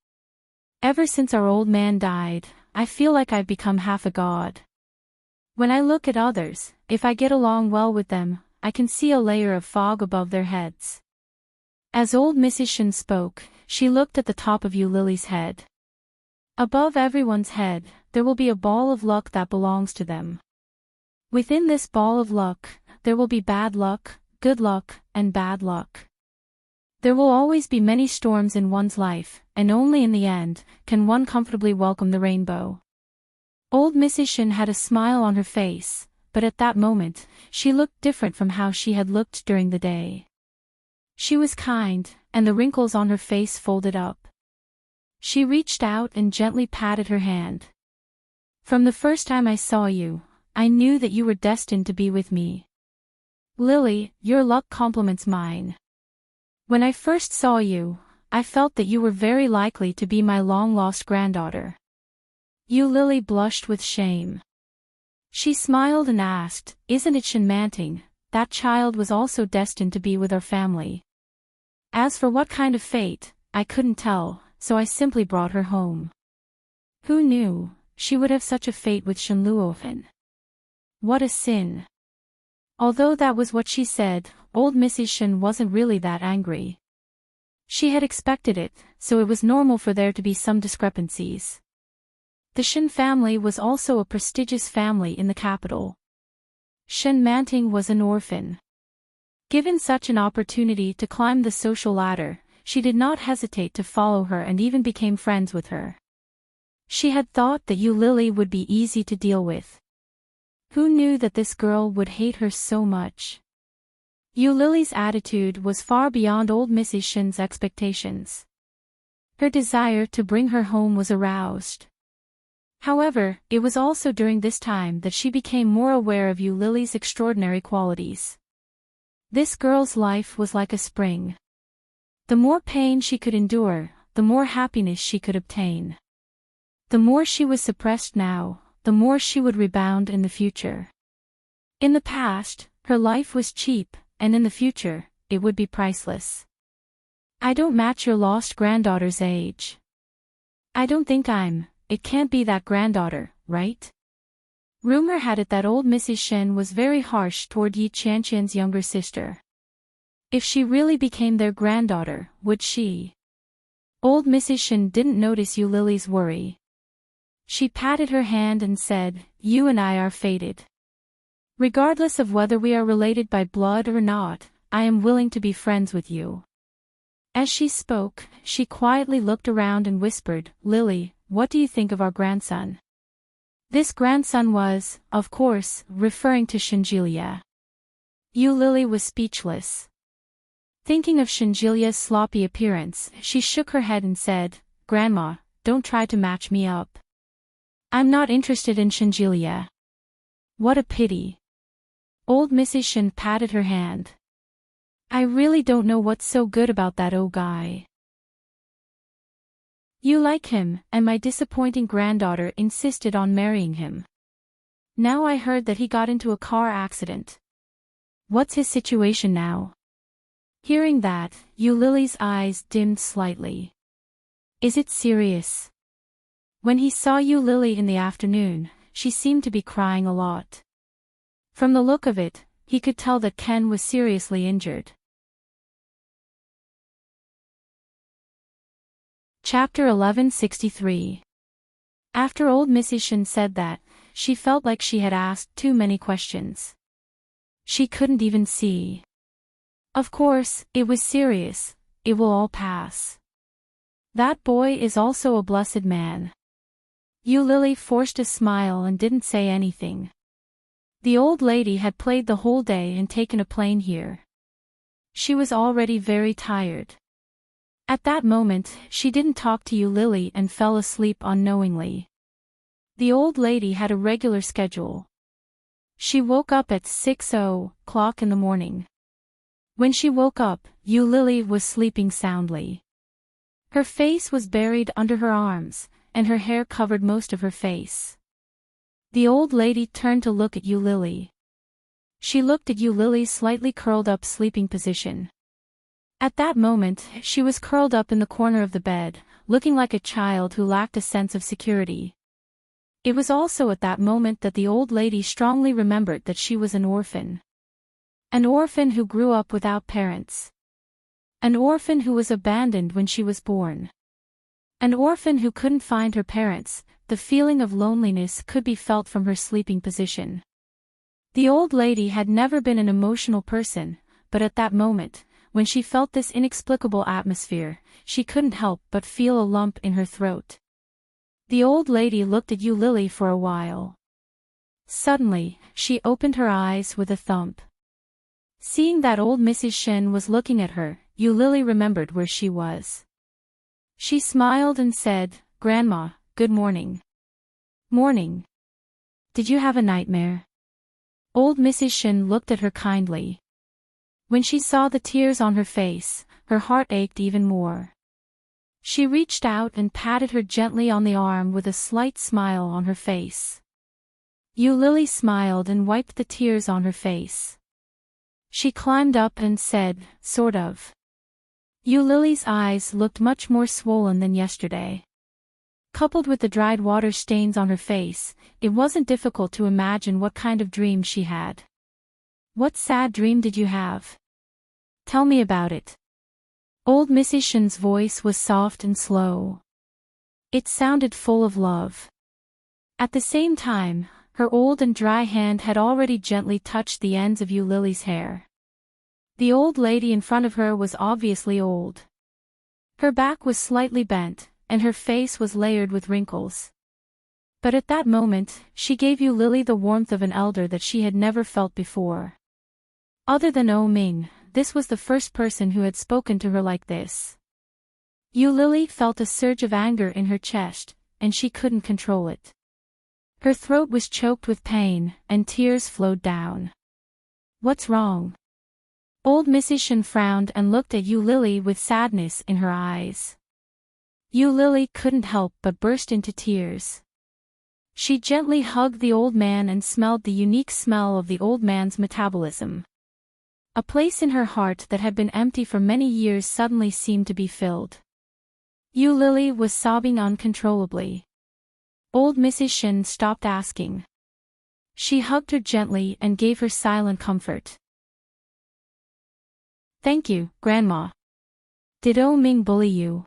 Ever since our old man died, I feel like I've become half a god. When I look at others, if I get along well with them, I can see a layer of fog above their heads. As old Mrs. Shin spoke, she looked at the top of Yu Lily's head. Above everyone's head, there will be a ball of luck that belongs to them. Within this ball of luck, there will be bad luck, good luck, and bad luck. There will always be many storms in one's life, and only in the end, can one comfortably welcome the rainbow. Old Mrs. Shin had a smile on her face, but at that moment, she looked different from how she had looked during the day. She was kind, and the wrinkles on her face folded up. She reached out and gently patted her hand. From the first time I saw you, I knew that you were destined to be with me. Lily, your luck complements mine. When I first saw you, I felt that you were very likely to be my long-lost granddaughter. Yu Lily blushed with shame. She smiled and asked, isn't it Enchanting? That child was also destined to be with our family. As for what kind of fate, I couldn't tell, so I simply brought her home. Who knew, she would have such a fate with Shenluofen. What a sin. Although that was what she said, old Mrs. Shin wasn't really that angry. She had expected it, so it was normal for there to be some discrepancies. The Shin family was also a prestigious family in the capital. Enchanting was an orphan. Given such an opportunity to climb the social ladder, she did not hesitate to follow her and even became friends with her. She had thought that Yu Lily would be easy to deal with. Who knew that this girl would hate her so much? Lily's attitude was far beyond old Mrs. Shin's expectations. Her desire to bring her home was aroused. However, it was also during this time that she became more aware of Lily's extraordinary qualities. This girl's life was like a spring. The more pain she could endure, the more happiness she could obtain. The more she was suppressed now, the more she would rebound in the future. In the past, her life was cheap, and in the future, it would be priceless. I don't match your lost granddaughter's age. I don't think it can't be that granddaughter, right? Rumor had it that old Mrs. Shen was very harsh toward Yi Qianqian's younger sister. If she really became their granddaughter, would she? Old Mrs. Shen didn't notice Lily's worry. She patted her hand and said, "You and I are fated. Regardless of whether we are related by blood or not, I am willing to be friends with you." As she spoke, she quietly looked around and whispered, "Lily, what do you think of our grandson?" This grandson was, of course, referring to Shinjilia. Lily was speechless. Thinking of Shinjilia's sloppy appearance, she shook her head and said, "Grandma, don't try to match me up. I'm not interested in Shinjilia." "What a pity." Old Mrs. Shin patted her hand. "I really don't know what's so good about that old guy. You like him, and my disappointing granddaughter insisted on marrying him. Now I heard that he got into a car accident. What's his situation now?" Hearing that, Lily's eyes dimmed slightly. "Is it serious?" When he saw Lily in the afternoon, she seemed to be crying a lot. From the look of it, he could tell that Ken was seriously injured. Chapter 1163. After old Mrs. Shin said that, she felt like she had asked too many questions. She couldn't even see. Of course, it was serious, it will all pass. That boy is also a blessed man. Lily forced a smile and didn't say anything. The old lady had played the whole day and taken a plane here. She was already very tired. At that moment, she didn't talk to Lily and fell asleep unknowingly. The old lady had a regular schedule. She woke up at 6:00 in the morning. When she woke up, Lily was sleeping soundly. Her face was buried under her arms, and her hair covered most of her face. The old lady turned to look at Lily. She looked at Lily's slightly curled up sleeping position. At that moment, she was curled up in the corner of the bed, looking like a child who lacked a sense of security. It was also at that moment that the old lady strongly remembered that she was an orphan. An orphan who grew up without parents. An orphan who was abandoned when she was born. An orphan who couldn't find her parents. The feeling of loneliness could be felt from her sleeping position. The old lady had never been an emotional person, but at that moment, when she felt this inexplicable atmosphere, she couldn't help but feel a lump in her throat. The old lady looked at Lily for a while. Suddenly, she opened her eyes with a thump. Seeing that old Mrs. Shin was looking at her, Lily remembered where she was. She smiled and said, "Grandma, good morning." "Morning. Did you have a nightmare?" Old Mrs. Shin looked at her kindly. When she saw the tears on her face, her heart ached even more. She reached out and patted her gently on the arm with a slight smile on her face. Lily smiled and wiped the tears on her face. She climbed up and said, "Sort of." Lily's eyes looked much more swollen than yesterday. Coupled with the dried water stains on her face, it wasn't difficult to imagine what kind of dream she had. "What sad dream did you have? Tell me about it." Old Mrs. Shin's voice was soft and slow. It sounded full of love. At the same time, her old and dry hand had already gently touched the ends of Lily's hair. The old lady in front of her was obviously old. Her back was slightly bent, and her face was layered with wrinkles. But at that moment, she gave Lily the warmth of an elder that she had never felt before. Other than O Ming, this was the first person who had spoken to her like this. Yu Lily felt a surge of anger in her chest, and she couldn't control it. Her throat was choked with pain, and tears flowed down. What's wrong? Old Mrs. Shen frowned and looked at Yu Lily with sadness in her eyes. Yu Lily couldn't help but burst into tears. She gently hugged the old man and smelled the unique smell of the old man's metabolism. A place in her heart that had been empty for many years suddenly seemed to be filled. Yu Lily was sobbing uncontrollably. Old Mrs. Shen stopped asking. She hugged her gently and gave her silent comfort. Thank you, Grandma. Did O Ming bully you?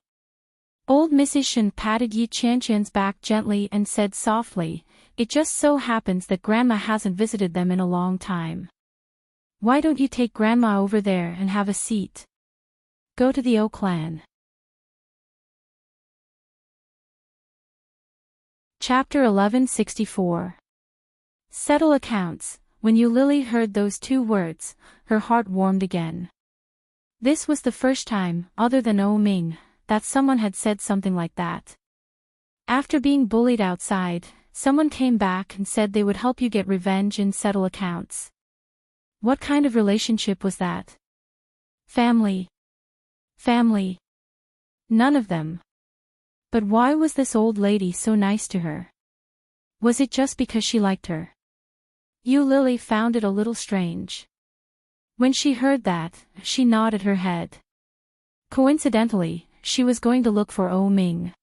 Old Mrs. Shen patted Yi Qianqian's back gently and said softly, It just so happens that Grandma hasn't visited them in a long time. Why don't you take Grandma over there and have a seat? Go to the O clan. Chapter 1164. Settle accounts. When Yu Lily heard those two words, her heart warmed again. This was the first time, other than O Ming, that someone had said something like that. After being bullied outside, someone came back and said they would help you get revenge and settle accounts. What kind of relationship was that? Family. Family. None of them. But why was this old lady so nice to her? Was it just because she liked her? Yu Lily found it a little strange. When she heard that, she nodded her head. Coincidentally, she was going to look for O Ming.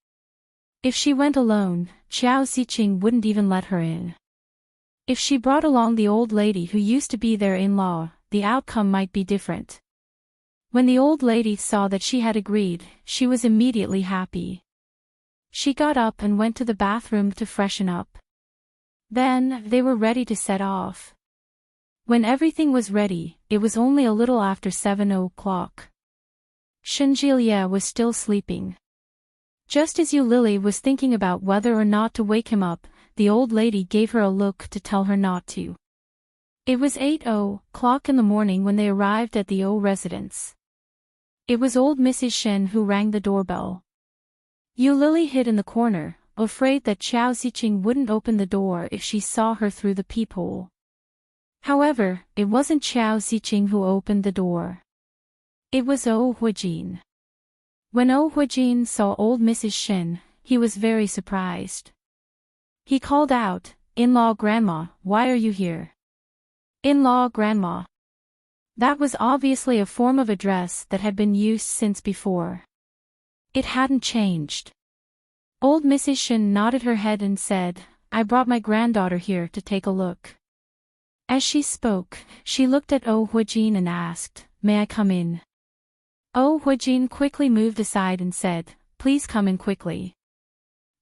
If she went alone, Xiao Ziqing wouldn't even let her in. If she brought along the old lady who used to be their in-law, the outcome might be different. When the old lady saw that she had agreed, she was immediately happy. She got up and went to the bathroom to freshen up. Then, they were ready to set off. When everything was ready, it was only a little after 7 o'clock. Shen Jilie was still sleeping. Just as Yu Lily was thinking about whether or not to wake him up, the old lady gave her a look to tell her not to. It was 8 o'clock in the morning when they arrived at the O residence. It was old Mrs. Shen who rang the doorbell. Yu Lily hid in the corner, afraid that Xiao Ziqing wouldn't open the door if she saw her through the peephole. However, it wasn't Xiao Ziqing who opened the door. It was O Huijin. When O Huijin saw old Mrs. Shen, he was very surprised. He called out, In-law Grandma, why are you here? In-law Grandma. That was obviously a form of address that had been used since before. It hadn't changed. Old Mrs. Shen nodded her head and said, I brought my granddaughter here to take a look. As she spoke, she looked at O Huijin and asked, May I come in? O Huijin quickly moved aside and said, Please come in quickly.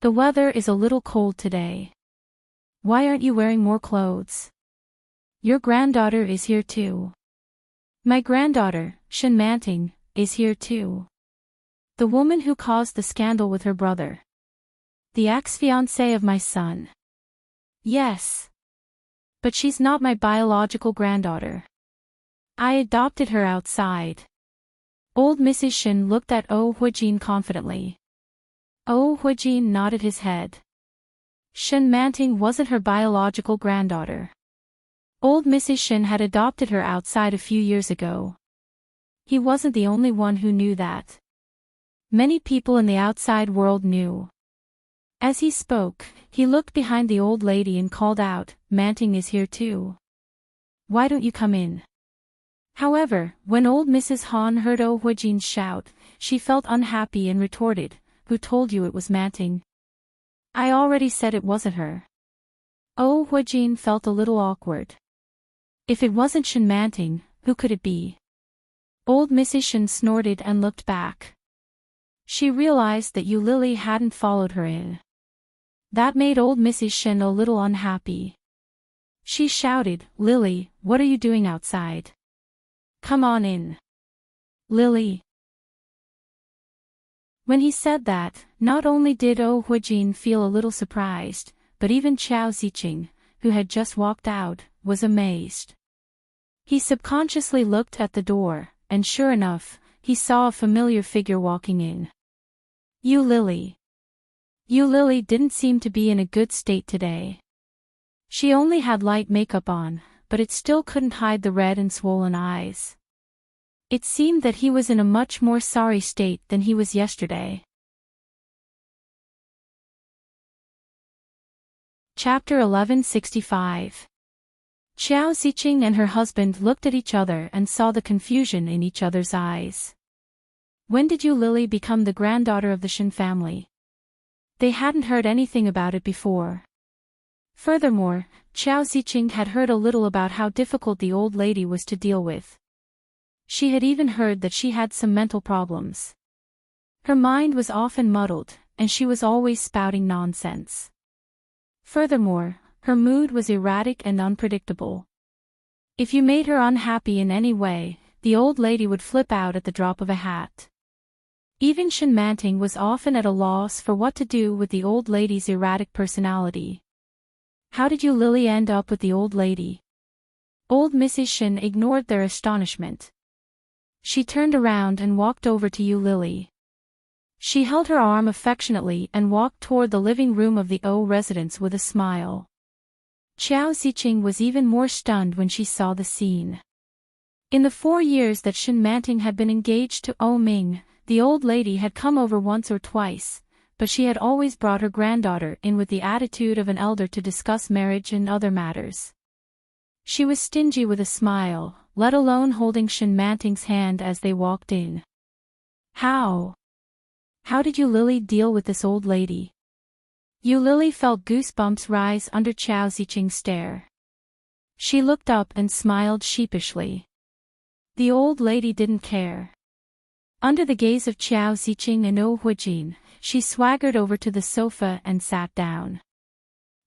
The weather is a little cold today. Why aren't you wearing more clothes? Your granddaughter is here too. My granddaughter, Enchanting, is here too. The woman who caused the scandal with her brother. The ex-fiancée of my son. Yes. But she's not my biological granddaughter. I adopted her outside. Old Mrs. Shen looked at O Huijin confidently. O Huijin nodded his head. Enchanting wasn't her biological granddaughter. Old Mrs. Shen had adopted her outside a few years ago. He wasn't the only one who knew that. Many people in the outside world knew. As he spoke, he looked behind the old lady and called out, Manting is here too. Why don't you come in? However, when old Mrs. Han heard O Huijin's shout, she felt unhappy and retorted, Who told you it was Manting? I already said it wasn't her. O Huijin felt a little awkward. If it wasn't Shen Manting, who could it be? Old Mrs. Shen snorted and looked back. She realized that Yu Lily hadn't followed her in. That made old Mrs. Shen a little unhappy. She shouted, Lily, what are you doing outside? Come on in. Lily. When he said that, not only did O Huijin feel a little surprised, but even Xiao Ziqing, who had just walked out, was amazed. He subconsciously looked at the door, and sure enough, he saw a familiar figure walking in. Yu Lily. Yu Lily didn't seem to be in a good state today. She only had light makeup on, but it still couldn't hide the red and swollen eyes. It seemed that he was in a much more sorry state than he was yesterday. Chapter 1165. Xiao Ziqing and her husband looked at each other and saw the confusion in each other's eyes. When did Yu Lily become the granddaughter of the Shen family? They hadn't heard anything about it before. Furthermore, Xiao Ziqing had heard a little about how difficult the old lady was to deal with. She had even heard that she had some mental problems. Her mind was often muddled, and she was always spouting nonsense. Furthermore, her mood was erratic and unpredictable. If you made her unhappy in any way, the old lady would flip out at the drop of a hat. Even Enchanting was often at a loss for what to do with the old lady's erratic personality. How did Yu Lily end up with the old lady? Old Mrs. Shen ignored their astonishment. She turned around and walked over to Yu Lily. She held her arm affectionately and walked toward the living room of the O residence with a smile. Xiao Ziqing was even more stunned when she saw the scene. In the 4 years that Enchanting had been engaged to O Ming, the old lady had come over once or twice, but she had always brought her granddaughter in with the attitude of an elder to discuss marriage and other matters. She was stingy with a smile, let alone holding Enchanting's hand as they walked in. How did Yu Lily deal with this old lady? Yu Lily felt goosebumps rise under Xiao Ziqing's stare. She looked up and smiled sheepishly. The old lady didn't care. Under the gaze of Xiao Ziqing and O Huijin, she swaggered over to the sofa and sat down.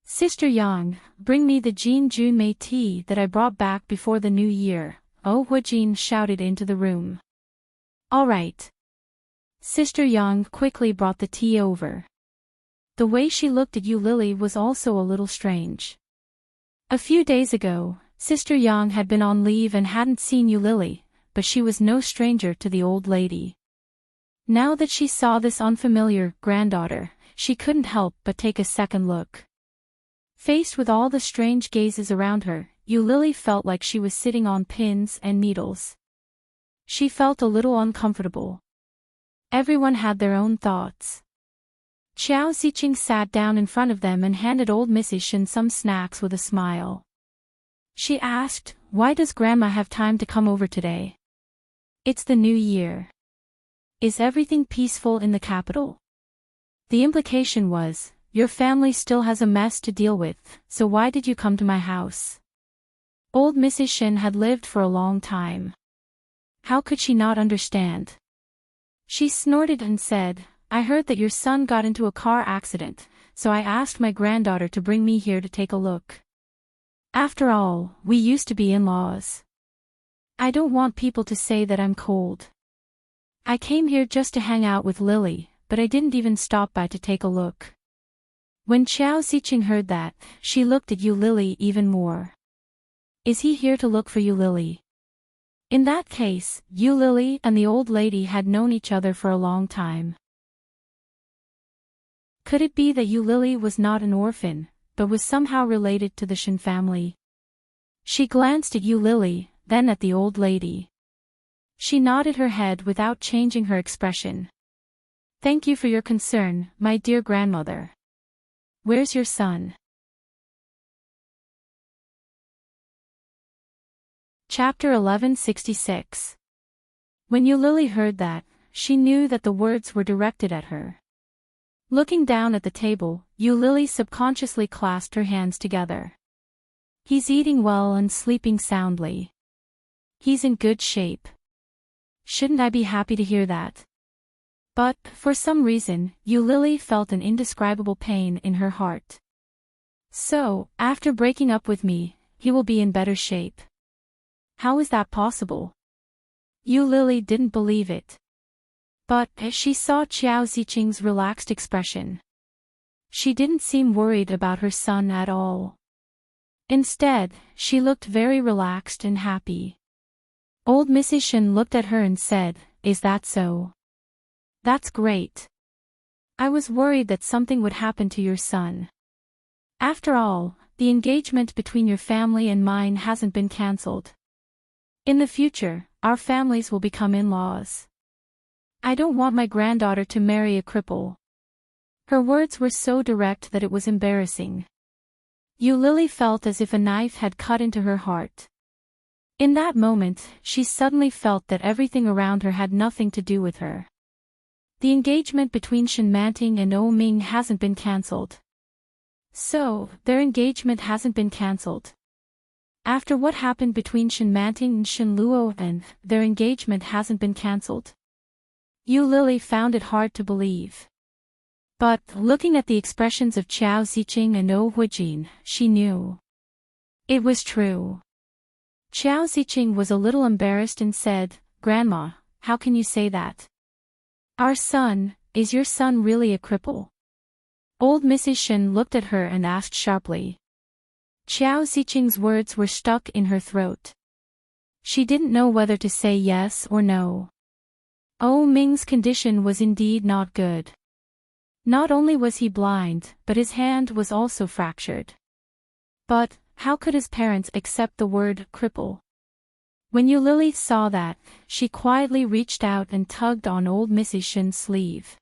Sister Yang, bring me the Jin Junmei tea that I brought back before the new year, O Huijin shouted into the room. All right. Sister Yang quickly brought the tea over. The way she looked at Yu Lily was also a little strange. A few days ago, Sister Yang had been on leave and hadn't seen Yu Lily, but she was no stranger to the old lady. Now that she saw this unfamiliar granddaughter, she couldn't help but take a second look. Faced with all the strange gazes around her, Yu Lily felt like she was sitting on pins and needles. She felt a little uncomfortable. Everyone had their own thoughts. Xiao Ziqing sat down in front of them and handed old Mrs. Shen some snacks with a smile. She asked, "Why does Grandma have time to come over today? It's the new year. Is everything peaceful in the capital?" The implication was, "Your family still has a mess to deal with, so why did you come to my house?" Old Mrs. Shen had lived for a long time. How could she not understand? She snorted and said, "I heard that your son got into a car accident, so I asked my granddaughter to bring me here to take a look. After all, we used to be in-laws. I don't want people to say that I'm cold. I came here just to hang out with Lily, but I didn't even stop by to take a look." When Xiao Ziqing heard that, she looked at Yu Lily even more. Is he here to look for Yu Lily? In that case, Yu Lily and the old lady had known each other for a long time. Could it be that Yu Lily was not an orphan, but was somehow related to the Shen family? She glanced at Yu Lily, then at the old lady. She nodded her head without changing her expression. "Thank you for your concern, my dear grandmother. Where's your son?" Chapter 1166. When Yu Lily heard that, she knew that the words were directed at her. Looking down at the table, Yu Lily subconsciously clasped her hands together. He's eating well and sleeping soundly. He's in good shape. Shouldn't I be happy to hear that? But, for some reason, Yu Lily felt an indescribable pain in her heart. So, after breaking up with me, he will be in better shape. How is that possible? Yu Lily didn't believe it. But, as she saw Xiao Ziqing's relaxed expression, she didn't seem worried about her son at all. Instead, she looked very relaxed and happy. Old Mrs. Shen looked at her and said, "Is that so? That's great. I was worried that something would happen to your son. After all, the engagement between your family and mine hasn't been cancelled. In the future, our families will become in-laws. I don't want my granddaughter to marry a cripple." Her words were so direct that it was embarrassing. Lily felt as if a knife had cut into her heart. In that moment, she suddenly felt that everything around her had nothing to do with her. The engagement between Enchanting and Ming hasn't been cancelled. So, their engagement hasn't been cancelled. After what happened between Enchanting and Luo, and their engagement hasn't been cancelled. Lily found it hard to believe. But, looking at the expressions of Qiao Ziqing and Huijin, she knew. It was true. Qiao Ziqing was a little embarrassed and said, "Grandma, how can you say that? Our son, is your son really a cripple?" Old Mrs. Shen looked at her and asked sharply. Qiao Ziqing's words were stuck in her throat. She didn't know whether to say yes or no. Ming's condition was indeed not good. Not only was he blind, but his hand was also fractured. But, how could his parents accept the word cripple? When Lily saw that, she quietly reached out and tugged on old Mrs. Shen's sleeve.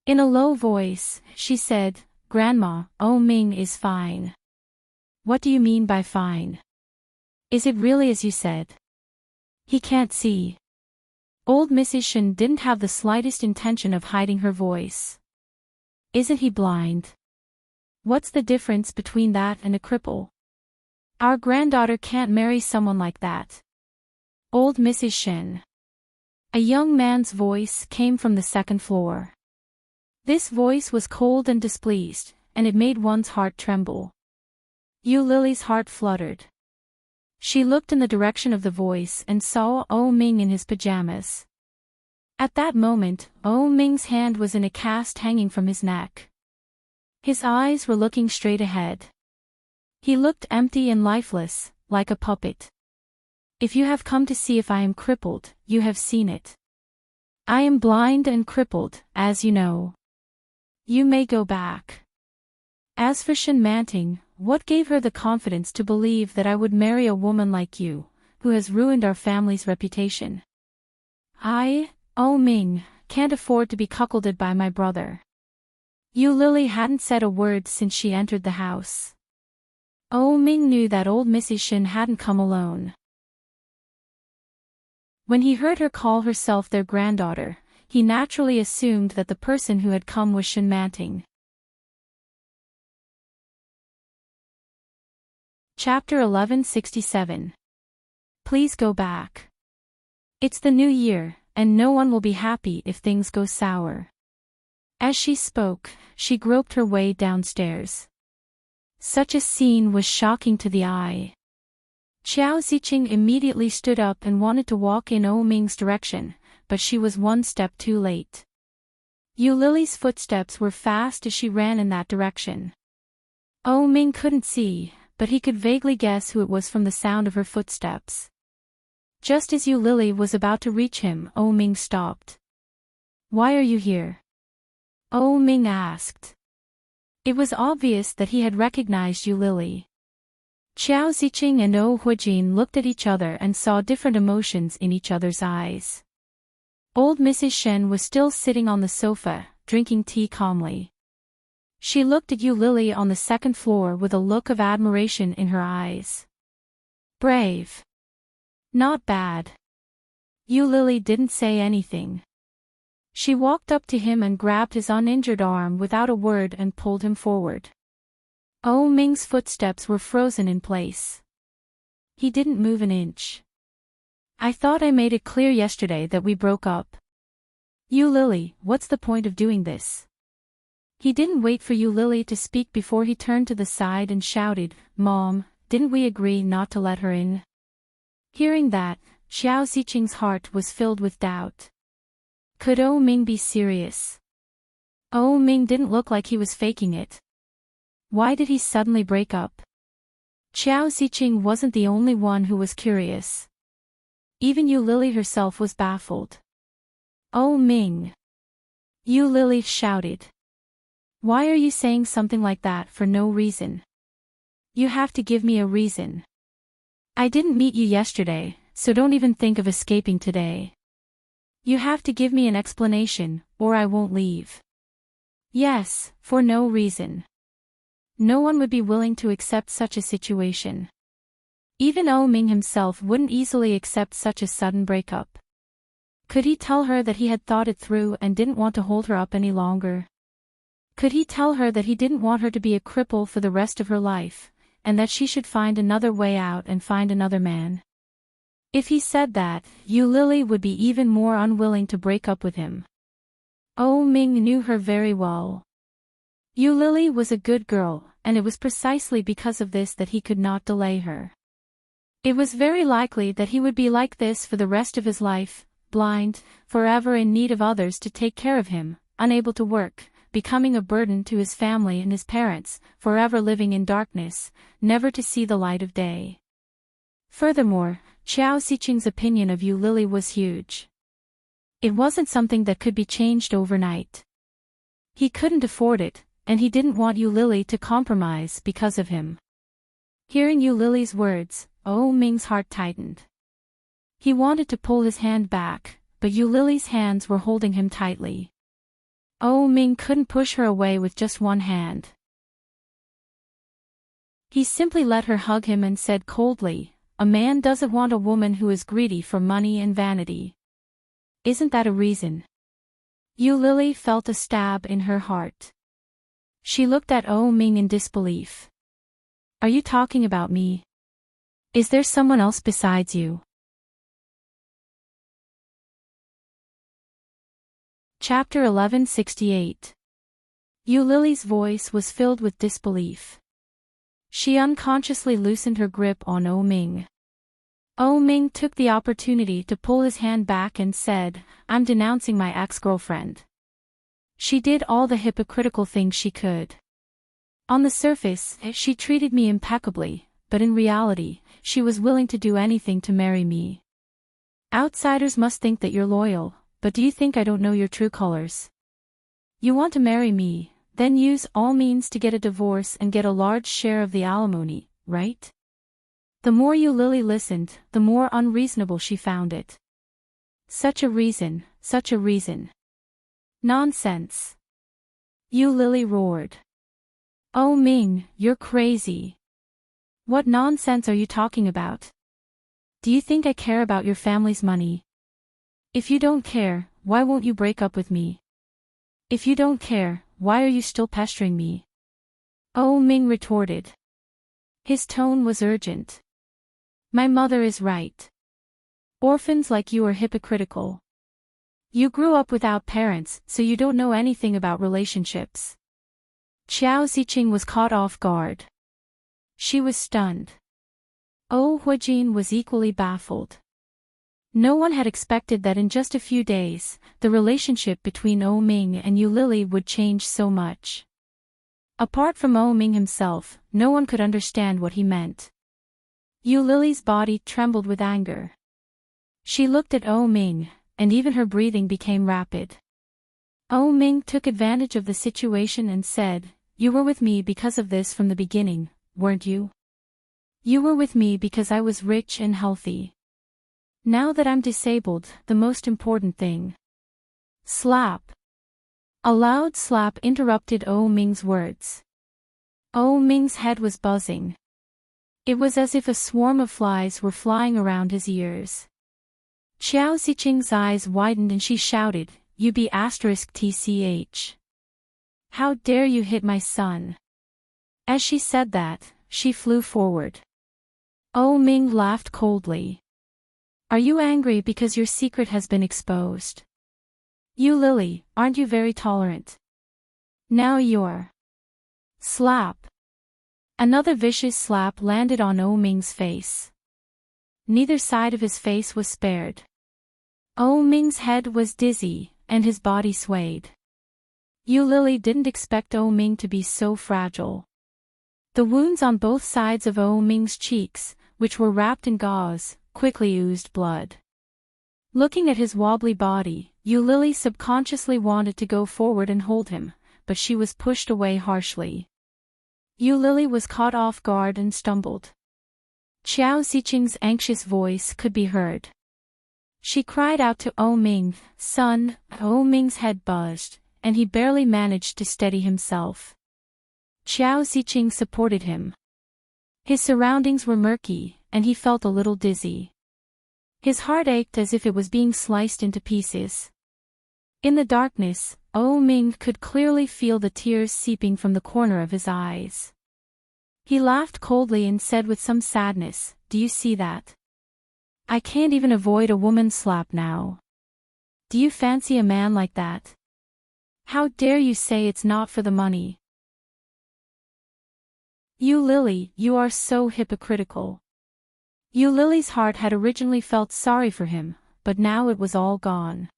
In a low voice, she said, "Grandma, Ming is fine." "What do you mean by fine? Is it really as you said? He can't see." Old Mrs. Shen didn't have the slightest intention of hiding her voice. "Isn't he blind? What's the difference between that and a cripple? Our granddaughter can't marry someone like that." Old Mrs. Shen. A young man's voice came from the second floor. This voice was cold and displeased, and it made one's heart tremble. Lily's heart fluttered. She looked in the direction of the voice and saw Ming in his pajamas. At that moment, Ming's hand was in a cast hanging from his neck. His eyes were looking straight ahead. He looked empty and lifeless, like a puppet. "If you have come to see if I am crippled, you have seen it. I am blind and crippled, as you know. You may go back." As for Enchanting, what gave her the confidence to believe that I would marry a woman like you, who has ruined our family's reputation? I, Ming, can't afford to be cuckolded by my brother. Lily hadn't said a word since she entered the house. Ming knew that old Mrs. Shen hadn't come alone. When he heard her call herself their granddaughter, he naturally assumed that the person who had come was Enchanting. Chapter 1167. Please go back. It's the new year, and no one will be happy if things go sour. As she spoke, she groped her way downstairs. Such a scene was shocking to the eye. Qiao Ziqing immediately stood up and wanted to walk in Ming's direction, but she was one step too late. Lily's footsteps were fast as she ran in that direction. Ming couldn't see, but he could vaguely guess who it was from the sound of her footsteps. Just as Lily was about to reach him, Ming stopped. "Why are you here?" Ming asked. It was obvious that he had recognized Lily. Qiao Ziqing and Huijin looked at each other and saw different emotions in each other's eyes. Old Mrs. Shen was still sitting on the sofa, drinking tea calmly. She looked at Lily on the second floor with a look of admiration in her eyes. Brave. Not bad. Lily didn't say anything. She walked up to him and grabbed his uninjured arm without a word and pulled him forward. Ming's footsteps were frozen in place. He didn't move an inch. "I thought I made it clear yesterday that we broke up. Lily, what's the point of doing this?" He didn't wait for Lily to speak before he turned to the side and shouted, "Mom, didn't we agree not to let her in?" Hearing that, Qiao Ziqing's heart was filled with doubt. Could Ming be serious? Ming didn't look like he was faking it. Why did he suddenly break up? Xiao Ziqing wasn't the only one who was curious. Even Yu Lily herself was baffled. "Oh Ming!" Yu Lily shouted. "Why are you saying something like that for no reason? You have to give me a reason. I didn't meet you yesterday, so don't even think of escaping today. You have to give me an explanation, or I won't leave." Yes, for no reason. No one would be willing to accept such a situation. Even Ming himself wouldn't easily accept such a sudden breakup. Could he tell her that he had thought it through and didn't want to hold her up any longer? Could he tell her that he didn't want her to be a cripple for the rest of her life, and that she should find another way out and find another man? If he said that, Yu Lily would be even more unwilling to break up with him. Ming knew her very well. Yu Lily was a good girl, and it was precisely because of this that he could not delay her. It was very likely that he would be like this for the rest of his life, blind, forever in need of others to take care of him, unable to work, becoming a burden to his family and his parents, forever living in darkness, never to see the light of day. Furthermore, Xiao Ziqing's opinion of Yu Lily was huge. It wasn't something that could be changed overnight. He couldn't afford it, and he didn't want Yu Lily to compromise because of him. Hearing Yu Lily's words, Ming's heart tightened. He wanted to pull his hand back, but Yu Lily's hands were holding him tightly. Ming couldn't push her away with just one hand. He simply let her hug him and said coldly, "A man doesn't want a woman who is greedy for money and vanity. Isn't that a reason?" Yu Lily felt a stab in her heart. She looked at Ming in disbelief. "Are you talking about me? Is there someone else besides you?" Chapter 1168. Yu Lily's voice was filled with disbelief. She unconsciously loosened her grip on Ming. Ming took the opportunity to pull his hand back and said, "I'm denouncing my ex-girlfriend. She did all the hypocritical things she could. On the surface, she treated me impeccably, but in reality, she was willing to do anything to marry me. Outsiders must think that you're loyal, but do you think I don't know your true colors? You want to marry me, then use all means to get a divorce and get a large share of the alimony, right?" The more Yu Lily listened, the more unreasonable she found it. Such a reason, such a reason. Nonsense! Yu Lily roared. Ming, you're crazy. What nonsense are you talking about? Do you think I care about your family's money? If you don't care, why won't you break up with me? If you don't care, why are you still pestering me? Ming retorted. His tone was urgent. My mother is right. Orphans like you are hypocritical. You grew up without parents, so you don't know anything about relationships. Xiao Ziqing was caught off guard. She was stunned. Huijin was equally baffled. No one had expected that in just a few days, the relationship between Ming and Yu Lily would change so much. Apart from Ming himself, no one could understand what he meant. Yu Lily's body trembled with anger. She looked at Ming, and even her breathing became rapid. Ming took advantage of the situation and said, "You were with me because of this from the beginning, weren't you? You were with me because I was rich and healthy. Now that I'm disabled, the most important thing." Slap! A loud slap interrupted Ming's words. Ming's head was buzzing. It was as if a swarm of flies were flying around his ears. Xiao Ziqing's eyes widened and she shouted, "You be *tch. How dare you hit my son?" As she said that, she flew forward. Ming laughed coldly. "Are you angry because your secret has been exposed? Yu Lily, aren't you very tolerant? Now you're..." Slap! Another vicious slap landed on Ming's face. Neither side of his face was spared. Ming's head was dizzy, and his body swayed. Yu Lily didn't expect Ming to be so fragile. The wounds on both sides of Oh Ming's cheeks, which were wrapped in gauze, quickly oozed blood. Looking at his wobbly body, Yu Lily subconsciously wanted to go forward and hold him, but she was pushed away harshly. Yu Lily was caught off guard and stumbled. Qiao Ziqing's anxious voice could be heard. She cried out to Oh Ming, "Son!" Oh Ming's head buzzed, and he barely managed to steady himself. Qiao Ziqing supported him. His surroundings were murky, and he felt a little dizzy. His heart ached as if it was being sliced into pieces. In the darkness, Oh Ming could clearly feel the tears seeping from the corner of his eyes. He laughed coldly and said with some sadness, "Do you see that? I can't even avoid a woman's slap now. Do you fancy a man like that? How dare you say it's not for the money? Yu Lily, you are so hypocritical." Yu Lily's heart had originally felt sorry for him, but now it was all gone.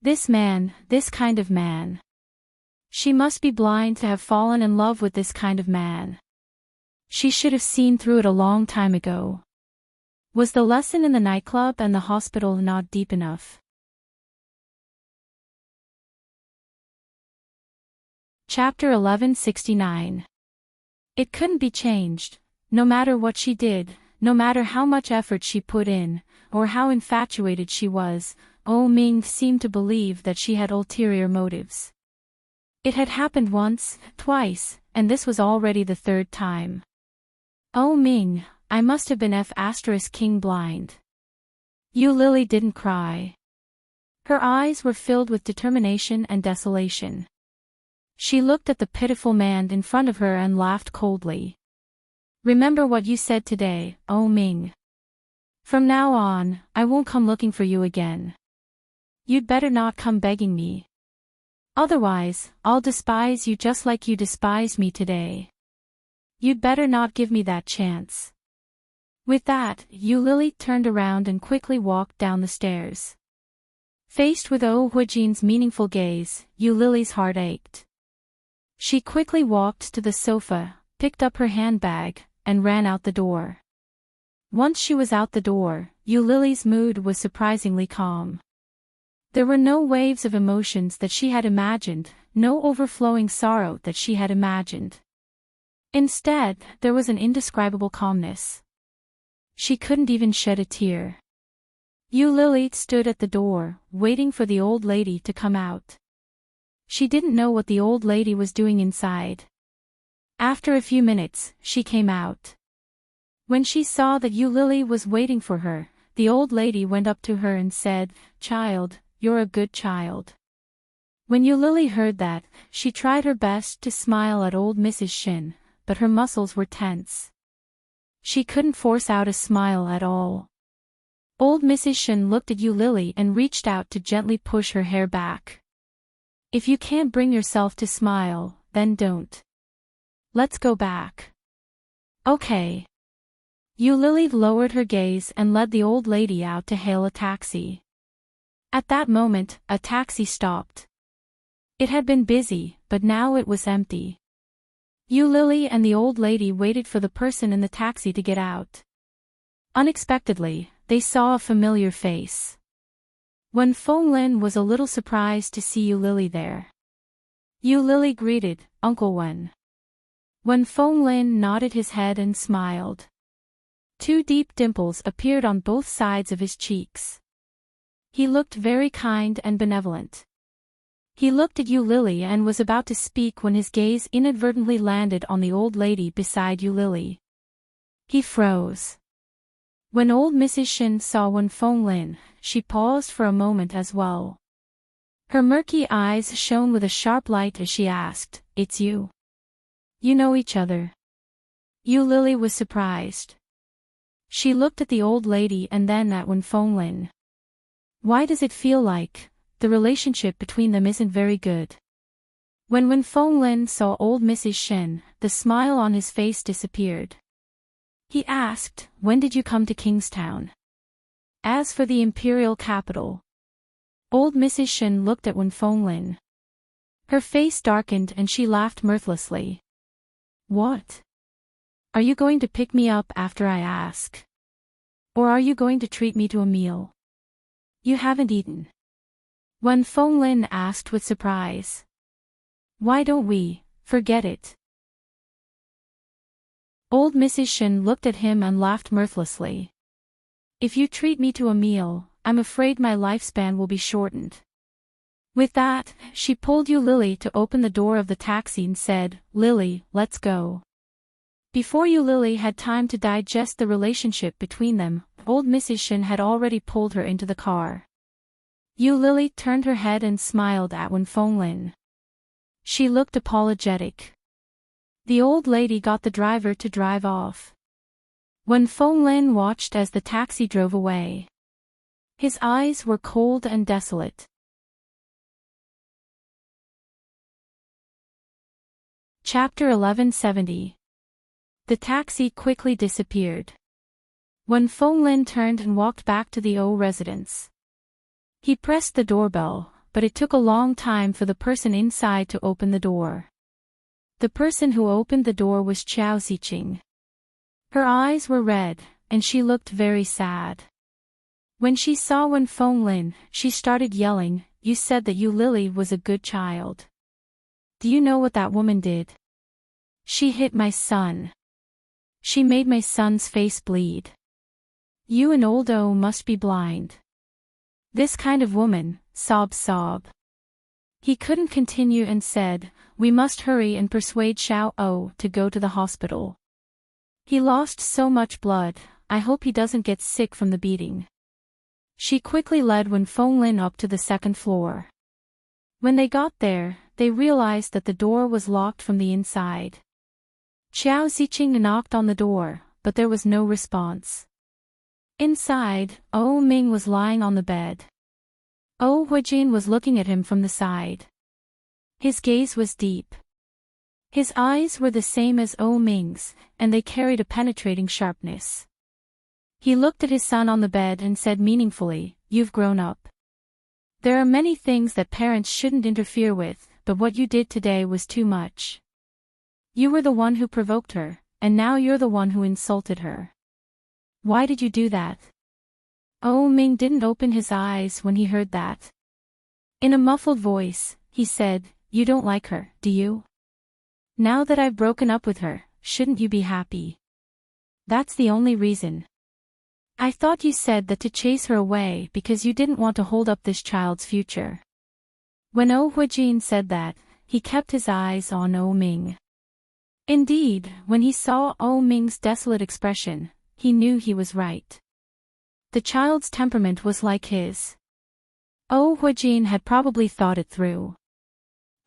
This man, this kind of man. She must be blind to have fallen in love with this kind of man. She should have seen through it a long time ago. Was the lesson in the nightclub and the hospital not deep enough? Chapter 1169. It couldn't be changed. No matter what she did, no matter how much effort she put in, or how infatuated she was, Oh Ming seemed to believe that she had ulterior motives. It had happened once, twice, and this was already the third time. Oh Ming, I must have been King blind. Yu Lily didn't cry. Her eyes were filled with determination and desolation. She looked at the pitiful man in front of her and laughed coldly. "Remember what you said today, Oh Ming. From now on, I won't come looking for you again. You'd better not come begging me. Otherwise, I'll despise you just like you despised me today. You'd better not give me that chance." With that, Yu Lily turned around and quickly walked down the stairs. Faced with Oh Huijin's meaningful gaze, Yu Lily's heart ached. She quickly walked to the sofa, picked up her handbag, and ran out the door. Once she was out the door, Yu Lily's mood was surprisingly calm. There were no waves of emotions that she had imagined, no overflowing sorrow that she had imagined. Instead, there was an indescribable calmness. She couldn't even shed a tear. Yu Lily stood at the door, waiting for the old lady to come out. She didn't know what the old lady was doing inside. After a few minutes, she came out. When she saw that Yu Lily was waiting for her, the old lady went up to her and said, "Child, you're a good child." When Yu Lily heard that, she tried her best to smile at old Mrs. Shin, but her muscles were tense. She couldn't force out a smile at all. Old Mrs. Shin looked at Yu Lily and reached out to gently push her hair back. "If you can't bring yourself to smile, then don't. Let's go back." "Okay." Yu Lily lowered her gaze and led the old lady out to hail a taxi. At that moment, a taxi stopped. It had been busy, but now it was empty. Yu Lily and the old lady waited for the person in the taxi to get out. Unexpectedly, they saw a familiar face. Wen Fenglin was a little surprised to see Yu Lily there. Yu Lily greeted, "Uncle Wen." Wen Fenglin nodded his head and smiled. Two deep dimples appeared on both sides of his cheeks. He looked very kind and benevolent. He looked at Yu Lily and was about to speak when his gaze inadvertently landed on the old lady beside Yu Lily. He froze. When old Mrs. Shin saw Wen Fenglin, she paused for a moment as well. Her murky eyes shone with a sharp light as she asked, "It's you? You know each other?" Yu Lily was surprised. She looked at the old lady and then at Wen Fenglin. "Why does it feel like the relationship between them isn't very good?" When Wen Fenglin saw old Mrs. Shin, the smile on his face disappeared. He asked, "When did you come to Kingstown?" "As for the imperial capital." Old Mrs. Shin looked at Wen Fenglin. Her face darkened and she laughed mirthlessly. "What? Are you going to pick me up after I ask? Or are you going to treat me to a meal? You haven't eaten. Wen Fenglin asked with surprise. Why don't we forget it? Old Mrs. Shen looked at him and laughed mirthlessly. If you treat me to a meal, I'm afraid my lifespan will be shortened. With that, she pulled Yu Lily to open the door of the taxi and said, Lily, let's go. Before Yu Lily had time to digest the relationship between them, old Mrs. Shen had already pulled her into the car. Yu Lily turned her head and smiled at Wen Fenglin. She looked apologetic. The old lady got the driver to drive off. Wen Fenglin watched as the taxi drove away. His eyes were cold and desolate. Chapter 1170. The taxi quickly disappeared. Wen Fenglin turned and walked back to the O residence. He pressed the doorbell, but it took a long time for the person inside to open the door. The person who opened the door was Chao Ziqing. Her eyes were red, and she looked very sad. When she saw Wen Fenglin, she started yelling, You said that Yu Lily was a good child. Do you know what that woman did? She hit my son. She made my son's face bleed. You and old O must be blind. This kind of woman, sob. He couldn't continue and said, We must hurry and persuade Xiao O to go to the hospital. He lost so much blood, I hope he doesn't get sick from the beating. She quickly led Wen Fenglin up to the second floor. When they got there, they realized that the door was locked from the inside. Chao Ziqing knocked on the door, but there was no response. Inside, O Ming was lying on the bed. O Huijin was looking at him from the side. His gaze was deep. His eyes were the same as O Ming's, and they carried a penetrating sharpness. He looked at his son on the bed and said meaningfully, You've grown up. There are many things that parents shouldn't interfere with, but what you did today was too much. You were the one who provoked her, and now you're the one who insulted her. Why did you do that? O Ming didn't open his eyes when he heard that. In a muffled voice, he said, You don't like her, do you? Now that I've broken up with her, shouldn't you be happy? That's the only reason. I thought you said that to chase her away because you didn't want to hold up this child's future. When O Huijin said that, he kept his eyes on O Ming. Indeed, when he saw O Ming's desolate expression, he knew he was right. The child's temperament was like his. O Huijin had probably thought it through.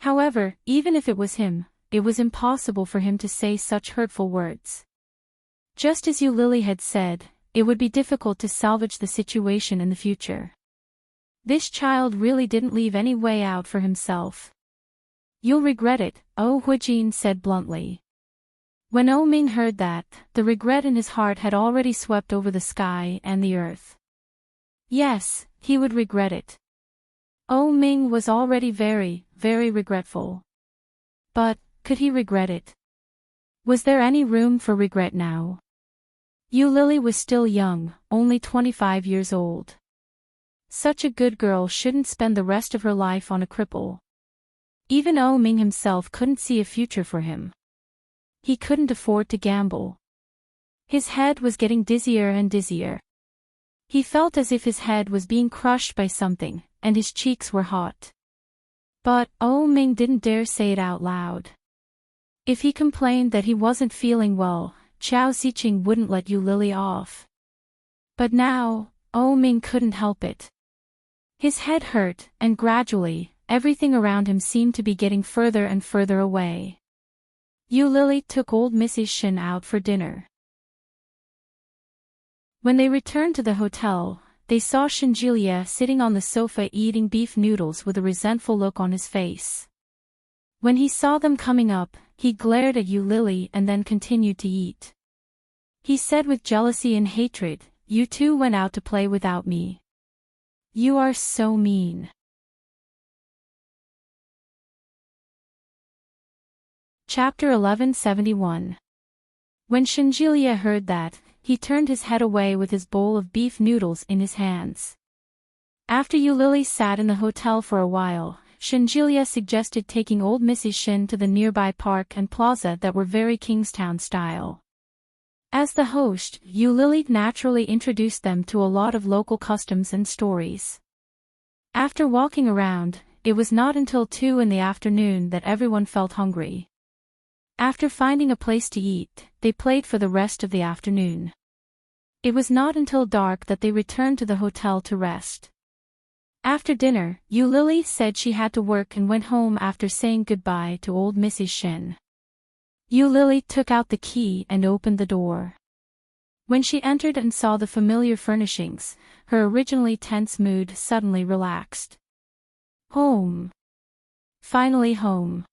However, even if it was him, it was impossible for him to say such hurtful words. Just as Yu Lily had said, it would be difficult to salvage the situation in the future. This child really didn't leave any way out for himself. You'll regret it, O Huijin said bluntly. When O Ming heard that, the regret in his heart had already swept over the sky and the earth. Yes, he would regret it. O Ming was already very, very regretful. But, could he regret it? Was there any room for regret now? Yu Lily was still young, only 25 years old. Such a good girl shouldn't spend the rest of her life on a cripple. Even O Ming himself couldn't see a future for him. He couldn't afford to gamble. His head was getting dizzier and dizzier. He felt as if his head was being crushed by something, and his cheeks were hot. But O Ming didn't dare say it out loud. If he complained that he wasn't feeling well, Chao Ziqing wouldn't let Yu Lily off. But now, O Ming couldn't help it. His head hurt, and gradually, everything around him seemed to be getting further and further away. Yu Lily took old Mrs. Shen out for dinner. When they returned to the hotel, they saw Shinjilia sitting on the sofa eating beef noodles with a resentful look on his face. When he saw them coming up, he glared at Yu Lily and then continued to eat. He said with jealousy and hatred, You two went out to play without me. You are so mean. Chapter 1171. When Shinjilia heard that, he turned his head away with his bowl of beef noodles in his hands. After Yulili sat in the hotel for a while, Shinjilia suggested taking old Mrs. Shin to the nearby park and plaza that were very Kingstown style. As the host, Yulili naturally introduced them to a lot of local customs and stories. After walking around, it was not until 2 in the afternoon that everyone felt hungry. After finding a place to eat, they played for the rest of the afternoon. It was not until dark that they returned to the hotel to rest. After dinner, Yulili said she had to work and went home after saying goodbye to old Mrs. Shin. Yulili took out the key and opened the door. When she entered and saw the familiar furnishings, her originally tense mood suddenly relaxed. Home. Finally home.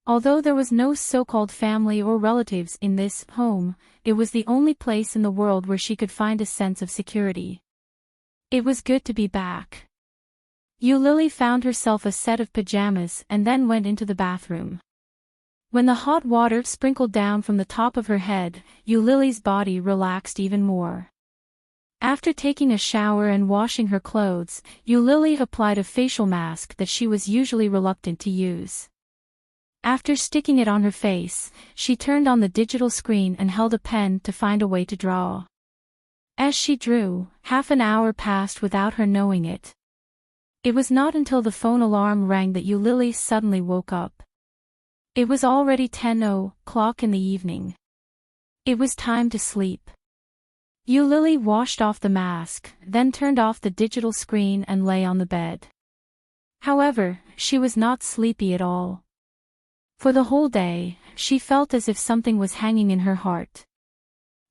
Although there was no so-called family or relatives in this home, it was the only place in the world where she could find a sense of security. It was good to be back. Yulili found herself a set of pajamas and then went into the bathroom. When the hot water sprinkled down from the top of her head, Yulili's body relaxed even more. After taking a shower and washing her clothes, Yulili applied a facial mask that she was usually reluctant to use. After sticking it on her face, she turned on the digital screen and held a pen to find a way to draw. As she drew, half an hour passed without her knowing it. It was not until the phone alarm rang that Yulili suddenly woke up. It was already 10:00 in the evening. It was time to sleep. Yulili washed off the mask, then turned off the digital screen and lay on the bed. However, she was not sleepy at all. For the whole day, she felt as if something was hanging in her heart.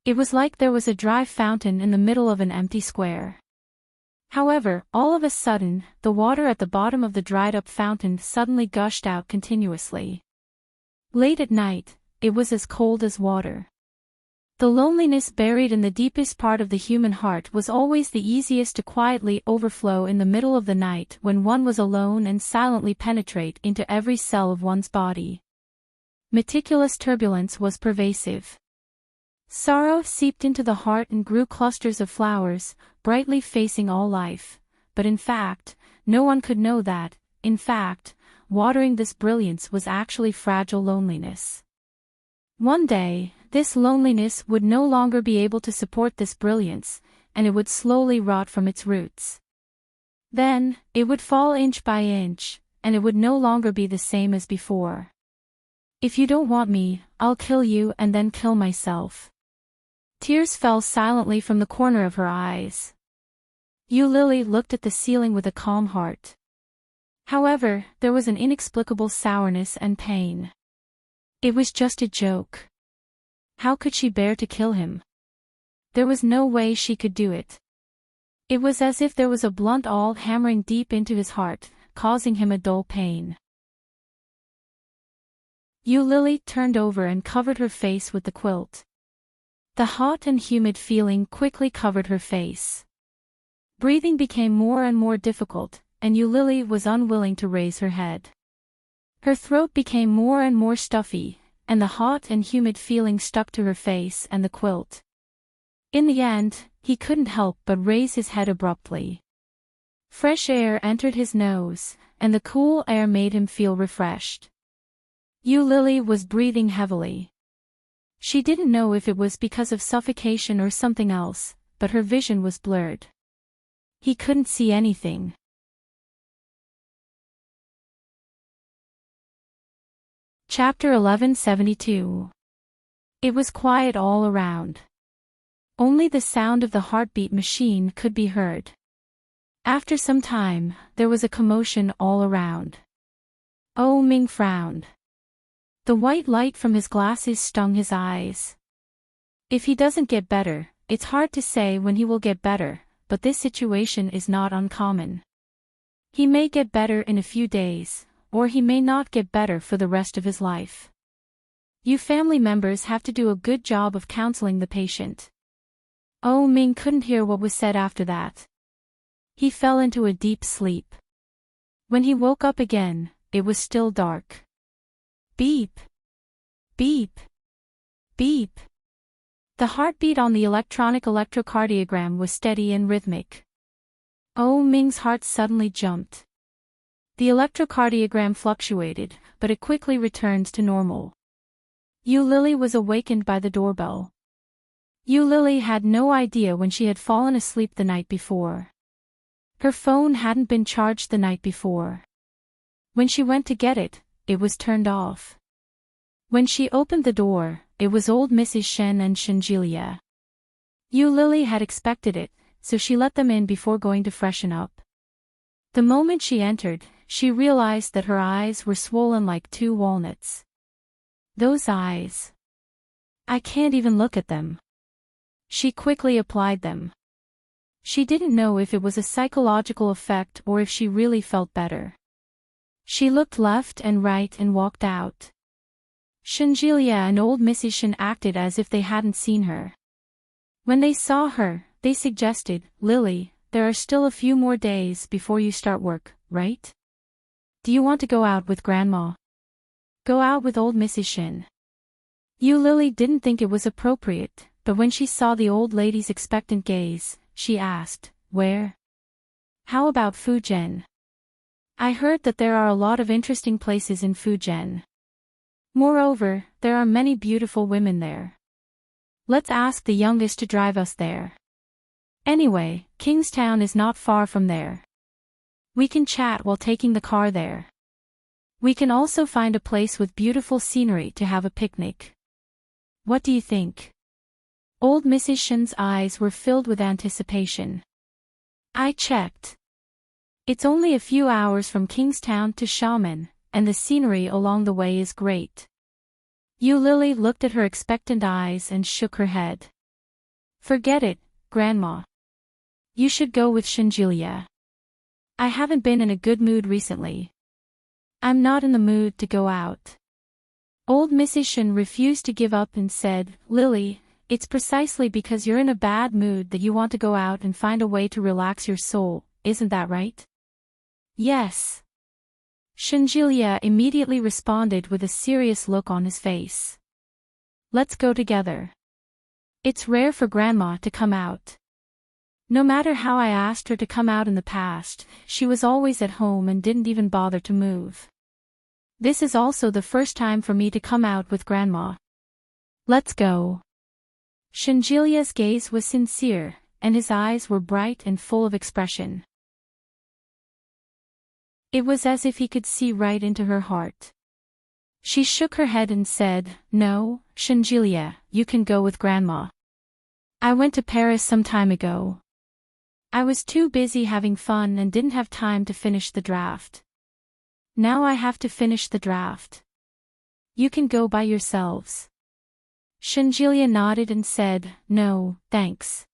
It was like there was a dry fountain in the middle of an empty square. However, all of a sudden, the water at the bottom of the dried-up fountain suddenly gushed out continuously. Late at night, it was as cold as water. The loneliness buried in the deepest part of the human heart was always the easiest to quietly overflow in the middle of the night when one was alone and silently penetrate into every cell of one's body. Meticulous turbulence was pervasive. Sorrow seeped into the heart and grew clusters of flowers, brightly facing all life, but in fact, no one could know that, in fact, watering this brilliance was actually fragile loneliness. One day, this loneliness would no longer be able to support this brilliance, and it would slowly rot from its roots. Then, it would fall inch by inch, and it would no longer be the same as before. If you don't want me, I'll kill you and then kill myself. Tears fell silently from the corner of her eyes. Yulili looked at the ceiling with a calm heart. However, there was an inexplicable sourness and pain. It was just a joke. How could she bear to kill him? There was no way she could do it. It was as if there was a blunt awl hammering deep into his heart, causing him a dull pain. Yulili turned over and covered her face with the quilt. The hot and humid feeling quickly covered her face. Breathing became more and more difficult, and Yulili was unwilling to raise her head. Her throat became more and more stuffy, and the hot and humid feeling stuck to her face and the quilt. In the end, he couldn't help but raise his head abruptly. Fresh air entered his nose, and the cool air made him feel refreshed. Yulili was breathing heavily. She didn't know if it was because of suffocation or something else, but her vision was blurred. He couldn't see anything. Chapter 1172. It was quiet all around. Only the sound of the heartbeat machine could be heard. After some time, there was a commotion all around. Oh Ming frowned. The white light from his glasses stung his eyes. If he doesn't get better, it's hard to say when he will get better, but this situation is not uncommon. He may get better in a few days, or he may not get better for the rest of his life. You family members have to do a good job of counseling the patient. Oh Ming couldn't hear what was said after that. He fell into a deep sleep. When he woke up again, it was still dark. Beep. Beep. Beep. The heartbeat on the electronic electrocardiogram was steady and rhythmic. Oh Ming's heart suddenly jumped. The electrocardiogram fluctuated, but it quickly returned to normal. Yu Lily was awakened by the doorbell. Yu Lily had no idea when she had fallen asleep the night before. Her phone hadn't been charged the night before. When she went to get it, it was turned off. When she opened the door, it was old Mrs. Shen and Shenjilia. Yu Lily had expected it, so she let them in before going to freshen up. The moment she entered, she realized that her eyes were swollen like 2 walnuts. Those eyes. I can't even look at them. She quickly applied them. She didn't know if it was a psychological effect or if she really felt better. She looked left and right and walked out. Shenjilia and old Mrs. Shen acted as if they hadn't seen her. When they saw her, they suggested, "Lily, there are still a few more days before you start work, right? Do you want to go out with Grandma? Go out with old Mrs. Shen?" Yu Lily didn't think it was appropriate, but when she saw the old lady's expectant gaze, she asked, "Where? How about Fujian? I heard that there are a lot of interesting places in Fujian. Moreover, there are many beautiful women there. Let's ask the youngest to drive us there. Anyway, Kingstown is not far from there. We can chat while taking the car there. We can also find a place with beautiful scenery to have a picnic. What do you think?" Old Mrs. Shen's eyes were filled with anticipation. "I checked. It's only a few hours from Kingstown to Xiamen, and the scenery along the way is great." Yu Lily looked at her expectant eyes and shook her head. "Forget it, Grandma. You should go with Shenjilia. I haven't been in a good mood recently. I'm not in the mood to go out." Old Mrs. Shen refused to give up and said, "Lily, it's precisely because you're in a bad mood that you want to go out and find a way to relax your soul, isn't that right?" "Yes." Shenjilia immediately responded with a serious look on his face. "Let's go together. It's rare for Grandma to come out. No matter how I asked her to come out in the past, she was always at home and didn't even bother to move. This is also the first time for me to come out with Grandma. Let's go." Shenjilia's gaze was sincere, and his eyes were bright and full of expression. It was as if he could see right into her heart. She shook her head and said, "No, Shenjilia, you can go with Grandma. I went to Paris some time ago. I was too busy having fun and didn't have time to finish the draft. Now I have to finish the draft. You can go by yourselves." Shenjilia nodded and said, "No, thanks."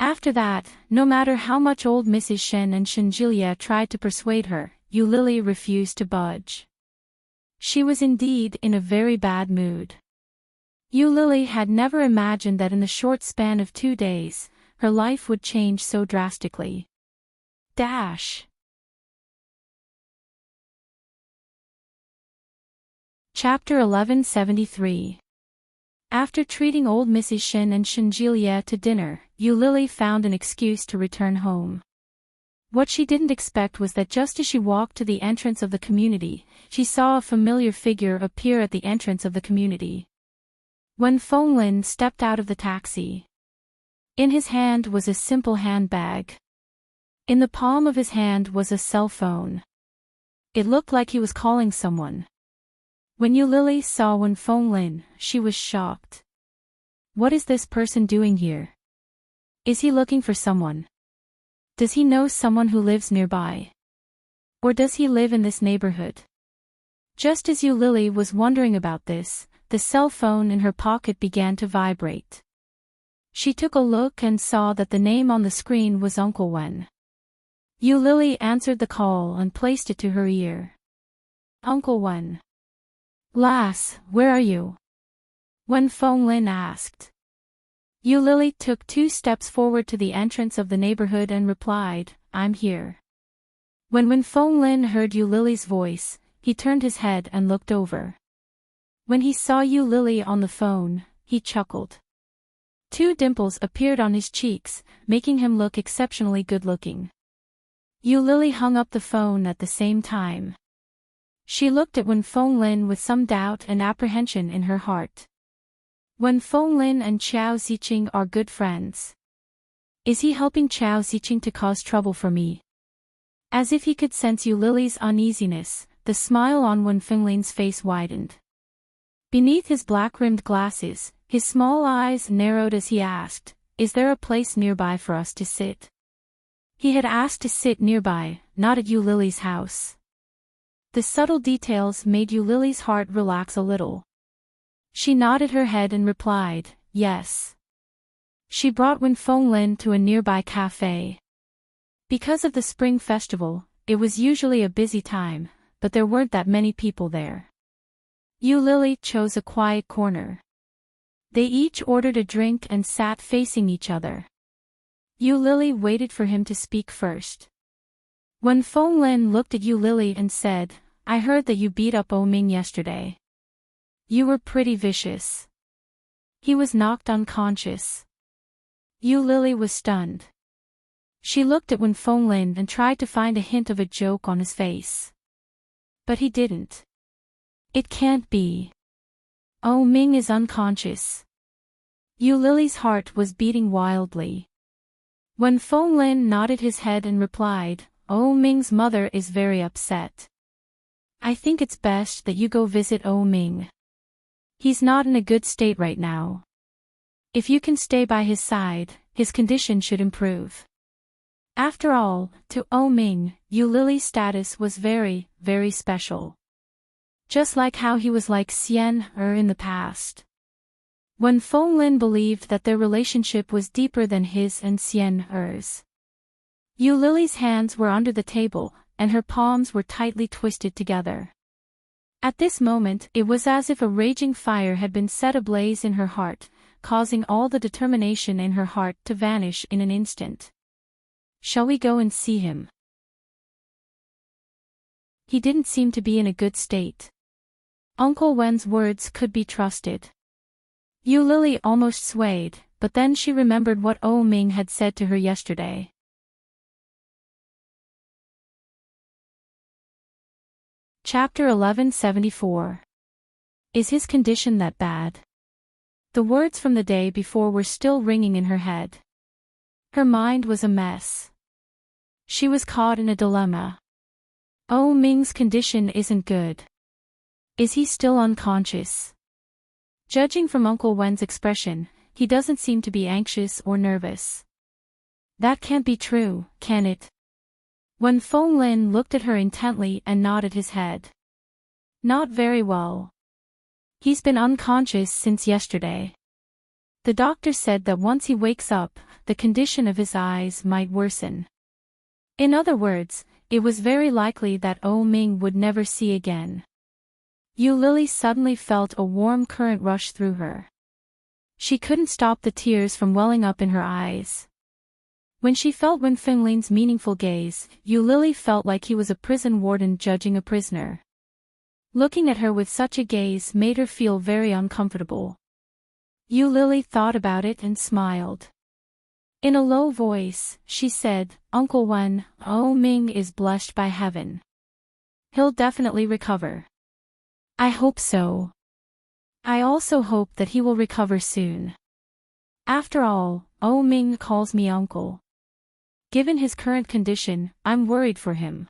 After that, no matter how much old Mrs. Shen and Shenjilia tried to persuade her, Yu Lily refused to budge. She was indeed in a very bad mood. Yu Lily had never imagined that in the short span of 2 days, her life would change so drastically. Chapter 1173. After treating old Mrs. Shen and Shenjilia to dinner, Yu Lily found an excuse to return home. What she didn't expect was that just as she walked to the entrance of the community, she saw a familiar figure appear at the entrance of the community. Wen Fenglin stepped out of the taxi. In his hand was a simple handbag. In the palm of his hand was a cell phone. It looked like he was calling someone. When Yu Lily saw Wen Fenglin, she was shocked. What is this person doing here? Is he looking for someone? Does he know someone who lives nearby? Or does he live in this neighborhood? Just as Yu Lily was wondering about this, the cell phone in her pocket began to vibrate. She took a look and saw that the name on the screen was Uncle Wen. Yu Lily answered the call and placed it to her ear. "Uncle Wen. Lass, where are you?" Wen Fenglin asked. Yu Lily took 2 steps forward to the entrance of the neighborhood and replied, "I'm here." When Wen Fenglin heard Yu Lily's voice, he turned his head and looked over. When he saw Yu Lily on the phone, he chuckled. 2 dimples appeared on his cheeks, making him look exceptionally good-looking. Yu Lily hung up the phone at the same time. She looked at Wen Fenglin with some doubt and apprehension in her heart. Wen Fenglin and Chao Ziqing are good friends. Is he helping Chao Ziqing to cause trouble for me? As if he could sense Yu Lily's uneasiness, the smile on Wen Fenglin's face widened. Beneath his black-rimmed glasses, his small eyes narrowed as he asked, "Is there a place nearby for us to sit?" He had asked to sit nearby, not at Yu Lily's house. The subtle details made Yu Lily's heart relax a little. She nodded her head and replied, "Yes." She brought Wen Fenglin to a nearby cafe. Because of the spring festival, it was usually a busy time, but there weren't that many people there. Yu Lily chose a quiet corner. They each ordered a drink and sat facing each other. Yu Lily waited for him to speak first. Wen Fenglin looked at Yu Lily and said, "I heard that you beat up Ming yesterday. You were pretty vicious." He was knocked unconscious. Yu Lily was stunned. She looked at Wen Fenglin and tried to find a hint of a joke on his face. But he didn't. It can't be. Ming is unconscious. Yu Lily's heart was beating wildly. Wen Fenglin nodded his head and replied, Ming's mother is very upset. I think it's best that you go visit Ming. He's not in a good state right now. If you can stay by his side, his condition should improve. After all, to Ming, Yu Lily's status was very, very special. Just like how he was like Xian in the past. Wen Fenglin believed that their relationship was deeper than his and Xian's. Yu Lily's hands were under the table, and her palms were tightly twisted together. At this moment, it was as if a raging fire had been set ablaze in her heart, causing all the determination in her heart to vanish in an instant. Shall we go and see him? He didn't seem to be in a good state. Uncle Wen's words could be trusted. Yu Lily almost swayed, but then she remembered what Ming had said to her yesterday. Chapter 1174. Is his condition that bad? The words from the day before were still ringing in her head. Her mind was a mess. She was caught in a dilemma. Ming's condition isn't good. Is he still unconscious? Judging from Uncle Wen's expression, he doesn't seem to be anxious or nervous. That can't be true, can it? Wen Fenglin looked at her intently and nodded his head. Not very well. He's been unconscious since yesterday. The doctor said that once he wakes up, the condition of his eyes might worsen. In other words, it was very likely that Ming would never see again. Yu Lily suddenly felt a warm current rush through her. She couldn't stop the tears from welling up in her eyes. When she felt Wen Fenglin's meaningful gaze, Yu Lily felt like he was a prison warden judging a prisoner. Looking at her with such a gaze made her feel very uncomfortable. Yu Lily thought about it and smiled. In a low voice, she said, Uncle Wen, Ming is blessed by heaven. He'll definitely recover. I hope so. I also hope that he will recover soon. After all, Ming calls me uncle. Given his current condition, I'm worried for him.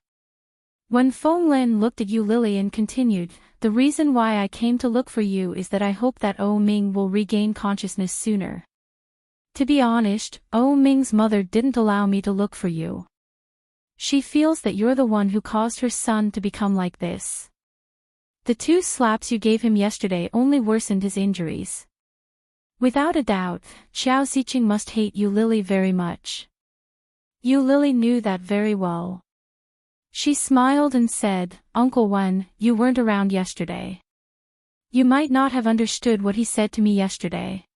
Wen Fenglin looked at Yu Lily and continued, the reason why I came to look for you is that I hope that Ming will regain consciousness sooner. To be honest, Ming's mother didn't allow me to look for you. She feels that you're the one who caused her son to become like this. The 2 slaps you gave him yesterday only worsened his injuries. Without a doubt, Chao Ziqing must hate Yu Lily very much. Yu Lily knew that very well. She smiled and said, Uncle Wen, you weren't around yesterday. You might not have understood what he said to me yesterday.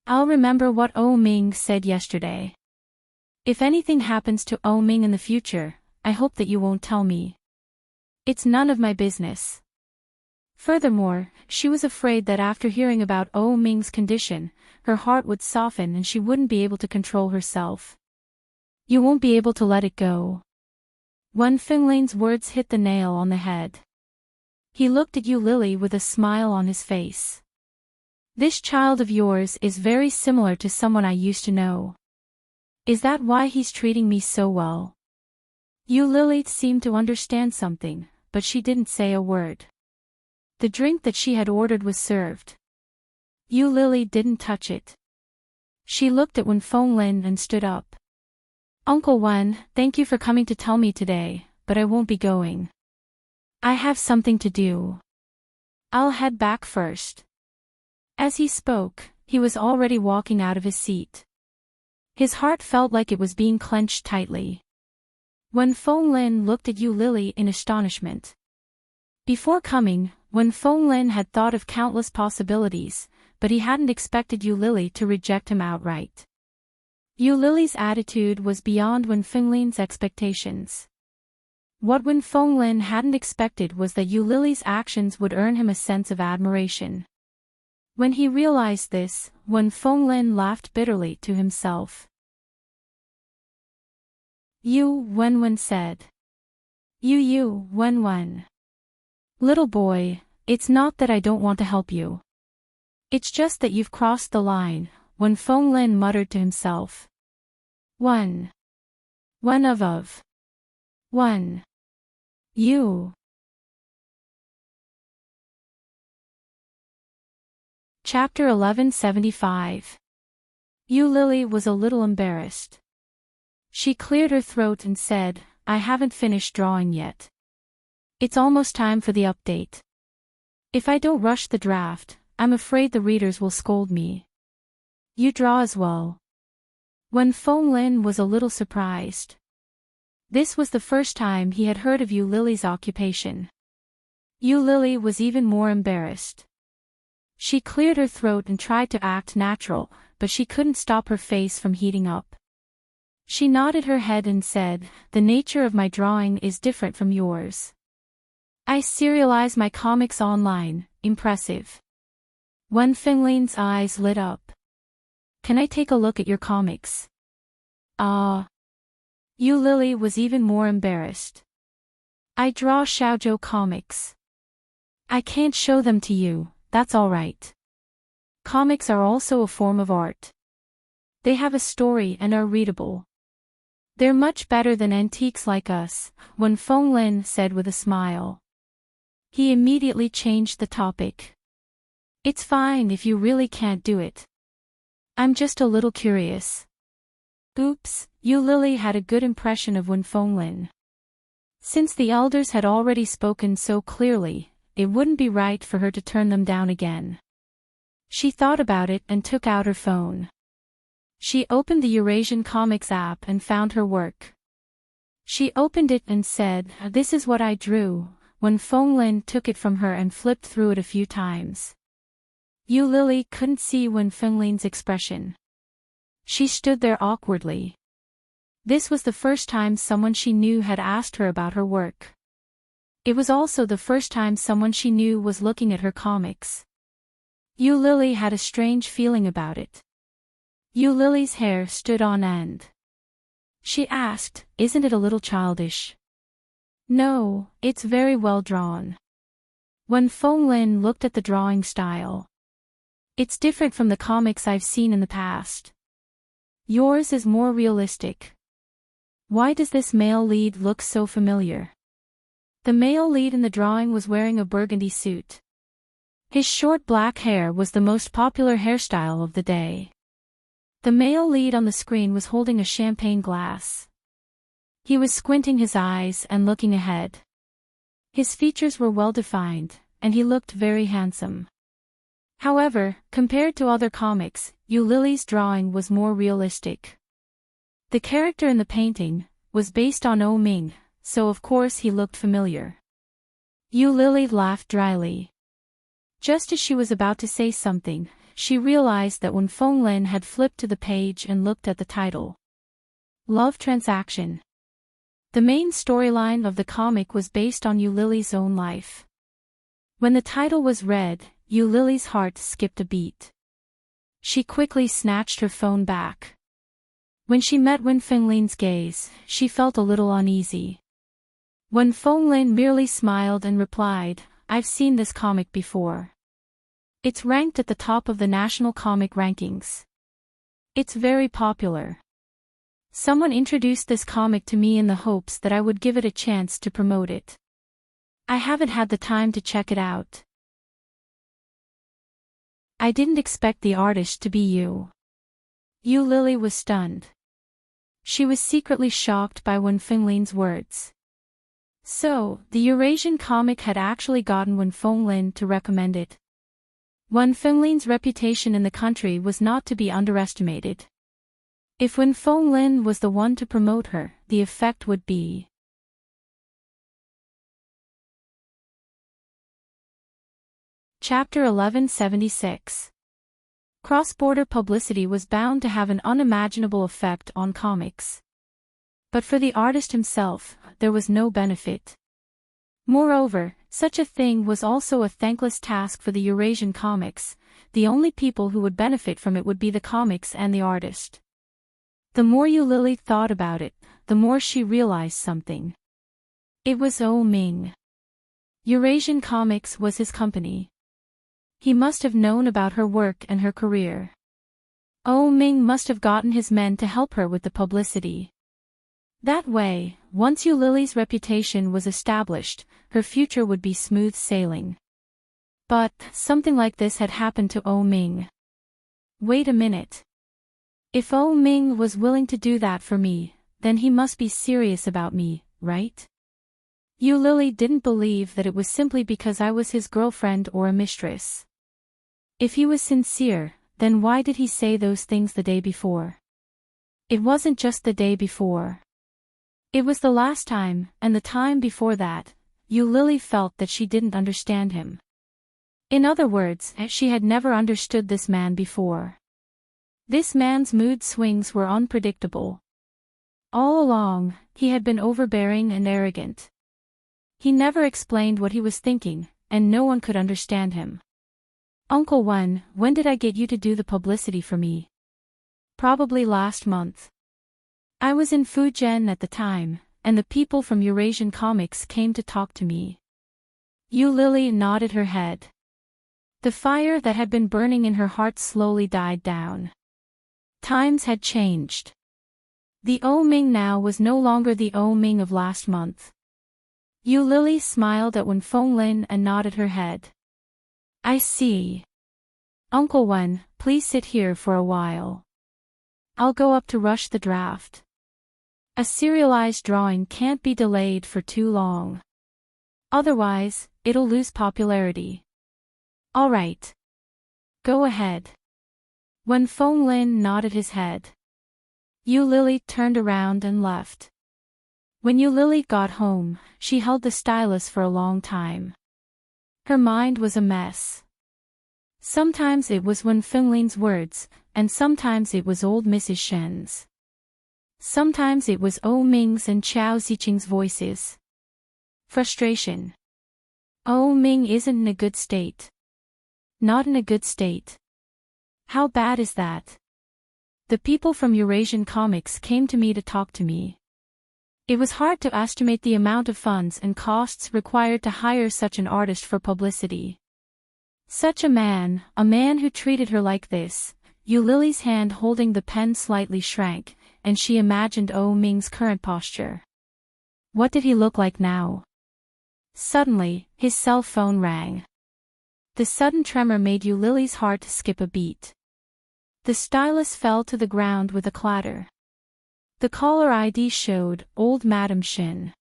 I'll remember what Ming said yesterday. If anything happens to Ming in the future, I hope that you won't tell me. It's none of my business. Furthermore, she was afraid that after hearing about Oh Ming's condition, her heart would soften and she wouldn't be able to control herself. You won't be able to let it go. Wen Fenglin's words hit the nail on the head. He looked at Yu Lily with a smile on his face. This child of yours is very similar to someone I used to know. Is that why he's treating me so well? Yu Lily seemed to understand something, but she didn't say a word. The drink that she had ordered was served. Yu Lily didn't touch it. She looked at Wen Fenglin and stood up. Uncle Wen, thank you for coming to tell me today, but I won't be going. I have something to do. I'll head back first. As he spoke, he was already walking out of his seat. His heart felt like it was being clenched tightly. Wen Fenglin looked at Yu Lily in astonishment. Before coming, Wen Fenglin had thought of countless possibilities, but he hadn't expected Yu Lily to reject him outright. Yu Lily's attitude was beyond Wen Fenglin's expectations. What Wen Fenglin hadn't expected was that Yu Lily's actions would earn him a sense of admiration. When he realized this, Wen Fenglin laughed bitterly to himself. Yu Wen said. Yu Wen. Little boy, it's not that I don't want to help you. It's just that you've crossed the line, Wen Fenglin muttered to himself. One of. You. Chapter 1175. Yu Lily was a little embarrassed. She cleared her throat and said, I haven't finished drawing yet. It's almost time for the update. If I don't rush the draft, I'm afraid the readers will scold me. You draw as well. Wen Fenglin was a little surprised. This was the first time he had heard of Yu Lily's occupation. Yu Lily was even more embarrassed. She cleared her throat and tried to act natural, but she couldn't stop her face from heating up. She nodded her head and said, the nature of my drawing is different from yours. I serialize my comics online, impressive. Wen Fenglin's eyes lit up. Can I take a look at your comics? Yu Lily was even more embarrassed. I draw shoujo comics. I can't show them to you, that's alright. Comics are also a form of art. They have a story and are readable. They're much better than antiques like us, Wen Fenglin said with a smile. He immediately changed the topic. It's fine if you really can't do it. I'm just a little curious. Oops, Yu Lily had a good impression of Wen Fenglin. Since the elders had already spoken so clearly, it wouldn't be right for her to turn them down again. She thought about it and took out her phone. She opened the Eurasian Comics app and found her work. She opened it and said, this is what I drew. Wen Fenglin took it from her and flipped through it a few times. Yu Lily couldn't see Wen Fenglin's expression. She stood there awkwardly. This was the first time someone she knew had asked her about her work. It was also the first time someone she knew was looking at her comics. Yu Lily had a strange feeling about it. Yu Lily's hair stood on end. She asked, isn't it a little childish? No, it's very well drawn. Wen Fenglin looked at the drawing style. It's different from the comics I've seen in the past. Yours is more realistic. Why does this male lead look so familiar? The male lead in the drawing was wearing a burgundy suit. His short black hair was the most popular hairstyle of the day. The male lead on the screen was holding a champagne glass. He was squinting his eyes and looking ahead. His features were well defined, and he looked very handsome. However, compared to other comics, Yu Lily's drawing was more realistic. The character in the painting was based on Oh Ming, so of course he looked familiar. Yu Lily laughed dryly. Just as she was about to say something, she realized that Wen Fenglin had flipped to the page and looked at the title. Love Transaction. The main storyline of the comic was based on Yu Lily's own life. When the title was read, Yu Lily's heart skipped a beat. She quickly snatched her phone back. When she met Wen Fenglin's gaze, she felt a little uneasy. Wen Fenglin merely smiled and replied, "I've seen this comic before. It's ranked at the top of the national comic rankings. It's very popular. Someone introduced this comic to me in the hopes that I would give it a chance to promote it. I haven't had the time to check it out. I didn't expect the artist to be you." Yu Lily was stunned. She was secretly shocked by Wen Fenglin's words. So, the Eurasian comic had actually gotten Wen Fenglin to recommend it. Wen Fenglin's reputation in the country was not to be underestimated. If Wen Fenglin was the one to promote her, the effect would be. Chapter 1176. Cross-border publicity was bound to have an unimaginable effect on comics. But for the artist himself, there was no benefit. Moreover, such a thing was also a thankless task for the Eurasian comics. The only people who would benefit from it would be the comics and the artist. The more Yu Lily thought about it, the more she realized something. It was Oh Ming. Eurasian Comics was his company. He must have known about her work and her career. Oh Ming must have gotten his men to help her with the publicity. That way, once Yu Lily's reputation was established, her future would be smooth sailing. But, something like this had happened to Oh Ming. Wait a minute. If Oh Ming was willing to do that for me, then he must be serious about me, right? Yu Lily didn't believe that it was simply because I was his girlfriend or a mistress. If he was sincere, then why did he say those things the day before? It wasn't just the day before. It was the last time, and the time before that. Yu Lily felt that she didn't understand him. In other words, she had never understood this man before. This man's mood swings were unpredictable. All along, he had been overbearing and arrogant. He never explained what he was thinking, and no one could understand him. "Uncle Wen, when did I get you to do the publicity for me?" "Probably last month. I was in Fujian at the time, and the people from Eurasian Comics came to talk to me." Yu Lily nodded her head. The fire that had been burning in her heart slowly died down. Times had changed. The Oh Ming now was no longer the Oh Ming of last month. Yu Lily smiled at Wen Fenglin and nodded her head. "I see. Uncle Wen, please sit here for a while. I'll go up to rush the draft. A serialized drawing can't be delayed for too long. Otherwise, it'll lose popularity." "All right. Go ahead." Wen Fenglin nodded his head. Yu Lily turned around and left. When Yu Lily got home, she held the stylus for a long time. Her mind was a mess. Sometimes it was Wen Fenglin's words, and sometimes it was old Mrs. Shen's. Sometimes it was Oh Ming's and Chao Ziqing's voices. Frustration. Oh Ming isn't in a good state. Not in a good state. How bad is that? The people from Eurasian Comics came to me to talk to me. It was hard to estimate the amount of funds and costs required to hire such an artist for publicity. Such a man who treated her like this. Yu Lily's hand holding the pen slightly shrank, and she imagined Oh Ming's current posture. What did he look like now? Suddenly, his cell phone rang. The sudden tremor made Yu Lily's heart skip a beat. The stylus fell to the ground with a clatter. The caller ID showed Old Madam Shin.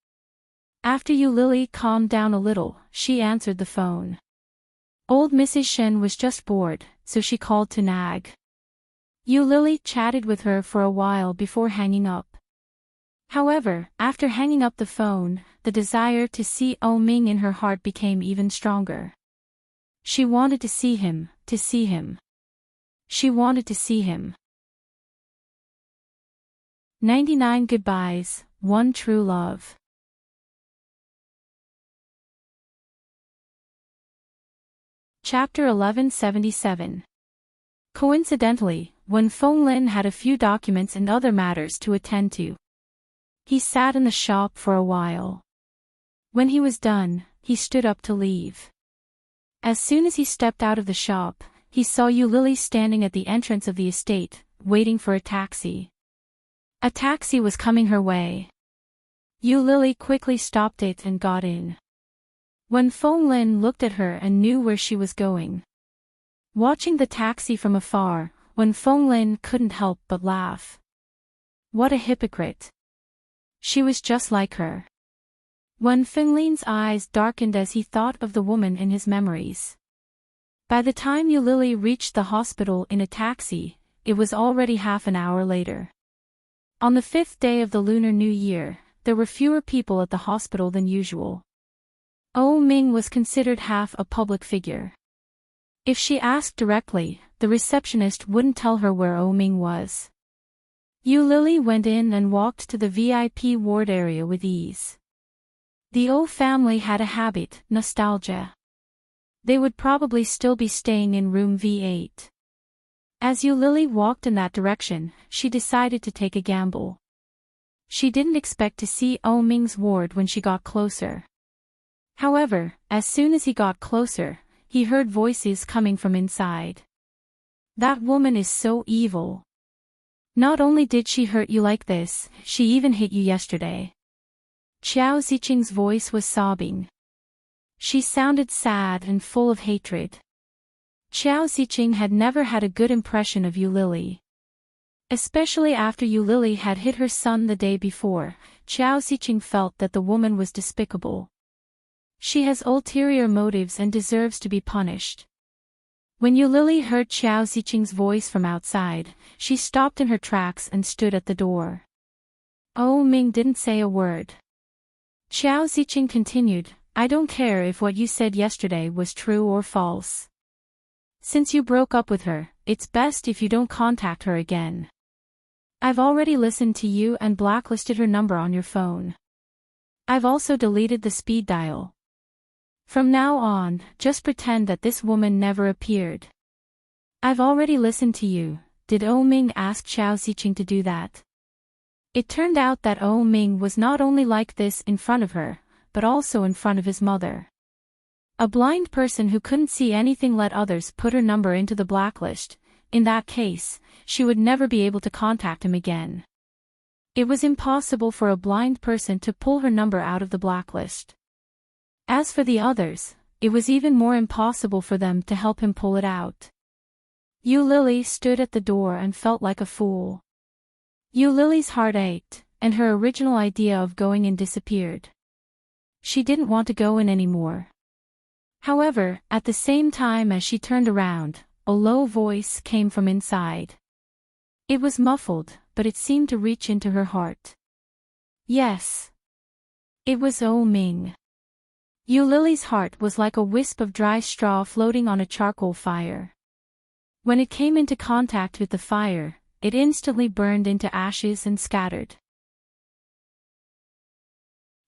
After Yu Lily calmed down a little, she answered the phone. Old Mrs. Shin was just bored, so she called to nag. Yu Lily chatted with her for a while before hanging up. However, after hanging up the phone, the desire to see Oh Ming in her heart became even stronger. She wanted to see him, to see him. She wanted to see him. 99 Goodbyes, One True Love. Chapter 1177. Coincidentally, when Feng Lin had a few documents and other matters to attend to, he sat in the shop for a while. When he was done, he stood up to leave. As soon as he stepped out of the shop, he saw Lily standing at the entrance of the estate, waiting for a taxi. A taxi was coming her way. Lily quickly stopped it and got in. When Feng Lin looked at her and knew where she was going. Watching the taxi from afar, when Feng Lin couldn't help but laugh. What a hypocrite. She was just like her. When Feng Lin's eyes darkened as he thought of the woman in his memories. By the time Lily reached the hospital in a taxi, it was already half an hour later. On the 5th day of the Lunar New Year, there were fewer people at the hospital than usual. Ming was considered half a public figure. If she asked directly, the receptionist wouldn't tell her where Ming was. Lily went in and walked to the VIP ward area with ease. The family had a habit, nostalgia. They would probably still be staying in room V8. As Lily walked in that direction, she decided to take a gamble. She didn't expect to see Ming's ward when she got closer. However, as soon as he got closer, he heard voices coming from inside. That woman is so evil. Not only did she hurt you like this, she even hit you yesterday. Xiao Ziqing's voice was sobbing. She sounded sad and full of hatred. Xiao Ziqing had never had a good impression of Lily. Especially after Lily had hit her son the day before, Xiao Ziqing felt that the woman was despicable. She has ulterior motives and deserves to be punished. When Lily heard Xiao Ziqing's voice from outside, she stopped in her tracks and stood at the door. Ming didn't say a word. Xiao Ziqing continued, I don't care if what you said yesterday was true or false. Since you broke up with her, it's best if you don't contact her again. I've already listened to you and blacklisted her number on your phone. I've also deleted the speed dial. From now on, just pretend that this woman never appeared. I've already listened to you. Did Ming ask Xiao Ziqing to do that? It turned out that Ming was not only like this in front of her, but also in front of his mother. A blind person who couldn't see anything let others put her number into the blacklist. In that case, she would never be able to contact him again. It was impossible for a blind person to pull her number out of the blacklist. As for the others, it was even more impossible for them to help him pull it out. Lily stood at the door and felt like a fool. Lily's heart ached, and her original idea of going in disappeared. She didn't want to go in anymore. However, at the same time as she turned around, a low voice came from inside. It was muffled, but it seemed to reach into her heart. Yes. It was Ming. Lily's heart was like a wisp of dry straw floating on a charcoal fire. When it came into contact with the fire, it instantly burned into ashes and scattered.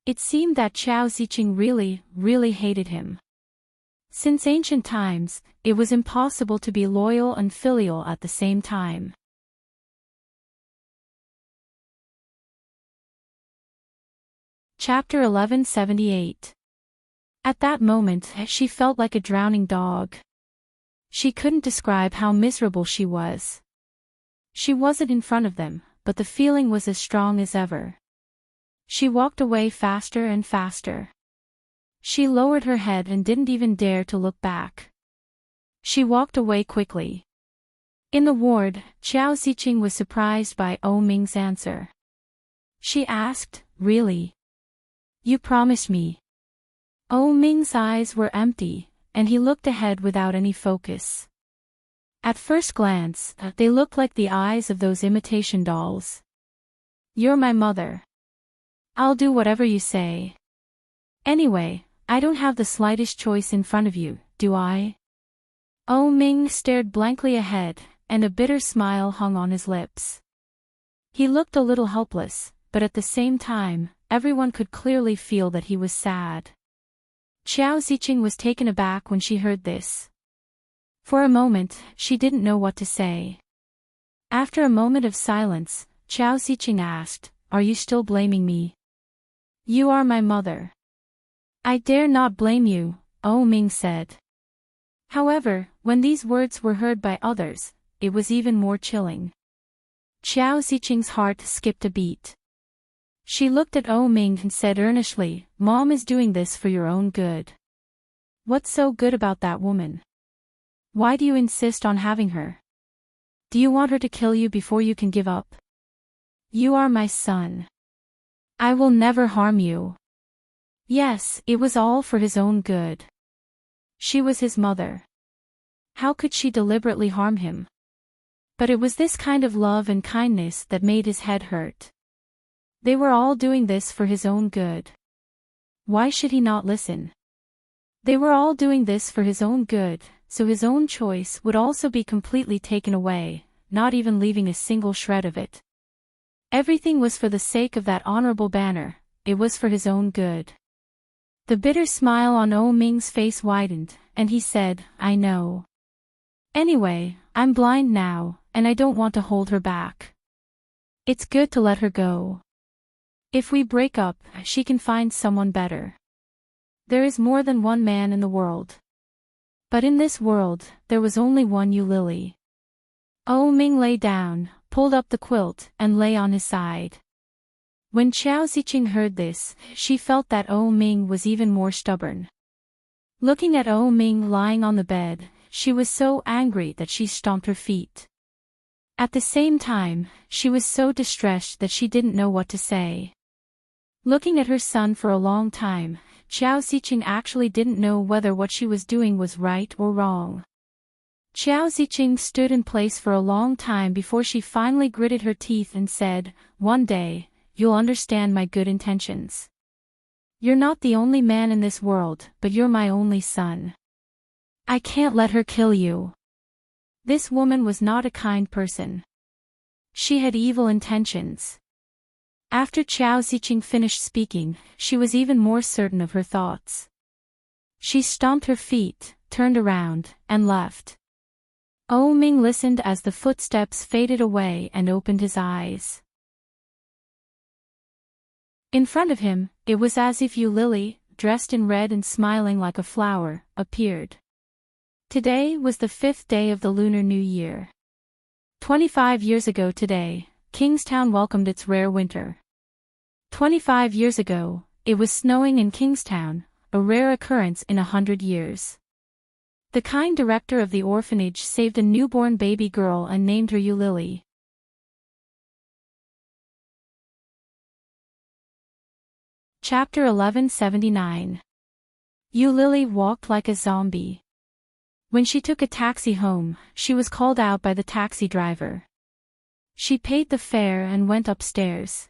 It seemed that Xiao Ziqing really hated him. Since ancient times, it was impossible to be loyal and filial at the same time. Chapter 1178. At that moment, she felt like a drowning dog. She couldn't describe how miserable she was. She wasn't in front of them, but the feeling was as strong as ever. She walked away faster and faster. She lowered her head and didn't even dare to look back. She walked away quickly. In the ward, Xiao Ziqing was surprised by Ming's answer. She asked, Really? You promised me. Ming's eyes were empty, and he looked ahead without any focus. At first glance, they looked like the eyes of those imitation dolls. You're my mother. I'll do whatever you say. Anyway, I don't have the slightest choice in front of you, do I? Ming stared blankly ahead, and a bitter smile hung on his lips. He looked a little helpless, but at the same time, everyone could clearly feel that he was sad. Xiao Ziqing was taken aback when she heard this. For a moment, she didn't know what to say. After a moment of silence, Chao Ziqing asked, "Are you still blaming me?" "You are my mother." "I dare not blame you," Ming said. However, when these words were heard by others, it was even more chilling. Chao Ziqing's heart skipped a beat. She looked at Ming and said earnestly, "Mom is doing this for your own good." "What's so good about that woman? Why do you insist on having her? Do you want her to kill you before you can give up?" "You are my son. I will never harm you." Yes, it was all for his own good. She was his mother. How could she deliberately harm him? But it was this kind of love and kindness that made his head hurt. They were all doing this for his own good. Why should he not listen? They were all doing this for his own good, so his own choice would also be completely taken away, not even leaving a single shred of it. Everything was for the sake of that honorable banner, it was for his own good. The bitter smile on Ming's face widened, and he said, "I know. Anyway, I'm blind now, and I don't want to hold her back. It's good to let her go. If we break up, she can find someone better. There is more than one man in the world. But in this world, there was only one Lily." Ming lay down, pulled up the quilt, and lay on his side. When Chao Ziqing heard this, she felt that Ming was even more stubborn. Looking at Ming lying on the bed, she was so angry that she stomped her feet. At the same time, she was so distressed that she didn't know what to say. Looking at her son for a long time, Chao Ziqing actually didn't know whether what she was doing was right or wrong. Chao Ziqing stood in place for a long time before she finally gritted her teeth and said, "One day, you'll understand my good intentions. You're not the only man in this world, but you're my only son. I can't let her kill you." This woman was not a kind person. She had evil intentions. After Chao Ziqing finished speaking, she was even more certain of her thoughts. She stomped her feet, turned around, and left. Ming listened as the footsteps faded away and opened his eyes. In front of him, it was as if Lily, dressed in red and smiling like a flower, appeared. Today was the 5th day of the Lunar New Year. 25 years ago today, Kingstown welcomed its rare winter. 25 years ago, it was snowing in Kingstown, a rare occurrence in 100 years. The kind director of the orphanage saved a newborn baby girl and named her Lily. Chapter 1179. Lily walked like a zombie. When she took a taxi home, she was called out by the taxi driver. She paid the fare and went upstairs.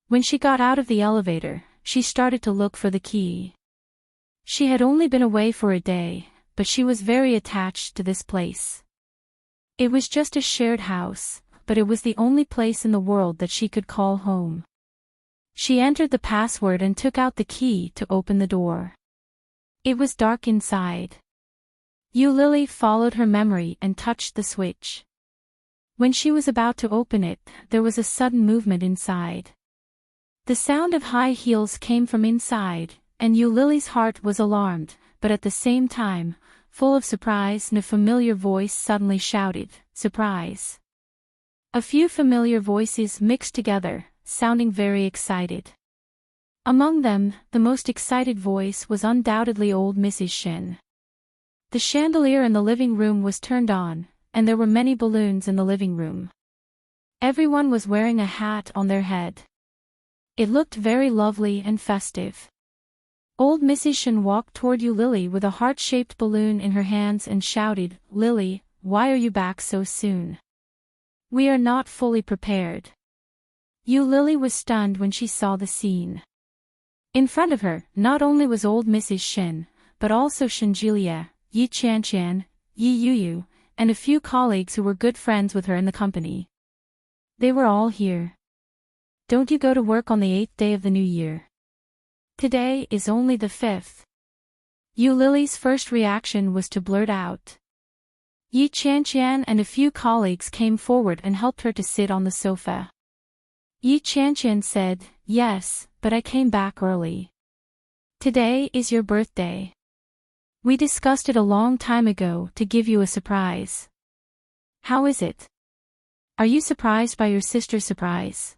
When she got out of the elevator, she started to look for the key. She had only been away for a day, but she was very attached to this place. It was just a shared house, but it was the only place in the world that she could call home. She entered the password and took out the key to open the door. It was dark inside. Lily followed her memory and touched the switch. When she was about to open it, there was a sudden movement inside. The sound of high heels came from inside, and Lily's heart was alarmed, but at the same time, full of surprise, and a familiar voice suddenly shouted, "Surprise!" A few familiar voices mixed together, sounding very excited. Among them, the most excited voice was undoubtedly old Mrs. Shen. The chandelier in the living room was turned on, and there were many balloons in the living room. Everyone was wearing a hat on their head. It looked very lovely and festive. Old Mrs. Shen walked toward Lily with a heart-shaped balloon in her hands and shouted, "Lily, why are you back so soon? We are not fully prepared." Lily was stunned when she saw the scene. In front of her, not only was old Mrs. Shen, but also Shenjilia, Yi Qianqian, Yi Yuyu, and a few colleagues who were good friends with her in the company. They were all here. "Don't you go to work on the 8th day of the new year? Today is only the 5th. Lily's first reaction was to blurt out. Yi Qianqian and a few colleagues came forward and helped her to sit on the sofa. Yi Qianqian said, "Yes, but I came back early. Today is your birthday. We discussed it a long time ago to give you a surprise. How is it? Are you surprised by your sister's surprise?"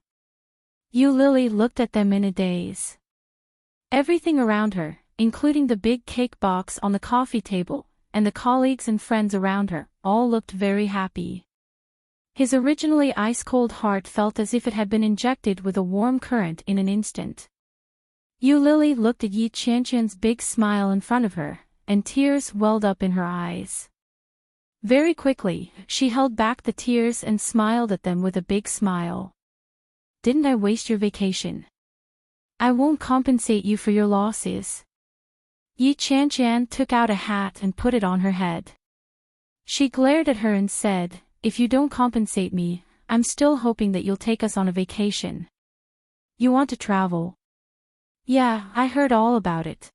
Yu Lily looked at them in a daze. Everything around her, including the big cake box on the coffee table, and the colleagues and friends around her, all looked very happy. His originally ice-cold heart felt as if it had been injected with a warm current in an instant. Yu Lily looked at Yi Qianqian's big smile in front of her, and tears welled up in her eyes. Very quickly, she held back the tears and smiled at them with a big smile. "Didn't I waste your vacation? I won't compensate you for your losses." Yi Qianqian took out a hat and put it on her head. She glared at her and said, "If you don't compensate me, I'm still hoping that you'll take us on a vacation. You want to travel?" "Yeah, I heard all about it.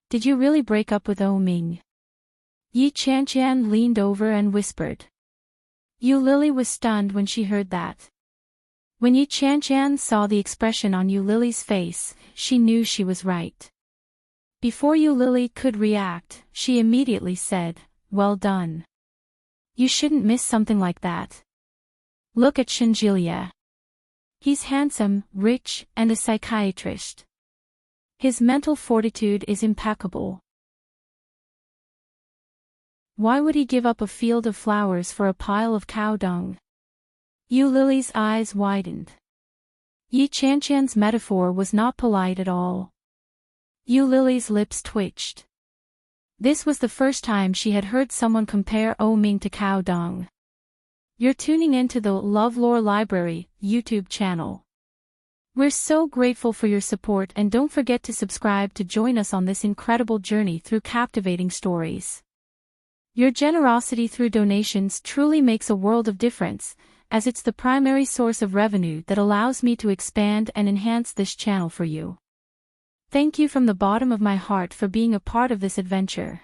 Did you really break up with Ming?" Yi Qianqian leaned over and whispered. Yu Lily was stunned when she heard that. When Yi Qianqian saw the expression on Yu Lily's face, she knew she was right. Before Yu Lily could react, she immediately said, "Well done. You shouldn't miss something like that. Look at Shenjilia. He's handsome, rich, and a psychiatrist. His mental fortitude is impeccable. Why would he give up a field of flowers for a pile of cow dung?" Yu Lily's eyes widened. Yi Qianqian's metaphor was not polite at all. Yu Lily's lips twitched. This was the first time she had heard someone compare Ming to cow dung. You're tuning into the LoveLore Library YouTube channel. We're so grateful for your support, and don't forget to subscribe to join us on this incredible journey through captivating stories. Your generosity through donations truly makes a world of difference, as it's the primary source of revenue that allows me to expand and enhance this channel for you. Thank you from the bottom of my heart for being a part of this adventure.